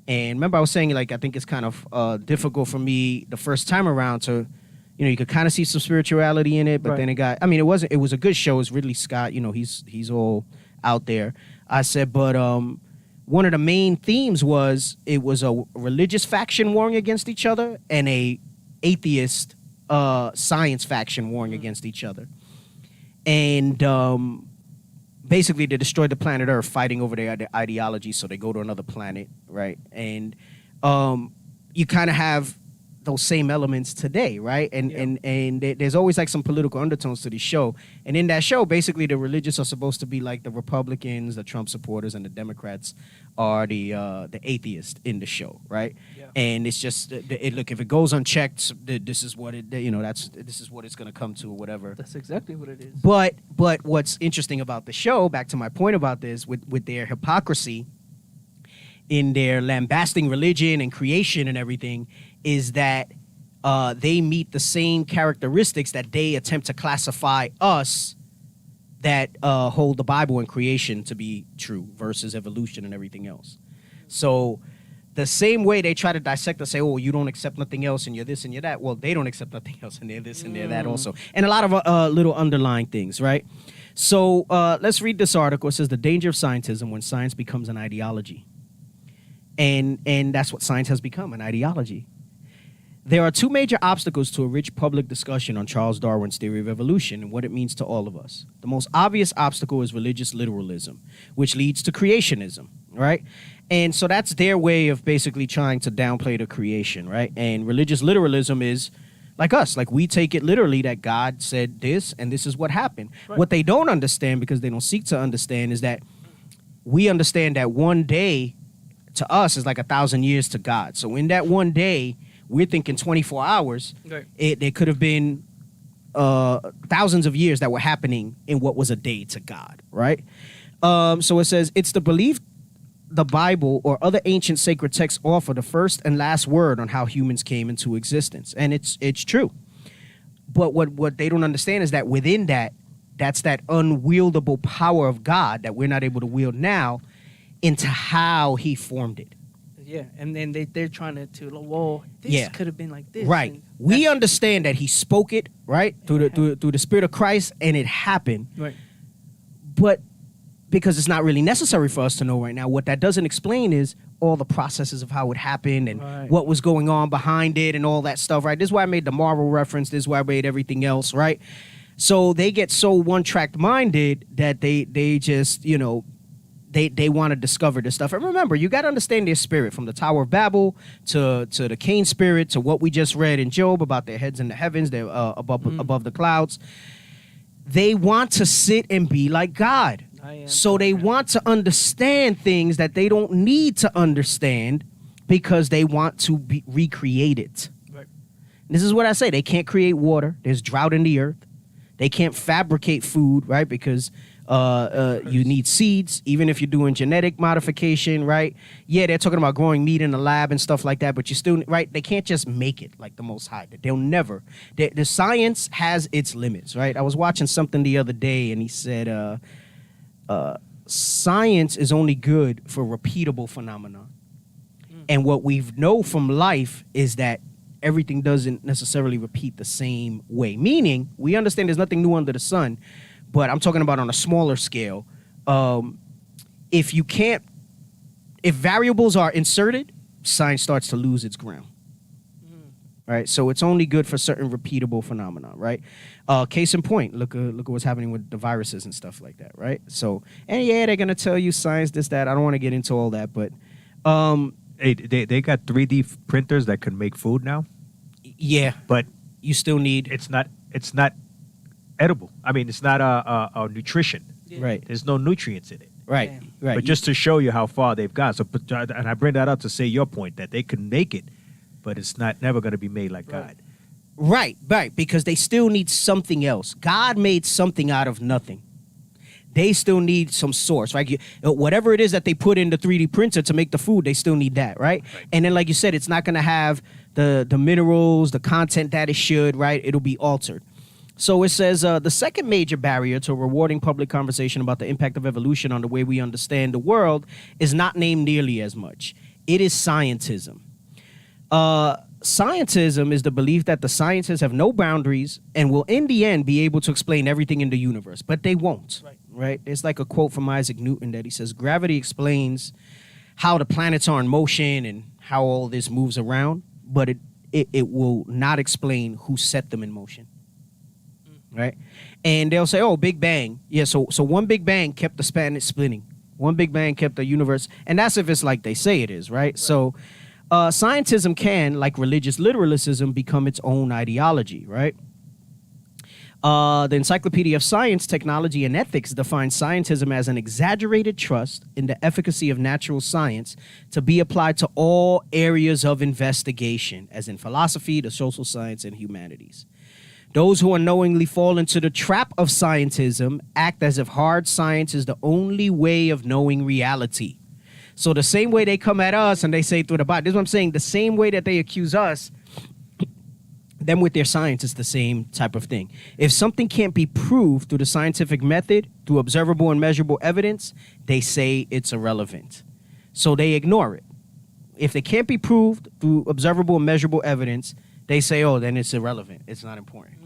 S2: And remember I was saying, like, I think it's kind of difficult for me the first time around to, you could kind of see some spirituality in it. But then it was a good show. It's Ridley Scott. He's all out there. I said, but one of the main themes was it was a religious faction warring against each other and a atheist science faction warring against each other. And basically, they destroyed the planet Earth fighting over their ideology, so they go to another planet, right? And you kind of have those same elements today, right? And
S5: Yeah.
S2: and there's always like some political undertones to the show. And in that show, basically, the religious are supposed to be like the Republicans, the Trump supporters, and the Democrats are the atheists in the show, right?
S5: Yeah.
S2: And it's just look, if it goes unchecked, this is what it this is what it's gonna come to or whatever.
S5: That's exactly what it is.
S2: But what's interesting about the show, back to my point about this, with their hypocrisy in their lambasting religion and creation and everything, is that they meet the same characteristics that they attempt to classify us that hold the Bible and creation to be true versus evolution and everything else. So the same way they try to dissect us, say, oh, you don't accept nothing else and you're this and you're that. Well, they don't accept nothing else and they're this and they're that also. And a lot of little underlying things, right? So let's read this article. It says, the danger of scientism when science becomes an ideology. And that's what science has become, an ideology. There are two major obstacles to a rich public discussion on Charles Darwin's theory of evolution and what it means to all of us. The most obvious obstacle is religious literalism, which leads to creationism, right? And so that's their way of basically trying to downplay the creation, right? And religious literalism is like us. Like, we take it literally that God said this and this is what happened.
S5: Right.
S2: What they don't understand, because they don't seek to understand, is that we understand that one day to us is like 1,000 years to God. So in that one day, we're thinking 24 hours.
S5: Right.
S2: There could have been thousands of years that were happening in what was a day to God, right? So it says, it's the belief the Bible or other ancient sacred texts offer the first and last word on how humans came into existence. And it's true. But what they don't understand is that within that, that's that unwieldable power of God that we're not able to wield now into how he formed it.
S5: Yeah, and then they're trying to well, this
S2: Yeah.
S5: could have been like this.
S2: Right.
S5: and
S2: We
S5: that's-
S2: understand that he spoke it, right? Through the Spirit of Christ, and it happened.
S5: Right.
S2: But because it's not really necessary for us to know right now, what that doesn't explain is all the processes of how it happened and
S5: Right.
S2: what was going on behind it and all that stuff, right? This is why I made the Marvel reference. This is why I made everything else, right? So they get so one-track minded that they just, they want to discover this stuff. And remember, you got to understand their spirit, from the Tower of Babel to the Cain spirit to what we just read in Job about their heads in the heavens, they're above the clouds. They want to sit and be like God. So they want to understand things that they don't need to understand because they want to recreate it.
S5: Right.
S2: This is what I say. They can't create water. There's drought in the earth. They can't fabricate food, right? Because you need seeds, even if you're doing genetic modification, right? Yeah, they're talking about growing meat in the lab and stuff like that, but you still, right? They can't just make it like the Most High. They'll never. The science has its limits, right? I was watching something the other day, and he said, science is only good for repeatable phenomena. And what we know from life is that everything doesn't necessarily repeat the same way. Meaning, we understand there's nothing new under the sun, but I'm talking about on a smaller scale. If variables are inserted, science starts to lose its ground. Right, so it's only good for certain repeatable phenomena, right? Case in point, look at what's happening with the viruses and stuff like that, right? So, and yeah, they're gonna tell you science this, that. I don't want to get into all that, but
S4: Hey, they got 3D printers that can make food now,
S2: yeah,
S4: but
S2: you still need
S4: it's not edible. I mean, it's not a nutrition.
S2: right,
S4: There's no nutrients in it.
S2: right,
S5: Damn.
S2: right.
S4: But just to show you how far they've gone. So, and I bring that up to say your point that they can make it, but it's never going to be made like God.
S2: Right, because they still need something else. God made something out of nothing. They still need some source, right? Whatever it is that they put in the 3D printer to make the food, they still need that, right? And then, like you said, it's not going to have the minerals, the content that it should, right? It'll be altered. So it says the second major barrier to a rewarding public conversation about the impact of evolution on the way we understand the world is not named nearly as much. It is scientism. Scientism is the belief that the sciences have no boundaries and will, in the end, be able to explain everything in the universe, but they won't. Right? There's like a quote from Isaac Newton that he says, gravity explains how the planets are in motion and how all this moves around, but it will not explain who set them in motion. Right? And they'll say, oh, Big Bang. Yeah, so one Big Bang kept the planet splitting. One Big Bang kept the universe. And that's if it's like they say it is, right? So Scientism can, like religious literalism, become its own ideology, right? The Encyclopedia of Science, Technology, and Ethics defines scientism as an exaggerated trust in the efficacy of natural science to be applied to all areas of investigation, as in philosophy, the social science, and humanities. Those who unknowingly fall into the trap of scientism act as if hard science is the only way of knowing reality. So the same way they come at us and they say through the Bible, this is what I'm saying, the same way that they accuse us, them with their science is the same type of thing. If something can't be proved through the scientific method, through observable and measurable evidence, they say it's irrelevant. So they ignore it. If it can't be proved through observable and measurable evidence, they say, oh, then it's irrelevant. It's not important.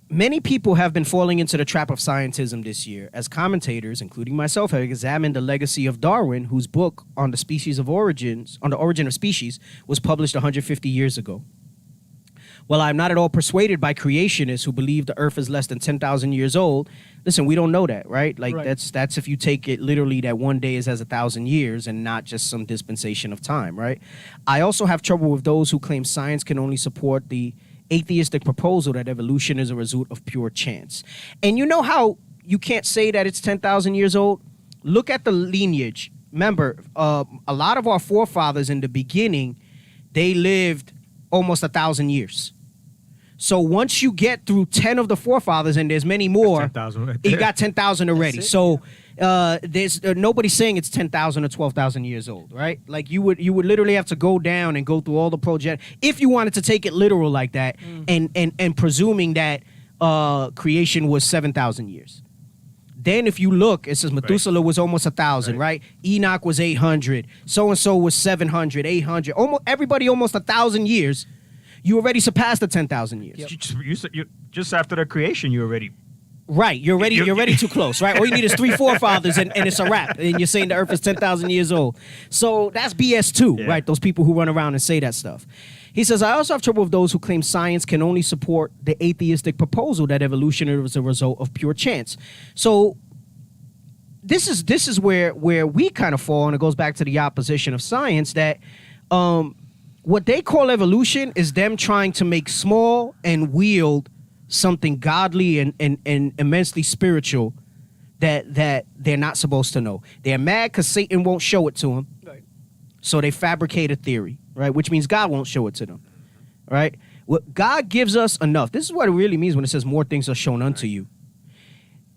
S2: Many people have been falling into the trap of scientism this year, as commentators, including myself, have examined the legacy of Darwin, whose book on the origin of species was published 150 years ago. While I'm not at all persuaded by creationists who believe the Earth is less than 10,000 years old, listen, we don't know that, right? Like that's if you take it literally that one day is as 1,000 years and not just some dispensation of time, right? I also have trouble with those who claim science can only support the atheistic proposal that evolution is a result of pure chance. And you know how you can't say that it's 10,000 years old? Look at the lineage. Remember, a lot of our forefathers in the beginning, they lived almost 1,000 years. So once you get through 10 of the forefathers, and there's many more,
S4: 10,000 right
S2: you
S4: there.
S2: got 10,000 already. So there's nobody's saying it's 10,000 or 12,000 years old, right? Like you would literally have to go down and go through all the project if you wanted to take it literal like that, and presuming that creation was 7,000 years. Then if you look, it says Methuselah was almost 1,000, right? Enoch was 800. So and so was 700, 800. Almost everybody almost 1,000 years. You already surpassed the 10,000 years.
S4: You just after the creation, you already.
S2: Right, you're ready too close, right? All you need is 3 forefathers and it's a wrap. And you're saying the earth is 10,000 years old. So that's BS too, right? Those people who run around and say that stuff. He says, I also have trouble with those who claim science can only support the atheistic proposal that evolution is a result of pure chance. So this is where we kind of fall, and it goes back to the opposition of science, that what they call evolution is them trying to make small and wield something godly and immensely spiritual that they're not supposed to know. They're mad because Satan won't show it to them.
S5: Right.
S2: So they fabricate a theory, right? Which means God won't show it to them, right? What God gives us enough. This is what it really means when it says more things are shown unto you.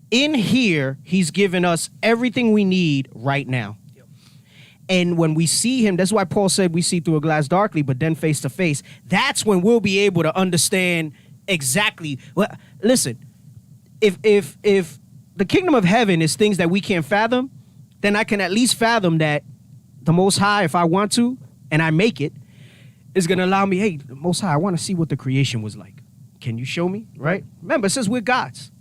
S2: In here, he's given us everything we need right now. And when we see him, that's why Paul said we see through a glass darkly, but then face to face. That's when we'll be able to understand exactly. Well, listen, if the kingdom of heaven is things that we can't fathom, then I can at least fathom that the Most High, if I want to, and I make it, is going to allow me, hey, the Most High, I want to see what the creation was like. Can you show me, right? Remember, it says we're gods,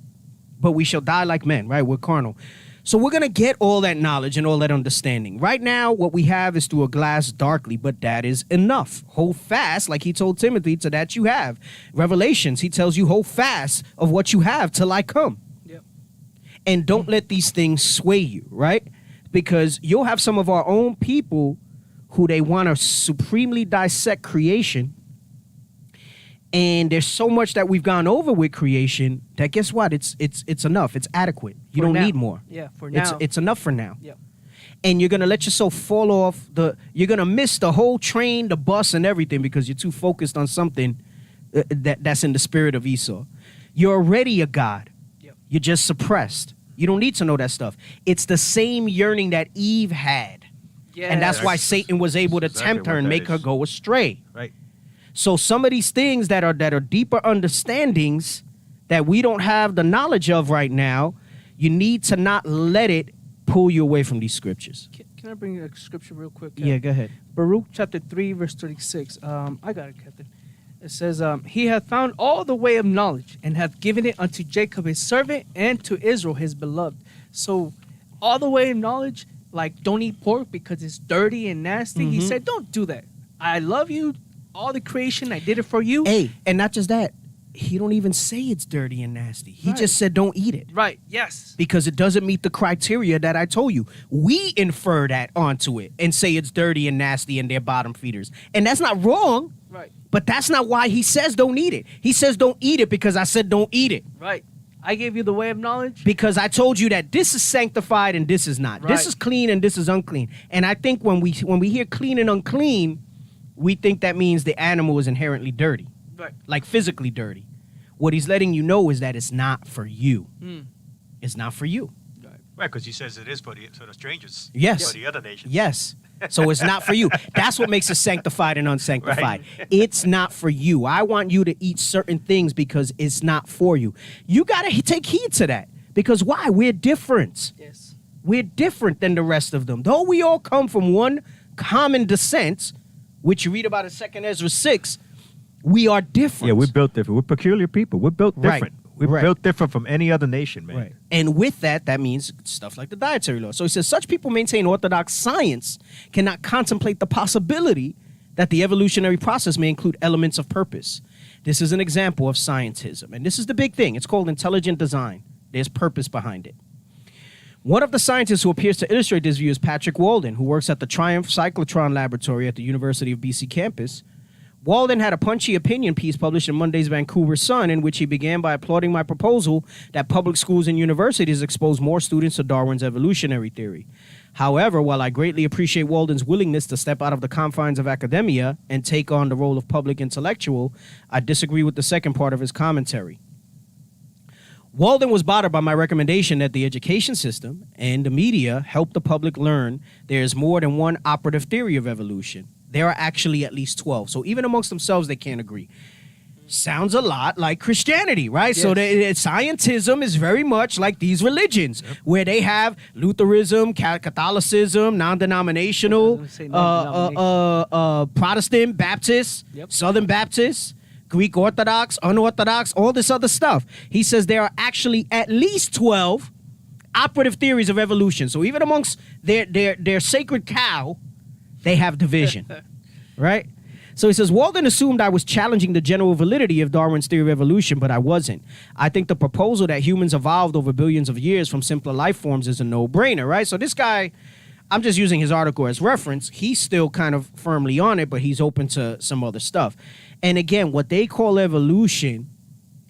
S2: but we shall die like men, right? We're carnal. So we're going to get all that knowledge and all that understanding. Right now, what we have is through a glass darkly, but that is enough. Hold fast, like he told Timothy, to that you have. Revelations, he tells you, hold fast of what you have till I come.
S5: Yep.
S2: And don't let these things sway you, right? Because you'll have some of our own people who they want to supremely dissect creation. And there's so much that we've gone over with creation that guess what? It's enough. It's adequate. You don't need more.
S5: Yeah, for now.
S2: It's enough for now.
S5: Yep.
S2: And you're going to let yourself fall off you're going to miss the whole train, the bus, and everything because you're too focused on something that's in the spirit of Esau. You're already a god.
S5: Yep.
S2: You're just suppressed. You don't need to know that stuff. It's the same yearning that Eve had.
S5: Yeah.
S2: And that's why Satan was able to
S4: exactly
S2: tempt her
S4: what
S2: and
S4: that
S2: make her
S4: is.
S2: go astray.
S4: Right.
S2: So some of these things that are deeper understandings that we don't have the knowledge of right now, you need to not let it pull you away from these scriptures.
S5: Can I bring a scripture real quick?
S2: Yeah, go ahead.
S5: Baruch chapter 3, verse 36. I got it, Captain. It says, he hath found all the way of knowledge and hath given it unto Jacob his servant and to Israel his beloved. So all the way of knowledge, like don't eat pork because it's dirty and nasty. He said, don't do that. I love you. All the creation, I did it for you.
S2: Hey, and not just that. he don't even say it's dirty and nasty. He
S5: Right.
S2: just said don't eat it.
S5: Right. Yes.
S2: Because it doesn't meet the criteria that I told you. We infer that onto it and say it's dirty and nasty and they're bottom feeders. And that's not wrong,
S5: Right.
S2: but that's not why he says don't eat it. He says don't eat it because I said don't eat it.
S5: Right. I gave you the way of knowledge.
S2: Because I told you that this is sanctified and this is not. This
S5: Right.
S2: is clean and this is unclean. And I think when we hear clean and unclean, we think that means the animal is inherently dirty,
S5: Right.
S2: like physically dirty. What he's letting you know is that it's not for you.
S5: Mm.
S2: It's not for you.
S4: Right, because he says it is for the strangers.
S2: Yes.
S4: For the other nations.
S2: Yes. So it's not for you. That's what makes it sanctified and unsanctified. It's not for you. I want you to eat certain things because it's not for you. You got to take heed to that. Because why? We're different.
S5: Yes.
S2: We're different than the rest of them. Though we all come from one common descent, which you read about in 2 Ezra 6, we are different.
S4: Yeah, we're built different. We're peculiar people. We're built
S2: Right.
S4: different. We're
S2: Right.
S4: built different from any other nation, man.
S2: Right. And with that, that means stuff like the dietary law. So he says such people maintain orthodox science cannot contemplate the possibility that the evolutionary process may include elements of purpose. This is an example of scientism. And this is the big thing. It's called intelligent design. There's purpose behind it. One of the scientists who appears to illustrate this view is Patrick Walden, who works at the Triumph Cyclotron Laboratory at the University of BC campus. Walden had a punchy opinion piece published in Monday's Vancouver Sun in which he began by applauding my proposal that public schools and universities expose more students to Darwin's evolutionary theory. However, while I greatly appreciate Walden's willingness to step out of the confines of academia and take on the role of public intellectual, I disagree with the second part of his commentary. Walden was bothered by my recommendation that the education system and the media help the public learn there is more than one operative theory of evolution. There are actually at least 12. So even amongst themselves, they can't agree. Sounds a lot like Christianity, right? So scientism is very much like these religions, where they have Lutheranism, Catholicism, non-denominational, Protestant, Baptist, Southern Baptist, Greek Orthodox, unorthodox, all this other stuff. He says there are actually at least 12 operative theories of evolution. So even amongst their sacred cow, they have division, right? So he says, Walden assumed I was challenging the general validity of Darwin's theory of evolution, but I wasn't. I think the proposal that humans evolved over billions of years from simpler life forms is a no-brainer, right? So this guy, I'm just using his article as reference. He's still kind of firmly on it, but he's open to some other stuff. And again, what they call evolution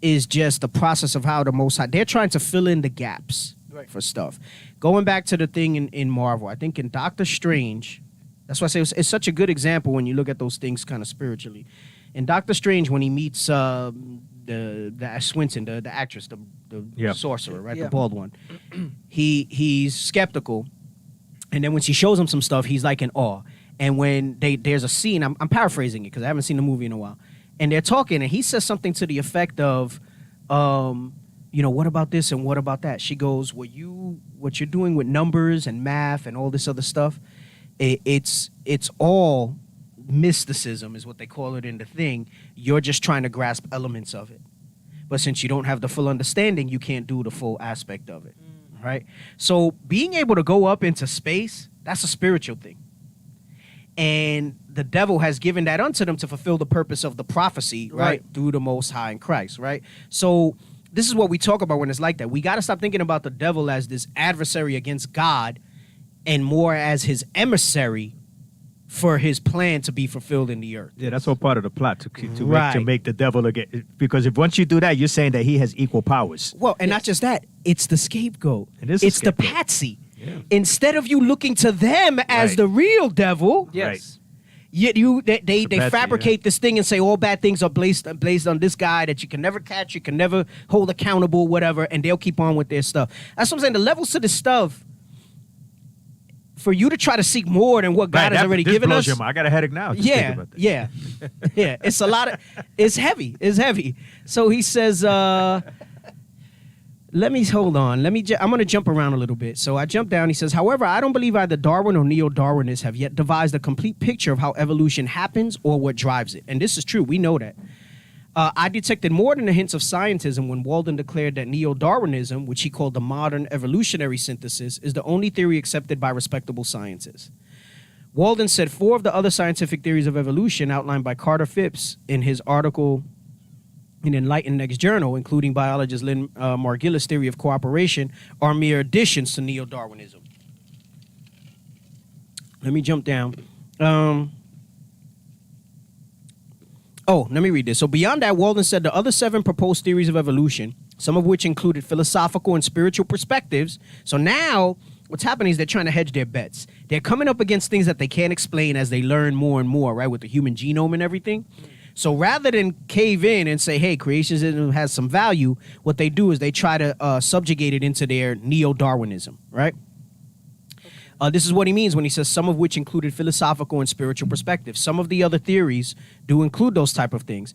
S2: is just the process of how the Most High, they're trying to fill in the gaps for stuff. Going back to the thing in Marvel, I think in Doctor Strange, that's why I say it's such a good example when you look at those things kind of spiritually. In Doctor Strange, when he meets the Swinton, the actress, the sorcerer, right, the bald one, he's skeptical, and then when she shows him some stuff, he's like in awe. And when there's a scene, I'm paraphrasing it because I haven't seen the movie in a while, and they're talking, and he says something to the effect of, what about this and what about that? She goes, what you're doing with numbers and math and all this other stuff, it's all mysticism is what they call it in the thing. You're just trying to grasp elements of it. But since you don't have the full understanding, you can't do the full aspect of it, right? So being able to go up into space, that's a spiritual thing. And the devil has given that unto them to fulfill the purpose of the prophecy, right? Through the Most High in Christ, right? So this is what we talk about when it's like that. We got to stop thinking about the devil as this adversary against God and more as his emissary for his plan to be fulfilled in the earth.
S4: Yeah, that's all part of the plot to make the devil again. Because if once you do that, you're saying that he has equal powers.
S2: Well, and not just that, it's the scapegoat.
S4: It is
S2: it's
S4: the scapegoat.
S2: the patsy.
S4: Yeah.
S2: Instead of you looking to them as the real devil,
S5: Yes.
S2: they
S4: patsy,
S2: fabricate this thing and say all bad things are placed on this guy that you can never catch, you can never hold accountable, whatever, and they'll keep on with their stuff. That's what I'm saying. The levels to this stuff, for you to try to seek more than what God has already given us.
S4: I got a headache now. Just thinking about that.
S2: Yeah. It's a lot it's heavy. It's heavy. So he says, hold on. I'm going to jump around a little bit. So I jump down. He says, however, I don't believe either Darwin or neo-Darwinists have yet devised a complete picture of how evolution happens or what drives it. And this is true. We know that. I detected more than the hints of scientism when Walden declared that neo-Darwinism, which he called the modern evolutionary synthesis, is the only theory accepted by respectable scientists. Walden said 4 of the other scientific theories of evolution outlined by Carter Phipps in his article in Enlightened Next Journal, including biologist Lynn Margulis' theory of cooperation, are mere additions to neo-Darwinism. Let me jump down. Let me read this. So beyond that, Walden said the other 7 proposed theories of evolution, some of which included philosophical and spiritual perspectives. So now what's happening is they're trying to hedge their bets. They're coming up against things that they can't explain as they learn more and more, right, with the human genome and everything. So rather than cave in and say, hey, creationism has some value, what they do is they try to subjugate it into their neo-Darwinism, right? This is what he means when he says some of which included philosophical and spiritual perspectives. Some of the other theories do include those type of things.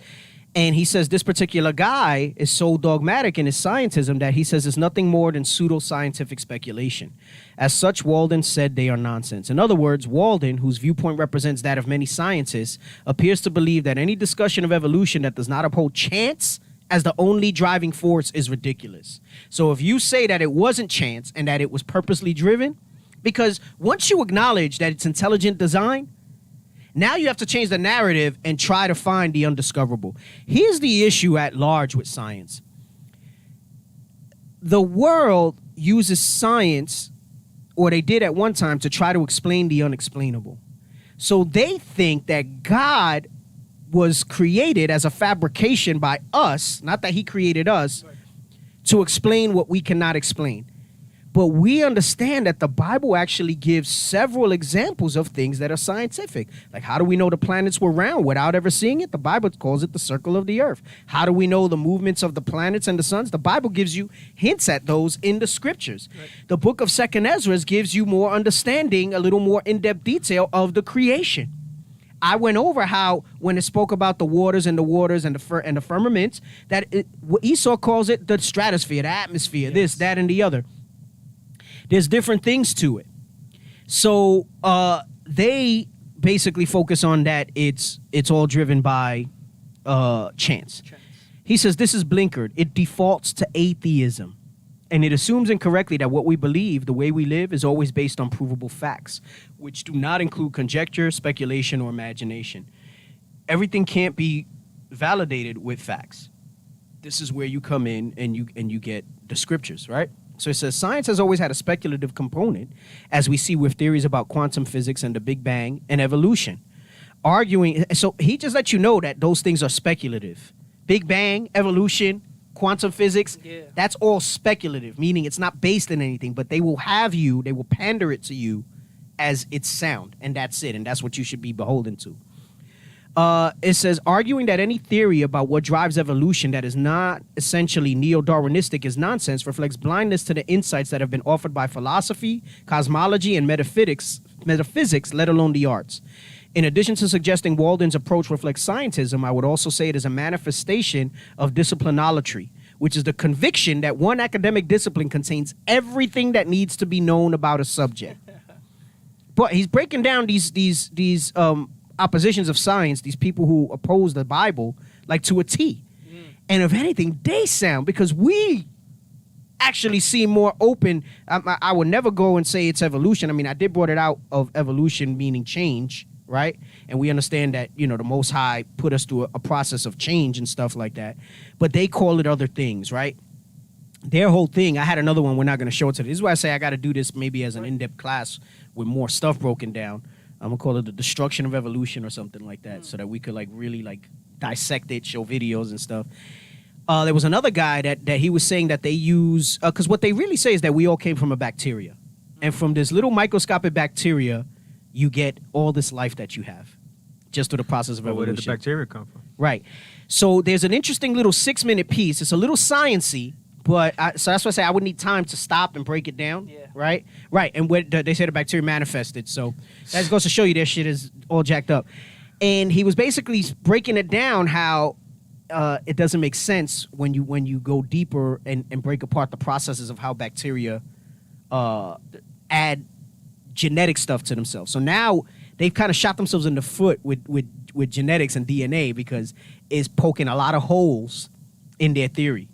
S2: And he says this particular guy is so dogmatic in his scientism that he says it's nothing more than pseudo-scientific speculation. As such, Walden said they are nonsense. In other words, Walden, whose viewpoint represents that of many scientists, appears to believe that any discussion of evolution that does not uphold chance as the only driving force is ridiculous. So if you say that it wasn't chance and that it was purposely driven, because once you acknowledge that it's intelligent design, now you have to change the narrative and try to find the undiscoverable. Here's the issue at large with science. The world uses science, or they did at one time, to try to explain the unexplainable. So they think that God was created as a fabrication by us, not that he created us, to explain what we cannot explain. But we understand that the Bible actually gives several examples of things that are scientific. Like, how do we know the planets were round without ever seeing it? The Bible calls it the circle of the earth. How do we know the movements of the planets and the suns? The Bible gives you hints at those in the scriptures. Right. The book of 2nd Ezra gives you more understanding, a little more in-depth detail of the creation. I went over how when it spoke about the waters and the firmaments, that Esau calls it the stratosphere, the atmosphere, this, that, and the other. There's different things to it. So they basically focus on that it's all driven by chance. He says this is blinkered. It defaults to atheism. And it assumes incorrectly that what we believe, the way we live, is always based on provable facts, which do not include conjecture, speculation, or imagination. Everything can't be validated with facts. This is where you come in and you get the scriptures, right? So it says science has always had a speculative component, as we see with theories about quantum physics and the Big Bang and evolution. So he just let you know that those things are speculative. Big Bang, evolution, quantum physics, that's all speculative, meaning it's not based in anything, but they will pander it to you as it's sound, and that's it, and that's what you should be beholden to. It says, arguing that any theory about what drives evolution that is not essentially neo-Darwinistic is nonsense reflects blindness to the insights that have been offered by philosophy, cosmology, and metaphysics, let alone the arts. In addition to suggesting Walden's approach reflects scientism, I would also say it is a manifestation of disciplinolatry, which is the conviction that one academic discipline contains everything that needs to be known about a subject. But he's breaking down these oppositions of science, these people who oppose the Bible, like to a T. And if anything, they sound, because we actually seem more open. I would never go and say it's evolution. I mean, I did brought it out of evolution meaning change, right? And we understand that, the Most High put us through a process of change and stuff like that. But they call it other things, right? Their whole thing, I had another one, we're not going to show it today. This is why I say I got to do this maybe as an in-depth class with more stuff broken down. I'm going to call it the destruction of evolution or something like that, so that we could really dissect it, show videos and stuff. There was another guy that he was saying that they use, because what they really say is that we all came from a bacteria. And from this little microscopic bacteria, you get all this life that you have, just through the process of evolution.
S4: Where did the bacteria come from?
S2: Right. So there's an interesting little 6-minute piece. It's a little sciencey, but so that's why I say I would need time to stop and break it down. Yeah. Right? Right. And they say the bacteria manifested. So that goes to show you their shit is all jacked up. And he was basically breaking it down how it doesn't make sense when you go deeper and break apart the processes of how bacteria add genetic stuff to themselves. So now they've kind of shot themselves in the foot with genetics and DNA, because it's poking a lot of holes in their theory.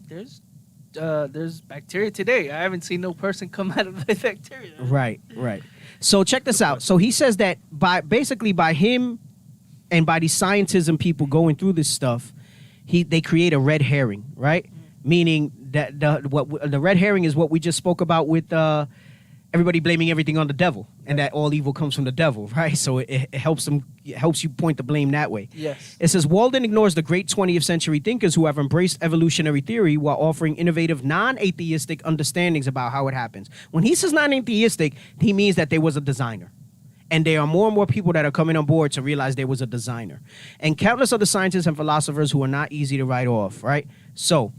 S5: There's bacteria today. I haven't seen no person come out of the bacteria.
S2: Right. So check this out. So he says that by him and by these scientism people going through this stuff, they create a red herring, right? Meaning that the red herring is what we just spoke about with everybody blaming everything on the devil, and that all evil comes from the devil, right? So it helps you point the blame that way.
S5: Yes.
S2: It says Walden ignores the great 20th century thinkers who have embraced evolutionary theory while offering innovative non-atheistic understandings about how it happens. When he says non-atheistic, he means that there was a designer. And there are more and more people that are coming on board to realize there was a designer. And countless other scientists and philosophers who are not easy to write off, right? So,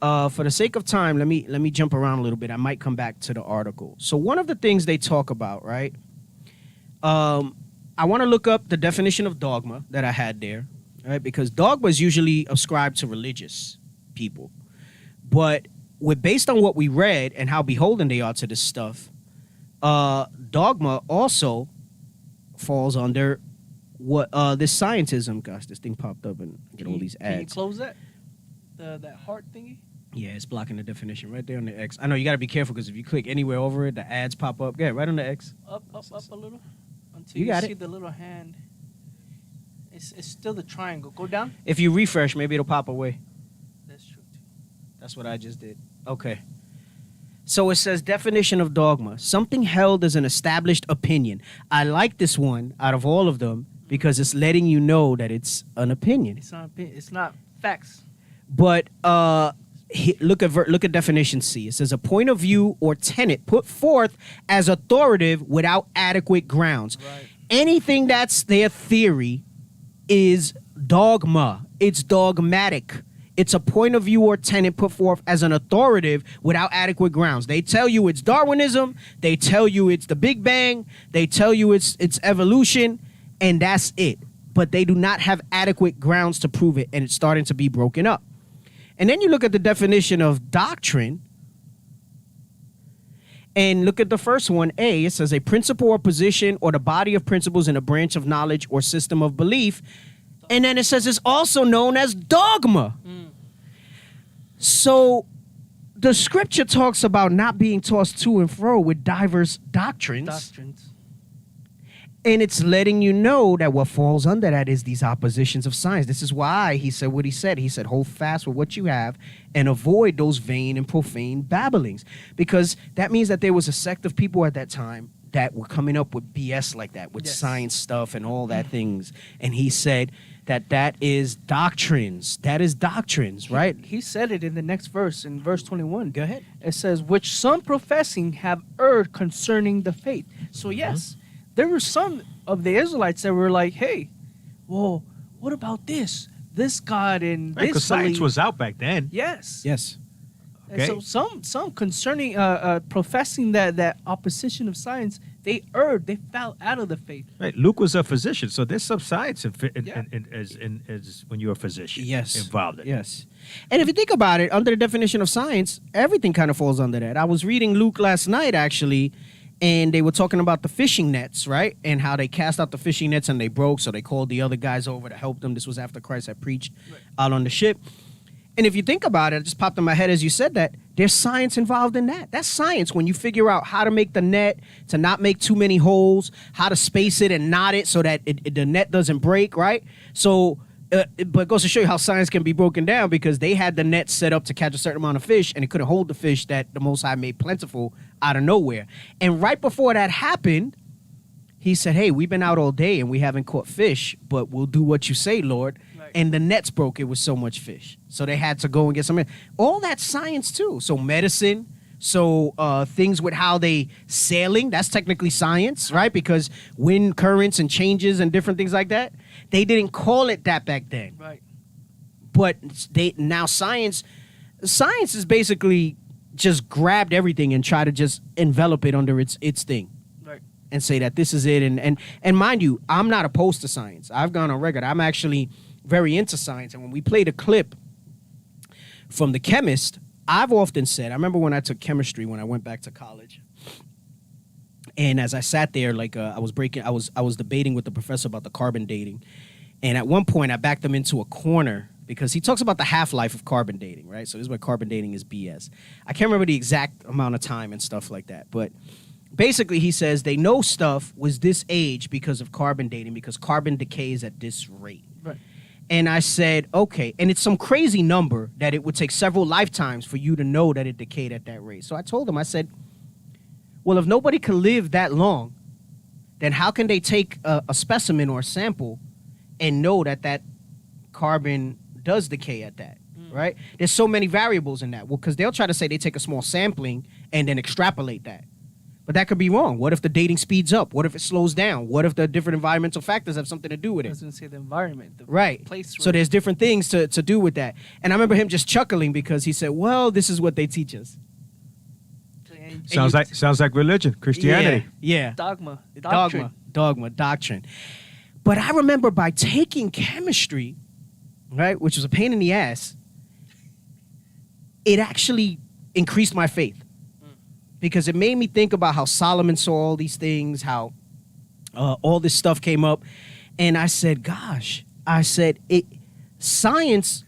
S2: for the sake of time, let me jump around a little bit. I might come back to the article. So one of the things they talk about, right? I want to look up the definition of dogma that I had there, right? Because dogma is usually ascribed to religious people. But based on what we read and how beholden they are to this stuff, dogma also falls under what this scientism. Gosh, this thing popped up and get all these ads.
S5: Can you close that? That heart thingy?
S2: Yeah, it's blocking the definition right there on the X. I know you got to be careful because if you click anywhere over it, the ads pop up. Yeah, right on the X.
S5: Up a little until
S2: You got
S5: see
S2: it.
S5: the little hand. It's still the triangle. Go down.
S2: If you refresh, maybe it'll pop away.
S5: That's true too.
S2: That's what I just did. Okay. So it says definition of dogma: something held as an established opinion. I like this one out of all of them because it's letting you know that it's an opinion.
S5: It's not facts.
S2: But look at definition C. It says a point of view or tenet put forth as authoritative without adequate grounds.
S5: Right.
S2: Anything that's their theory is dogma. It's dogmatic. It's a point of view or tenet put forth as an authoritative without adequate grounds. They tell you it's Darwinism. They tell you it's the Big Bang. They tell you it's evolution, and that's it. But they do not have adequate grounds to prove it, and it's starting to be broken up. And then you look at the definition of doctrine, and look at the first one, A. It says a principle or position or the body of principles in a branch of knowledge or system of belief. And then it says it's also known as dogma. So the scripture talks about not being tossed to and fro with diverse doctrines. And it's letting you know that what falls under that is these oppositions of science. This is why he said what he said. He said, hold fast with what you have and avoid those vain and profane babblings. Because that means that there was a sect of people at that time that were coming up with BS like that, with science stuff and all that things. And he said that is doctrines. That is doctrines, right?
S5: He said it in the next verse, in verse 21.
S2: Go ahead.
S5: It says, which some professing have erred concerning the faith. So yes, there were some of the Israelites that were like, hey, well, what about this? This God and
S4: Right,
S5: this
S4: because science
S5: belief.
S4: was out back then.
S5: Yes.
S2: Yes.
S5: And
S4: Okay.
S5: so some concerning professing that opposition of science, they erred. They fell out of the faith.
S4: Right. Luke was a physician, so there's some science
S5: Yeah.
S4: as when you're a physician.
S2: Yes.
S4: Involved in it.
S2: Yes. And if you think about it, under the definition of science, everything kind of falls under that. I was reading Luke last night, actually, and they were talking about the fishing nets, right? And how they cast out the fishing nets and they broke, so they called the other guys over to help them. This was after Christ had preached out on the ship. And if you think about it, it just popped in my head as you said that, there's science involved in that. That's science when you figure out how to make the net to not make too many holes, how to space it and knot it so that the net doesn't break, right? So, but it goes to show you how science can be broken down because they had the net set up to catch a certain amount of fish and it couldn't hold the fish that the Most High made plentiful out of nowhere. And right before that happened, he said, hey, we've been out all day and we haven't caught fish, but we'll do what you say, Lord. And the nets broke. It was so much fish. So they had to go and get some. All that science, too. So medicine. So things with how they sailing. That's technically science, right? Because wind currents and changes and different things like that. They didn't call it that back then.
S5: Right.
S2: But now science is basically just grabbed everything and try to just envelop it under its thing.
S5: Right.
S2: And say that this is it. And mind you, I'm not opposed to science. I've gone on record. I'm actually very into science. And when we played a clip from The Chemist, I've often said, I remember when I took chemistry when I went back to college. And as I sat there, like I was debating with the professor about the carbon dating. And at one point I backed him into a corner because he talks about the half-life of carbon dating, right? So this is why carbon dating is BS. I can't remember the exact amount of time and stuff like that. But basically he says they know stuff was this age because of carbon dating, because carbon decays at this rate.
S5: Right.
S2: And I said, okay. And it's some crazy number that it would take several lifetimes for you to know that it decayed at that rate. So I told him, I said, well, if nobody can live that long, then how can they take a specimen or a sample and know that that carbon does decay at that, right? There's so many variables in that. Well, because they'll try to say they take a small sampling and then extrapolate that. But that could be wrong. What if the dating speeds up? What if it slows down? What if the different environmental factors have something to do with
S5: I
S2: it?
S5: was going to say the environment. The
S2: Right.
S5: place
S2: So there's different things to do with that. And I remember him just chuckling because he said, well, this is what they teach us.
S4: Sounds like religion, Christianity.
S2: Yeah.
S5: Dogma. Doctrine.
S2: Doctrine. But I remember by taking chemistry, right, which was a pain in the ass, it actually increased my faith. Because it made me think about how Solomon saw all these things, how all this stuff came up. And I said, gosh, science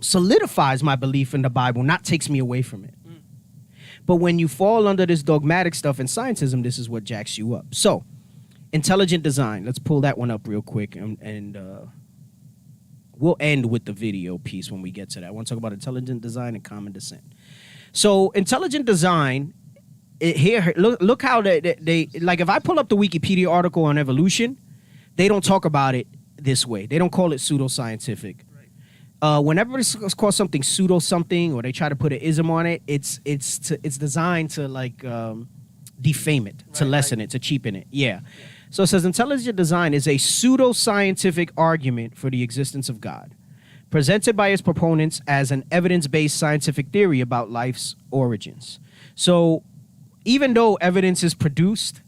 S2: solidifies my belief in the Bible, not takes me away from it. But when you fall under this dogmatic stuff in scientism, this is what jacks you up. So, intelligent design. Let's pull that one up real quick. And we'll end with the video piece when we get to that. I want to talk about intelligent design and common descent. So intelligent design, look how they like if I pull up the Wikipedia article on evolution, they don't talk about it this way. They don't call it pseudoscientific. Right. Whenever it's called something pseudo something or they try to put an ism on it, it's designed to like defame it, to lessen it, to cheapen it. Yeah. So it says intelligent design is a pseudoscientific argument for the existence of God, presented by its proponents as an evidence-based scientific theory about life's origins. So even though evidence is produced,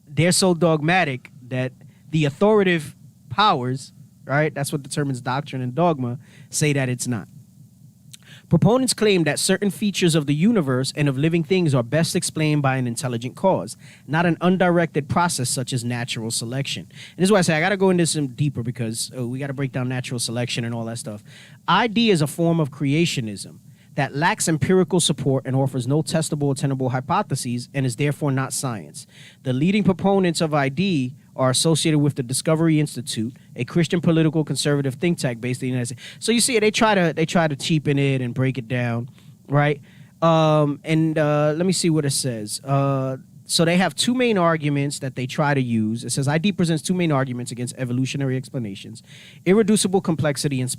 S2: they're so dogmatic that the authoritative powers, right, that's what determines doctrine and dogma, say that it's not. Proponents claim that certain features of the universe and of living things are best explained by an intelligent cause, not an undirected process such as natural selection. And this is why I say I got to go into some deeper because we got to break down natural selection and all that stuff. ID is a form of creationism that lacks empirical support and offers no testable or tenable hypotheses and is therefore not science. The leading proponents of ID are associated with the Discovery Institute, a Christian political conservative think tank based in the United States. So you see, they try to cheapen it and break it down, right? Let me see what it says. So they have two main arguments that they try to use. It says ID presents two main arguments against evolutionary explanations: irreducible complexity and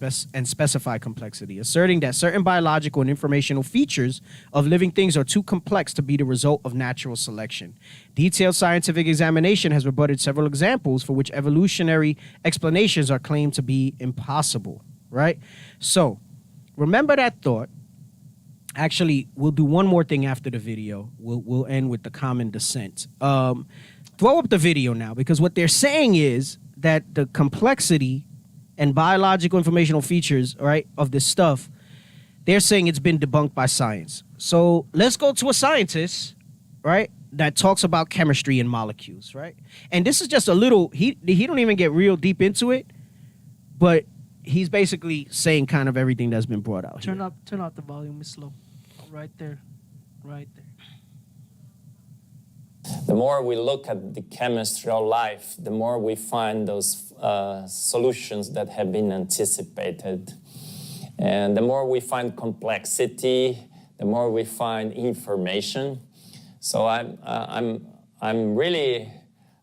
S2: specified complexity, asserting that certain biological and informational features of living things are too complex to be the result of natural selection. Detailed scientific examination has rebutted several examples for which evolutionary explanations are claimed to be impossible, right? So remember that thought. Actually, we'll do one more thing after the video. We'll end with the common descent. Throw up the video now, because what they're saying is that the complexity and biological informational features, right, of this stuff, they're saying it's been debunked by science. So let's go to a scientist, right, that talks about chemistry and molecules, right? And this is just a little, he don't even get real deep into it, but he's basically saying kind of everything that's been brought out.
S5: Turn up the volume. It's slow. Right there.
S6: The more we look at the chemistry of life, the more we find those solutions that have been anticipated. And the more we find complexity, the more we find information. So I'm really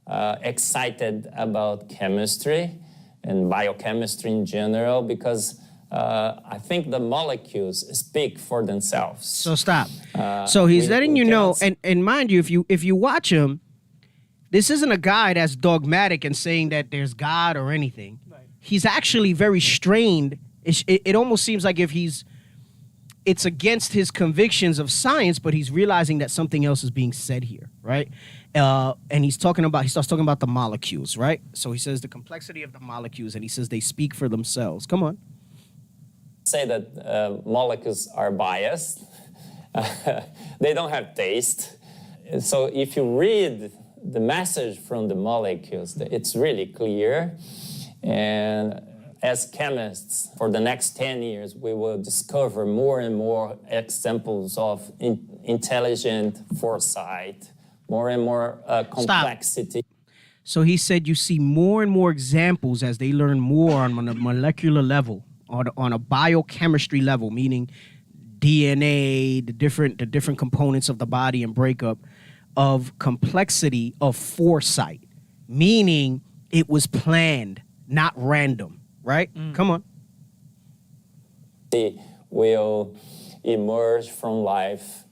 S6: excited about chemistry and biochemistry in general, because I think the molecules speak for themselves.
S2: So stop. So he's letting you know, and mind you, if you watch him, this isn't a guy that's dogmatic and saying that there's God or anything. Right. He's actually very strained. It almost seems like it's against his convictions of science, but he's realizing that something else is being said here, right? And he starts talking about the molecules, right? So he says the complexity of the molecules, and he says they speak for themselves. Come on.
S6: Say that molecules are biased. They don't have taste. So if you read the message from the molecules, it's really clear. And as chemists, for the next 10 years, we will discover more and more examples of intelligent foresight, more and more complexity.
S2: So he said you see more and more examples as they learn more on a molecular level, on a biochemistry level, meaning DNA, the different components of the body and breakup, of complexity of foresight, meaning it was planned, not random, right? Come on.
S6: Will emerge from life,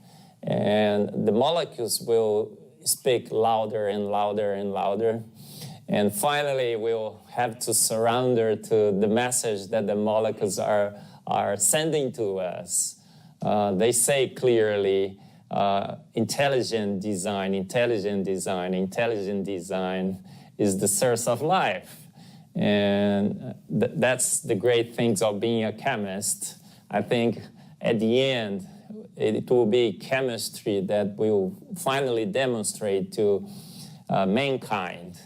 S6: and the molecules will speak louder and louder and louder, and finally we'll have to surrender to the message that the molecules are sending to us. They say clearly, intelligent design is the source of life. And that's the great things of being a chemist. I think at the end, it will be chemistry that will finally demonstrate to mankind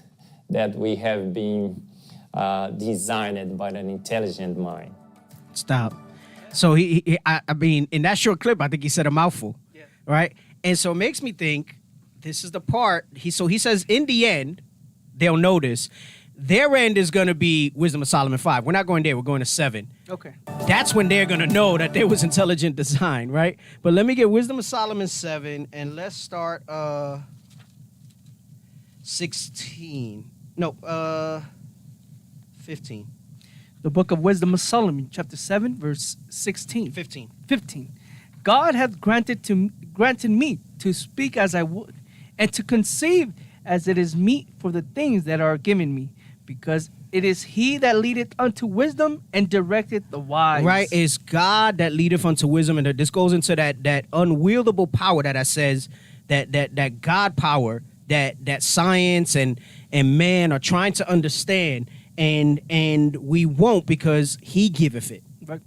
S6: that we have been designed by an intelligent mind.
S2: Stop. So I mean, in that short clip, I think he said a mouthful, right? And so it makes me think, this is the part, he says in the end, they'll notice, their end is going to be Wisdom of Solomon 5. We're not going there, we're going to 7.
S5: Okay.
S2: That's when they're going to know that there was intelligent design, right? But let me get Wisdom of Solomon 7, and let's start 16. No, 15.
S5: The book of Wisdom of Solomon, chapter 7, verse 16.
S2: 15.
S5: 15. God hath granted me to speak as I would, and to conceive as it is meet for the things that are given me, because it is he that leadeth unto wisdom and directeth the wise.
S2: Right, it's God that leadeth unto wisdom, and this goes into that unwieldable power that I says, that God power that science and man are trying to understand, and we won't, because he giveth it.
S5: Right.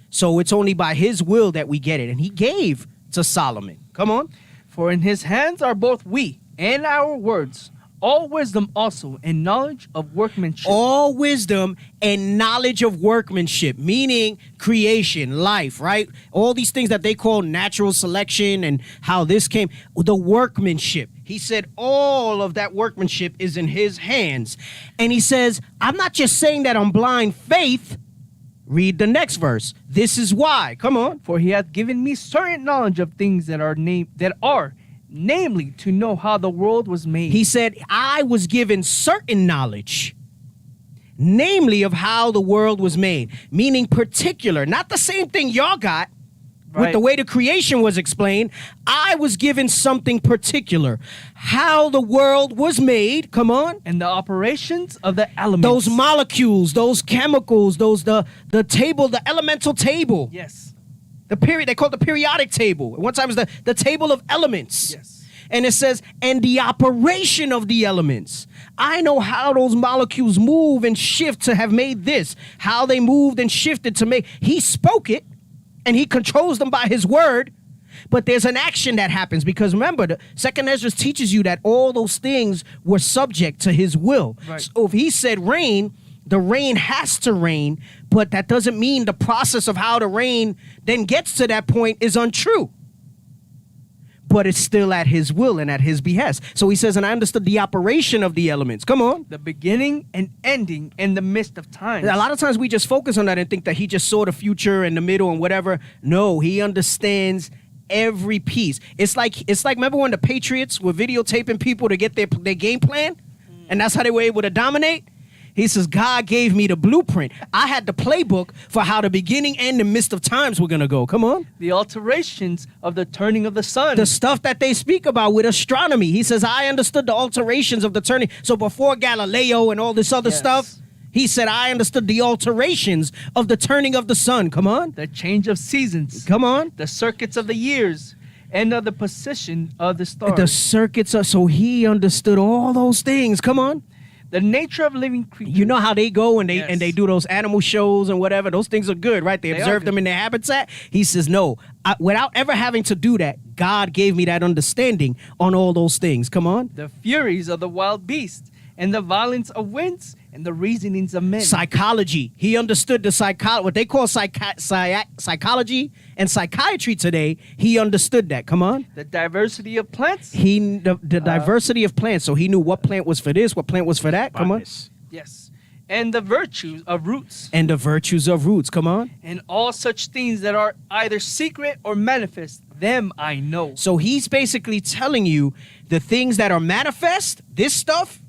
S2: So it's only by his will that we get it, and he gave to Solomon. Come on.
S5: For in his hands are both we and our words, all wisdom also, and knowledge of workmanship.
S2: All wisdom and knowledge of workmanship, meaning creation, life, right? All these things that they call natural selection and how this came, the workmanship. He said all of that workmanship is in his hands. And he says, I'm not just saying that on blind faith. Read the next verse. This is why. Come on.
S5: For he hath given me certain knowledge of things that are namely, to know how the world was made.
S2: He said, I was given certain knowledge, namely of how the world was made, meaning particular, not the same thing y'all got. With the way the creation was explained, I was given something particular. How the world was made, come on.
S5: And the operations of the elements.
S2: Those molecules, those chemicals, the table, the elemental table.
S5: Yes.
S2: They call it the periodic table. One time it was the table of elements.
S5: Yes.
S2: And it says, and the operation of the elements. I know how those molecules move and shift to have made this. How they moved and shifted to make. He spoke it, and he controls them by his word. But there's an action that happens, because remember, the Second Ezra teaches you that all those things were subject to his will.
S5: Right.
S2: So if he said rain, the rain has to rain, but that doesn't mean the process of how the rain then gets to that point is untrue. But it's still at his will and at his behest. So he says, and I understood the operation of the elements. Come on.
S5: The beginning and ending in the midst of time.
S2: A lot of times we just focus on that and think that he just saw the future and the middle and whatever. No, he understands every piece. It's like remember when the Patriots were videotaping people to get their game plan? And that's how they were able to dominate? He says, God gave me the blueprint. I had the playbook for how the beginning and the midst of times were going to go. Come on.
S5: The alterations of the turning of the sun.
S2: The stuff that they speak about with astronomy. He says, I understood the alterations of the turning. So before Galileo and all this other stuff, he said, I understood the alterations of the turning of the sun. Come on.
S5: The change of seasons.
S2: Come on.
S5: The circuits of the years. And of the position of the stars.
S2: The circuits are, so he understood all those things. Come on.
S5: The nature of living creatures.
S2: You know how they go and they do those animal shows and whatever. Those things are good, right? They observe them in their habitat. He says, no, without ever having to do that, God gave me that understanding on all those things. Come on.
S5: The furies of the wild beasts and the violence of winds and the reasonings of men.
S2: Psychology. He understood the what they call psychology and psychiatry today. He understood that. Come on.
S5: The diversity of plants.
S2: The diversity of plants. So he knew what plant was for this, what plant was for that. Come on.
S4: Botanist.
S5: Yes. And the virtues of roots.
S2: And the virtues of roots. Come on.
S5: And all such things that are either secret or manifest, them I know.
S2: So he's basically telling you the things that are manifest, this stuff,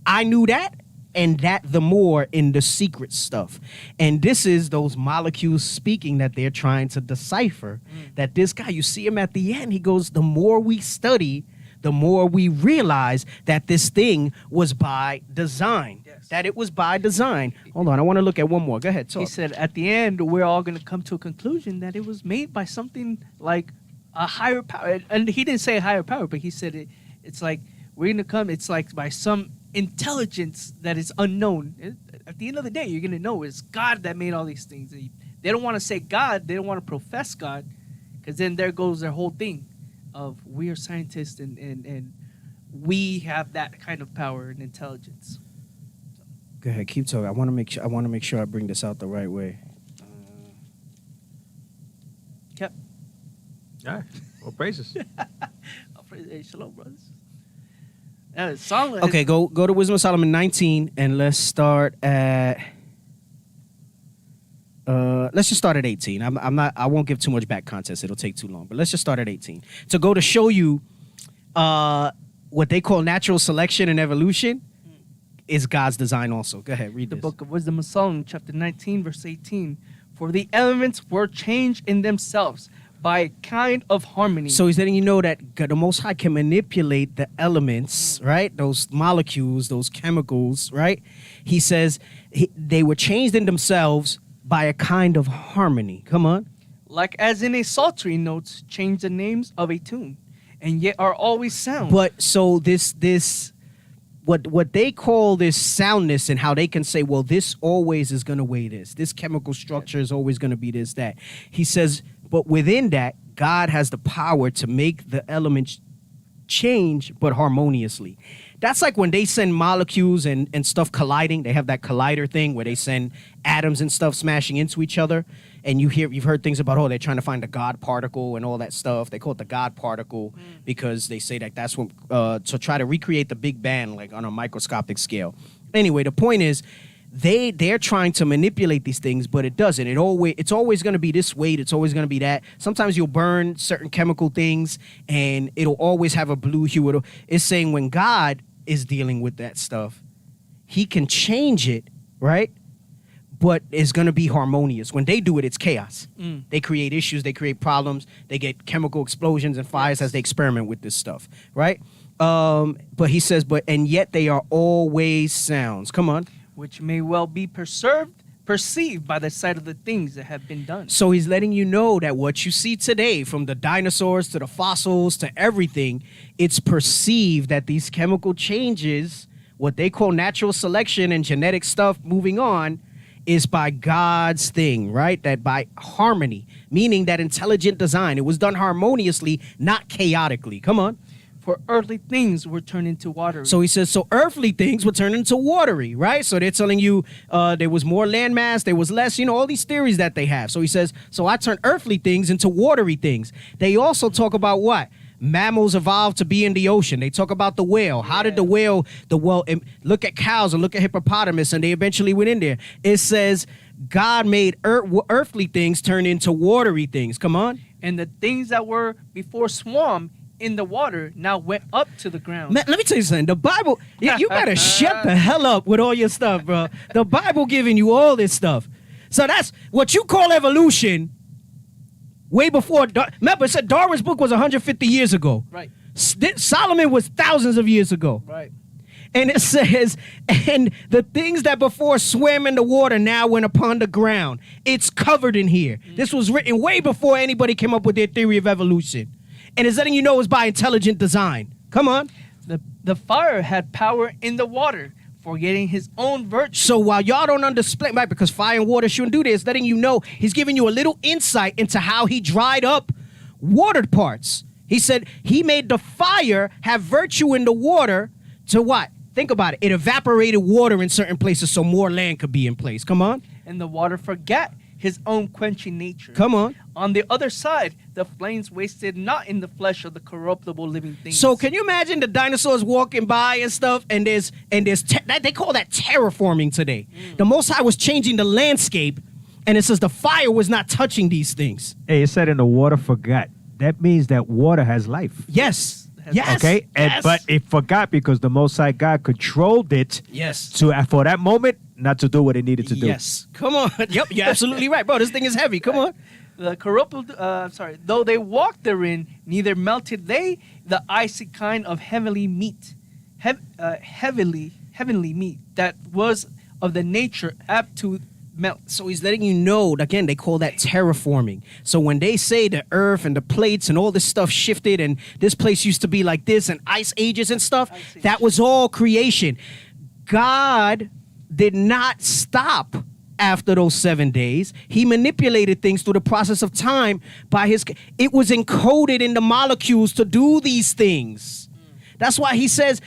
S2: I knew that, and that the more in the secret stuff. And this is those molecules speaking that they're trying to decipher. That this guy, you see him at the end, he goes, the more we study, the more we realize that this thing was by design.
S5: Yes.
S2: That it was by design. Hold on, I want to look at one more. Go ahead, talk.
S5: He said at the end, we're all going to come to a conclusion that it was made by something like a higher power. And he didn't say a higher power, but he said it's like we're going to come, it's like by some intelligence that is unknown. At the end of the day, you're going to know it's God that made all these things. They don't want to say God. They don't want to profess God, because then there goes their whole thing of we are scientists and we have that kind of power and intelligence.
S2: Go ahead, keep talking. I want to make sure I bring this out the right way.
S5: Yep.
S4: All right. Well, praises.
S5: Hey, shalom, brothers. That is song.
S2: Okay, go to Wisdom of Solomon 19, and let's start at. Let's just start at 18. I won't give too much back context. It'll take too long. But let's just start at 18 to go to show you, what they call natural selection and evolution, is God's design. Also, go ahead, read
S5: The
S2: this.
S5: book of Wisdom of Solomon, chapter 19, verse 18. For the elements were changed in themselves by a kind of harmony.
S2: So he's letting you know that the Most High can manipulate the elements, right? Those molecules, those chemicals, right? He says they were changed in themselves by a kind of harmony. Come on.
S5: Like as in a psaltery notes change the names of a tune, and yet are always sound.
S2: But so what they call this soundness, and how they can say, well, this always is going to weigh this chemical structure is always going to be this, that. He says, but within that, God has the power to make the elements change, but harmoniously. That's like when they send molecules and stuff colliding. They have that collider thing where they send atoms and stuff smashing into each other. And you've heard things about, they're trying to find the God particle and all that stuff. They call it the God particle because they say that that's what, to try to recreate the Big Bang, like on a microscopic scale. Anyway, the point is, they're trying to manipulate these things, but it doesn't. It's always going to be this weight. It's always going to be that. Sometimes you'll burn certain chemical things, and it'll always have a blue hue. It's saying when God is dealing with that stuff, he can change it, right? But it's going to be harmonious. When they do it, it's chaos. They create issues. They create problems. They get chemical explosions and fires as they experiment with this stuff, right? But he says, and yet they are always sounds. Come on.
S5: Which may well be perceived by the sight of the things that have been done.
S2: So he's letting you know that what you see today, from the dinosaurs to the fossils to everything, it's perceived that these chemical changes, what they call natural selection and genetic stuff moving on, is by God's thing, right? That by harmony, meaning that intelligent design. It was done harmoniously, not chaotically. Come on.
S5: For earthly things were turned into water.
S2: So he says, so earthly things were turned into watery, right? So they're telling you there was more land mass, there was less, all these theories that they have. So he says, so I turned earthly things into watery things. They also talk about what? Mammals evolved to be in the ocean. They talk about the whale. How did the whale, look at cows and look at hippopotamus, and they eventually went in there. It says God made earthly things turn into watery things. Come on.
S5: And the things that were before swam in the water now went up to the ground.
S2: Man, let me tell you something. The Bible, you better shut the hell up with all your stuff, bro. The Bible giving you all this stuff. So that's what you call evolution. Way before, remember, it said Darwin's book was 150 years ago.
S5: Right.
S2: Solomon was thousands of years ago.
S5: Right.
S2: And it says, and the things that before swam in the water now went upon the ground. It's covered in here. This was written way before anybody came up with their theory of evolution. And it's letting you know it's by intelligent design. Come on.
S5: The fire had power in the water, forgetting his own virtue.
S2: So while y'all don't understand, right, because fire and water shouldn't do this, letting you know, he's giving you a little insight into how he dried up watered parts. He said he made the fire have virtue in the water to what? Think about it. It evaporated water in certain places so more land could be in place. Come on.
S5: And the water forgot his own quenching nature.
S2: Come on.
S5: On the other side, the flames wasted not in the flesh of the corruptible living things.
S2: So can you imagine the dinosaurs walking by and stuff, and there's they call that terraforming today. The Most High was changing the landscape, and it says the fire was not touching these things.
S4: Hey, it said in the water forgot. That means that water has life.
S2: Yes. Yes.
S4: Okay,
S2: Yes.
S4: but it forgot because the Most High God controlled it
S2: Yes.
S4: for that moment not to do what it needed to do.
S2: Yes. Come on. Yep, you're absolutely right, bro. This thing is heavy. Come on.
S5: The corruptible, though they walked therein, neither melted they the icy kind of heavenly meat, heavenly meat that was of the nature apt to melt.
S2: So he's letting you know, again, they call that terraforming. So when they say the earth and the plates and all this stuff shifted and this place used to be like this and ice ages and stuff, that was all creation. God did not stop after those 7 days. He manipulated things through the process of time by it was encoded in the molecules to do these things. That's why he says,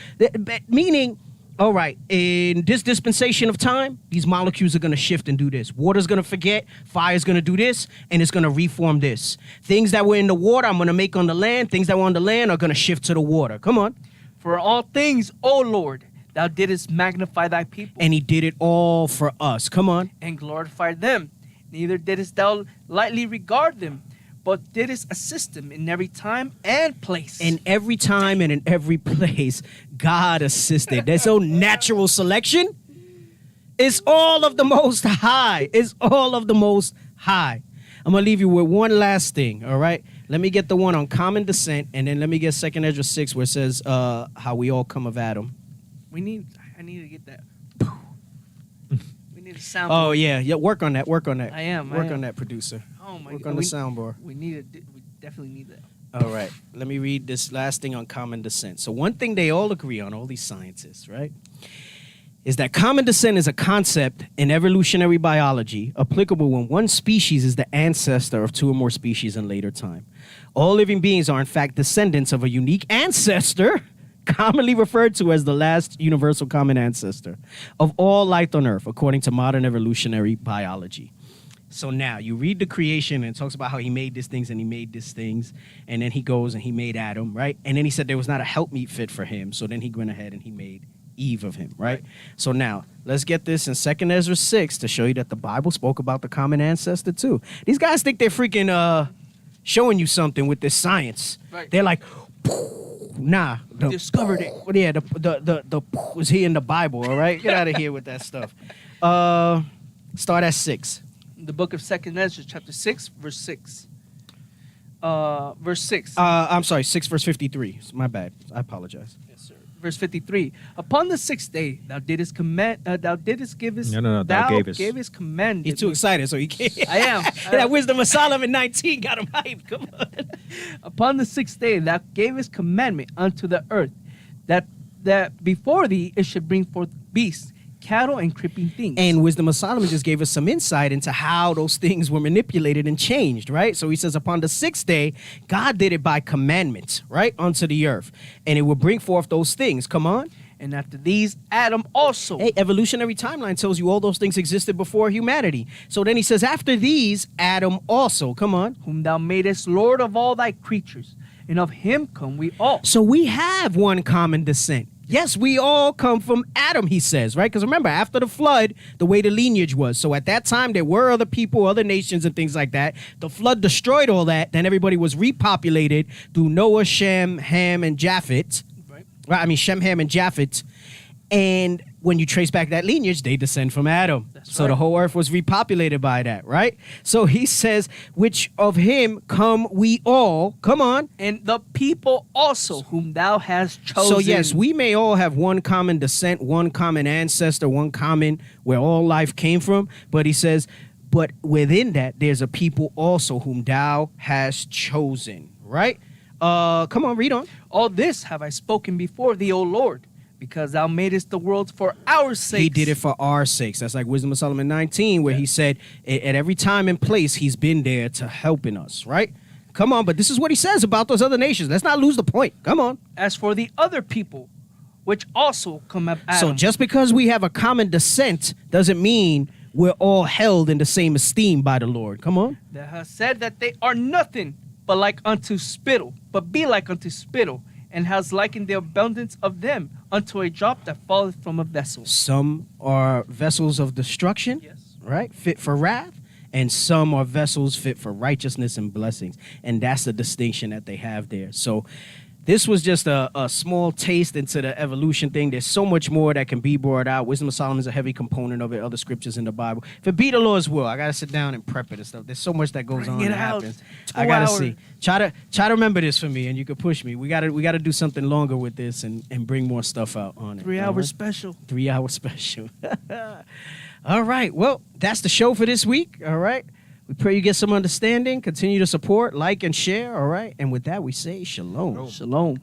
S2: meaning, all right, in this dispensation of time, these molecules are going to shift and do this. Water's going to forget, fire's going to do this, and it's going to reform this. Things that were in the water, I'm going to make on the land. Things that were on the land are going to shift to the water. Come on.
S5: For all things, O Lord, thou didst magnify thy people.
S2: And he did it all for us. Come on.
S5: And glorified them. Neither didst thou lightly regard them, but didst assist them in every time and place.
S2: In every time and in every place, God assisted. There's no natural selection. It's all of the Most High. It's all of the Most High. I'm going to leave you with one last thing, all right? Let me get the one on common descent, and then let me get 2 Ezra 6 where it says how we all come of Adam.
S5: I need to get that. We need a sound.
S2: Oh, yeah. Work on that.
S5: I am.
S2: Work on that, producer.
S5: Oh my
S2: Work
S5: God.
S2: on the soundboard.
S5: We definitely need that.
S2: All right. Let me read this last thing on common descent. So one thing they all agree on, all these scientists, right, is that common descent is a concept in evolutionary biology applicable when one species is the ancestor of two or more species in later time. All living beings are, in fact, descendants of a unique ancestor, commonly referred to as the last universal common ancestor of all life on Earth, according to modern evolutionary biology. So now you read the creation and it talks about how he made these things and he made these things. And then he goes and he made Adam, right? And then he said there was not a helpmeet fit for him. So then he went ahead and he made Eve of him, right? So now let's get this in 2 Ezra 6 to show you that the Bible spoke about the common ancestor too. These guys think they're freaking showing you something with this science.
S5: Right.
S2: They're like, nah.
S5: Discovered it.
S2: Yeah, the was here in the Bible, all right? Get out of here with that stuff. Start at 6.
S5: The book of 2 Ezra, chapter 6, verse 6. Verse 6.
S2: I'm sorry, 6 verse 53. My bad. I apologize.
S5: Yes, sir. Verse 53. Upon the 6th day, thou didst command. Thou didst give us.
S4: No, thou gavest.
S5: Gavest command.
S2: He's too excited, so he can't.
S5: I am.
S2: That wisdom of Solomon 19 got him hyped. Come on.
S5: Upon the 6th day, thou gavest commandment unto the earth, that before thee it should bring forth beasts, cattle, and creeping things.
S2: And Wisdom of Solomon just gave us some insight into how those things were manipulated and changed, right? So he says, upon the 6th day, God did it by commandment, right, unto the earth. And it will bring forth those things. Come on.
S5: And after these, Adam also.
S2: Hey, evolutionary timeline tells you all those things existed before humanity. So then he says, after these, Adam also. Come on.
S5: Whom thou madest Lord of all thy creatures, and of him come we all.
S2: So we have one common descent. Yes, we all come from Adam, he says, right? Because remember, after the flood, the way the lineage was. So at that time, there were other people, other nations, and things like that. The flood destroyed all that. Then everybody was repopulated through Noah, Shem, Ham, and Japheth. Right? I mean, Shem, Ham, and Japheth. And when you trace back that lineage, they descend from Adam. So the whole earth was repopulated by that, right? So he says, which of him come we all, come on.
S5: And the people also whom thou hast chosen.
S2: So yes, we may all have one common descent, one common ancestor, one common where all life came from. But he says, but within that, there's a people also whom thou hast chosen, right? Come on, read on.
S5: All this have I spoken before thee, O Lord, because thou madest the world for our sakes.
S2: He did it for our sakes. That's like Wisdom of Solomon 19, where he said, at every time and place, he's been there to helping us, right? Come on, but this is what he says about those other nations. Let's not lose the point. Come on.
S5: As for the other people, which also come of Adam.
S2: So just because we have a common descent doesn't mean we're all held in the same esteem by the Lord. Come on.
S5: That has said that they are nothing but like unto spittle, but be like unto spittle, and has likened the abundance of them unto a drop that falleth from a vessel.
S2: Some are vessels of destruction,
S5: Yes.
S2: right? Fit for wrath. And some are vessels fit for righteousness and blessings. And that's the distinction that they have there. So this was just a small taste into the evolution thing. There's so much more that can be brought out. Wisdom of Solomon is a heavy component of it, other scriptures in the Bible. If it be the Lord's will, I got to sit down and prep it and stuff. There's so much that goes on
S5: Bring
S2: and
S5: it out.
S2: happens.
S5: 2
S2: I got to
S5: hours.
S2: see. Try to remember this for me, and you can push me. We got to do something longer with this and bring more stuff out on it.
S5: 3
S2: all
S5: hour
S2: right?
S5: special.
S2: 3 hour special. All right. Well, that's the show for this week. All right. We pray you get some understanding. Continue to support, like, and share. All right. And with that, we say shalom.
S5: Shalom.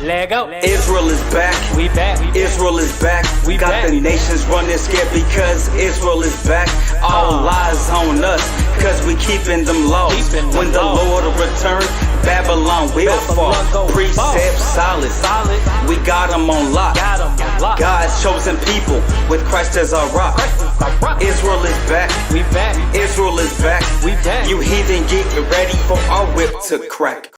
S1: Lego.
S7: Israel is back.
S1: We back.
S7: Israel is back.
S1: We
S7: got
S1: back.
S7: the nations running scared because Israel is back. All lies on us, cause we keeping them laws.
S1: Keeping them
S7: When the
S1: laws.
S7: Lord return, Babylon will
S1: Babylon
S7: fall.
S1: go
S7: Precepts
S1: fall.
S7: solid. We got them on lock.
S1: Got 'em on lock.
S7: God's chosen people with Christ as our rock. Israel is back.
S1: We back.
S7: Israel is back.
S1: We back.
S7: You heathen, get ready for our whip to crack.